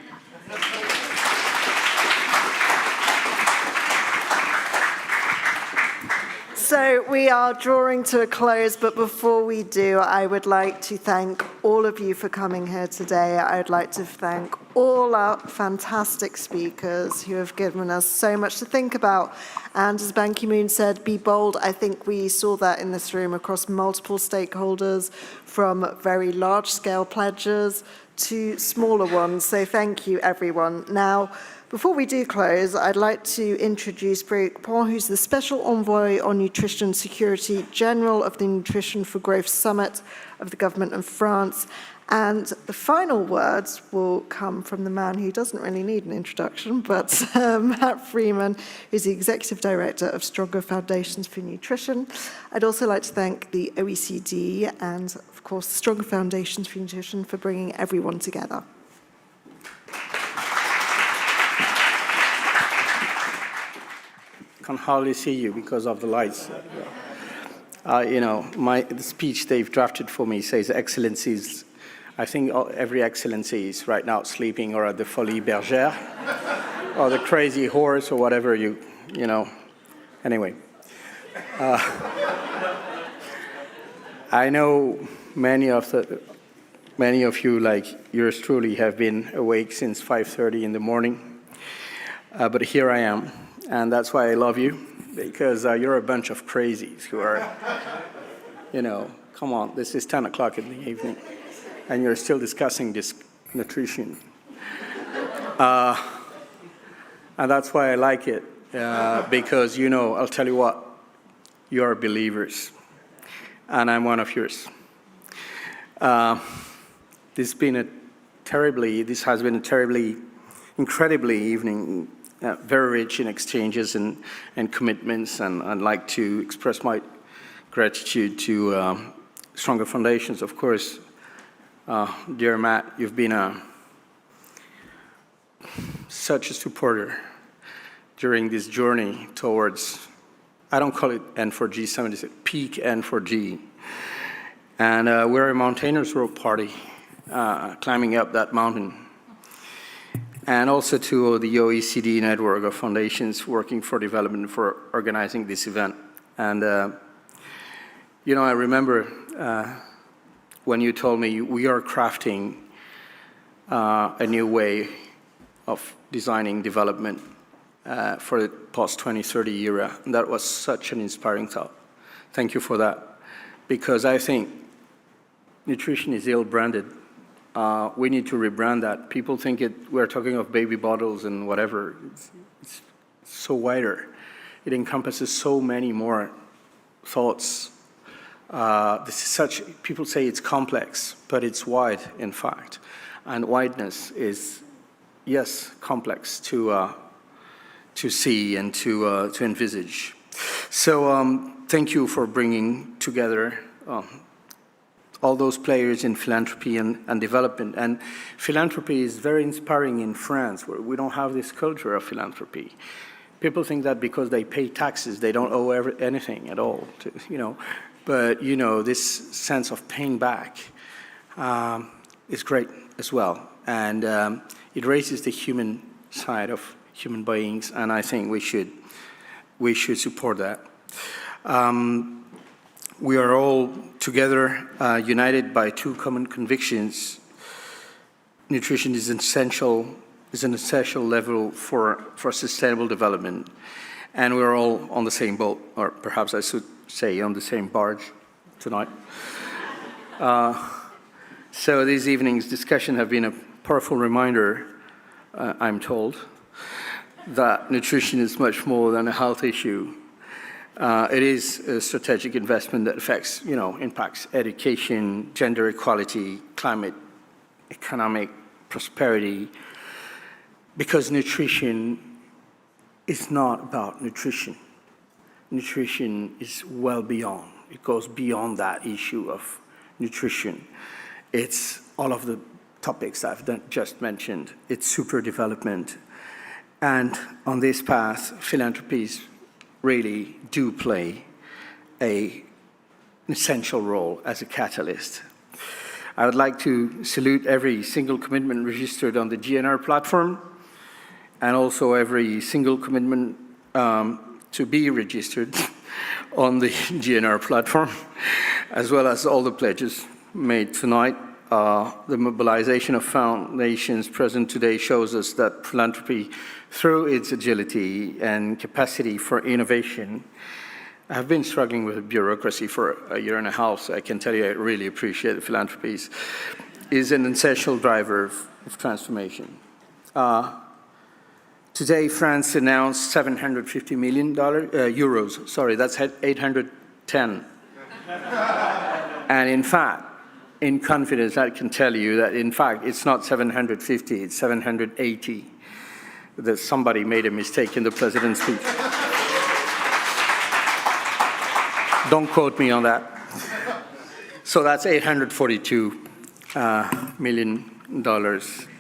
So we are drawing to a close, but before we do, I would like to thank all of you for coming here today. I would like to thank all our fantastic speakers who have given us so much to think about. And as Ban Ki-moon said, be bold. I think we saw that in this room across multiple stakeholders, from very large-scale pledges to smaller ones. So thank you, everyone. Now, before we do close, I'd like to introduce Brigitte Pont, who's the Special Envoy on Nutrition Security General of the Nutrition for Growth Summit of the Government of France. And the final words will come from the man who doesn't really need an introduction, but Matt Freeman, who's the Executive Director of Stronger Foundations for Nutrition. I'd also like to thank the OECD and, of course, Stronger Foundations for Nutrition for bringing everyone together. Can hardly see you because of the lights. The speech they've drafted for me says excellencies. I think every excellency is right now sleeping or at the Folie Bergère or the Crazy Horse or whatever you know. Anyway, I know many of you, like yours truly, have been awake since 5:30 in the morning, but here I am. And that's why I love you, because you're a bunch of crazies who are, come on, this is 10 o'clock in the evening, and you're still discussing this nutrition. And that's why I like it, because, I'll tell you what, you're believers, and I'm one of yours. This has been a incredibly evening. Very rich in exchanges and commitments, and I'd like to express my gratitude to Stronger Foundations, of course. Dear Matt, you've been such a supporter during this journey towards, I don't call it N4G, somebody said peak N4G. And we're a Mountaineers Row party, climbing up that mountain. And also to the OECD network of foundations working for development for organizing this event. And, you know, I remember when you told me we are crafting a new way of designing development for the post-2030 era. And that was such an inspiring thought. Thank you for that. Because I think nutrition is ill-branded. We need to rebrand that. People think we're talking of baby bottles and whatever. It's so wider. It encompasses so many more thoughts. People say it's complex, but it's wide, in fact. And wideness is, yes, complex to see and to envisage. So thank you for bringing together all those players in philanthropy and development. And philanthropy is very inspiring in France, where we don't have this culture of philanthropy. People think that because they pay taxes, they don't owe anything at all, you know. But, you know, this sense of paying back is great as well. And it raises the human side of human beings, and I think we should support that. We are all together united by two common convictions. Nutrition is an essential level for sustainable development. And we're all on the same boat, or perhaps I should say on the same barge tonight. So this evening's discussion have been a powerful reminder, I'm told, that nutrition is much more than a health issue. It is a strategic investment that affects, you know, impacts education, gender equality, climate, economic prosperity, because nutrition is not about nutrition. Nutrition is well beyond. It goes beyond that issue of nutrition. It's all of the topics I've just mentioned. It's super development. And on this path, philanthropies really do play an essential role as a catalyst. I would like to salute every single commitment registered on the GNR platform, and also every single commitment to be registered on the GNR platform, as well as all the pledges made tonight. The mobilization of foundations present today shows us that philanthropy, through its agility and capacity for innovation, I've been struggling with bureaucracy for a year and a half, so I can tell you I really appreciate the philanthropies, is an essential driver of transformation. Today, France announced $750 million, euros, sorry, that's 810. And in fact, in confidence, I can tell you that in fact, it's not 750, it's 780. That somebody made a mistake in the president's speech. Don't quote me on that. So that's $842 million.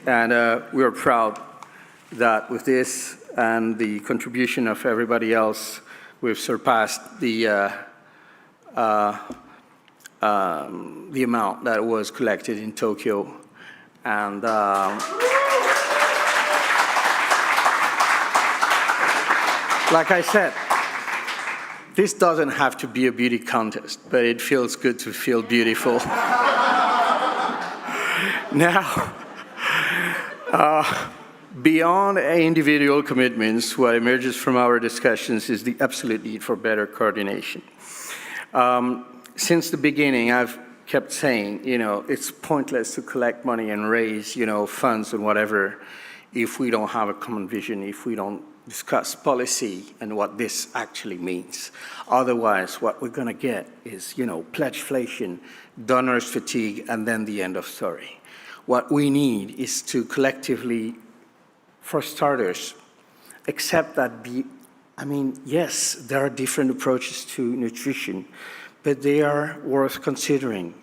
And we're proud that with this and the contribution of everybody else, we've surpassed the amount that was collected in Tokyo. And like I said, this doesn't have to be a beauty contest, but it feels good to feel beautiful. Now, beyond individual commitments, what emerges from our discussions is the absolute need for better coordination. Since the beginning, I've kept saying, you know, it's pointless to collect money and raise, you know, funds and whatever if we don't have a common vision, if we don't discuss policy and what this actually means. Otherwise, what we're going to get is, you know, pledgeflation, donors fatigue, and then the end of story. What we need is to collectively, for starters, accept that yes, there are different approaches to nutrition, but they are worth considering.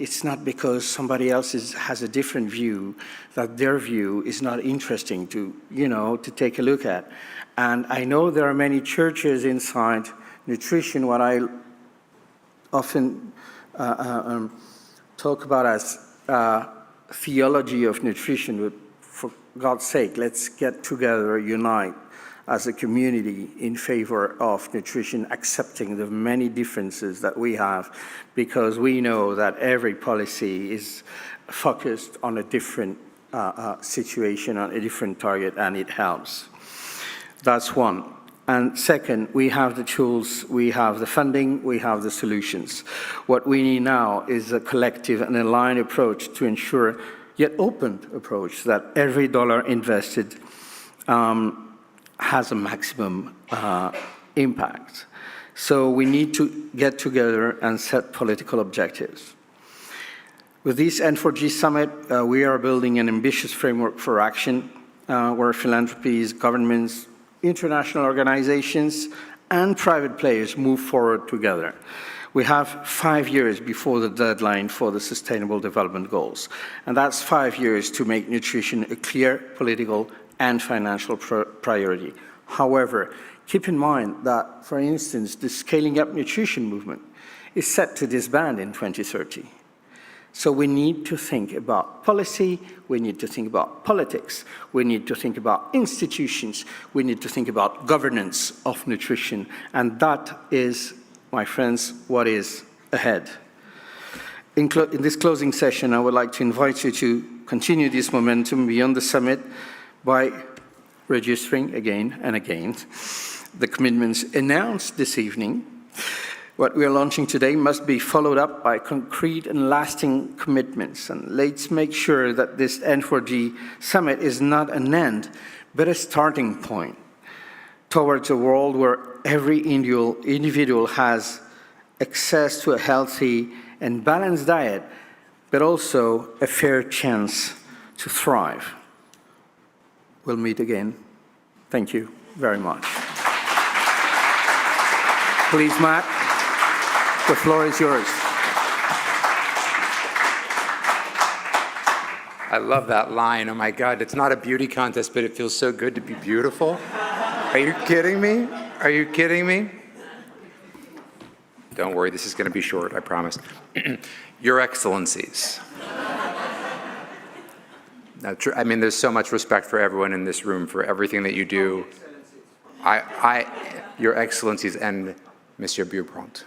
it's not because somebody else has a different view that their view is not interesting to, to take a look at. And I know there are many churches inside nutrition, what I often talk about as theology of nutrition, but for God's sake, let's get together, unite as a community in favor of nutrition, accepting the many differences that we have, because we know that every policy is focused on a different situation, on a different target, and it helps. That's one. And second, we have the tools, we have the funding, we have the solutions. What we need now is a collective and aligned approach to ensure, yet open approach, that every dollar invested has a maximum impact. So we need to get together and set political objectives. With this N4G summit, we are building an ambitious framework for action where philanthropies, governments, international organizations, and private players move forward together. We have 5 years before the deadline for the Sustainable Development Goals, and that's 5 years to make nutrition a clear political and financial priority. However, keep in mind that, for instance, the Scaling Up Nutrition movement is set to disband in 2030. So we need to think about policy, we need to think about politics, we need to think about institutions, we need to think about governance of nutrition, and that is, my friends, what is ahead. In this closing session, I would like to invite you to continue this momentum beyond the summit by registering again and again the commitments announced this evening. What we are launching today must be followed up by concrete and lasting commitments. And let's make sure that this N4G summit is not an end, but a starting point towards a world where every individual has access to a healthy and balanced diet, but also a fair chance to thrive. We'll meet again. Thank you very much. Please, Matt. The floor is yours. I love that line. Oh my God, it's not a beauty contest, but it feels so good to be beautiful. Are you kidding me? Are you kidding me? Don't worry, this is going to be short, I promise. Your Excellencies. Now, I mean, there's so much respect for everyone in this room, for everything that you do. Your Excellencies and Monsieur Beaupront.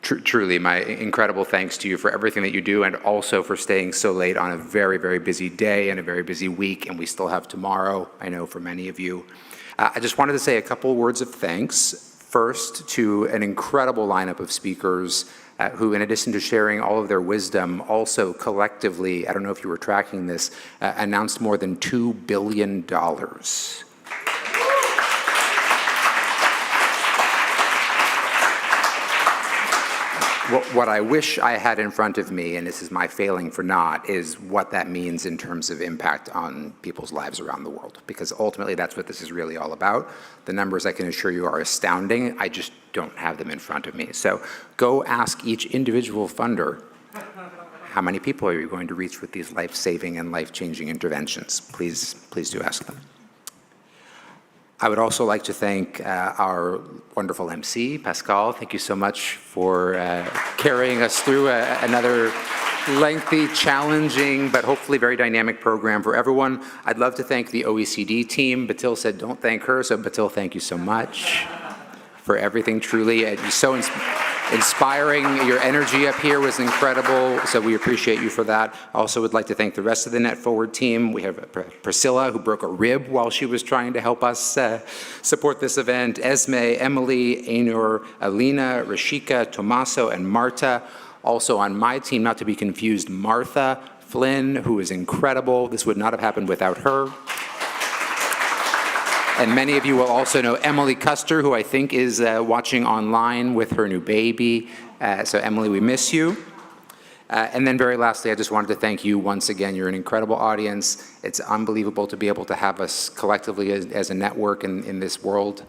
Truly, my incredible thanks to you for everything that you do, and also for staying so late on a very, very busy day and a very busy week, and we still have tomorrow, I know, for many of you. I just wanted to say a couple words of thanks. First, to an incredible lineup of speakers who, in addition to sharing all of their wisdom, also collectively, I don't know if you were tracking this, announced more than $2 billion. What I wish I had in front of me, and this is my failing for not, is what that means in terms of impact on people's lives around the world. Because ultimately, that's what this is really all about. The numbers, I can assure you, are astounding. I just don't have them in front of me. So go ask each individual funder, how many people are you going to reach with these life-saving and life-changing interventions? Please do ask them. I would also like to thank our wonderful MC, Pascal. Thank you so much for carrying us through another lengthy, challenging, but hopefully very dynamic program for everyone. I'd love to thank the OECD team. Batil said don't thank her, so Batil, thank you so much for everything, truly. It's so inspiring. Your energy up here was incredible, so we appreciate you for that. I also would like to thank the rest of the Net Forward team. We have Priscilla, who broke a rib while she was trying to help us support this event, Esme, Emily, Ainur, Alina, Rashika, Tommaso, and Marta. Also on my team, not to be confused, Martha Flynn, who is incredible. This would not have happened without her. And many of you will also know Emily Custer, who I think is watching online with her new baby. So Emily, we miss you. And then very lastly, I just wanted to thank you once again. You're an incredible audience. It's unbelievable to be able to have us collectively as a network in this world.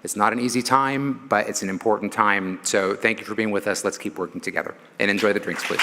It's not an easy time, but it's an important time. So thank you for being with us. Let's keep working together. And enjoy the drinks, please.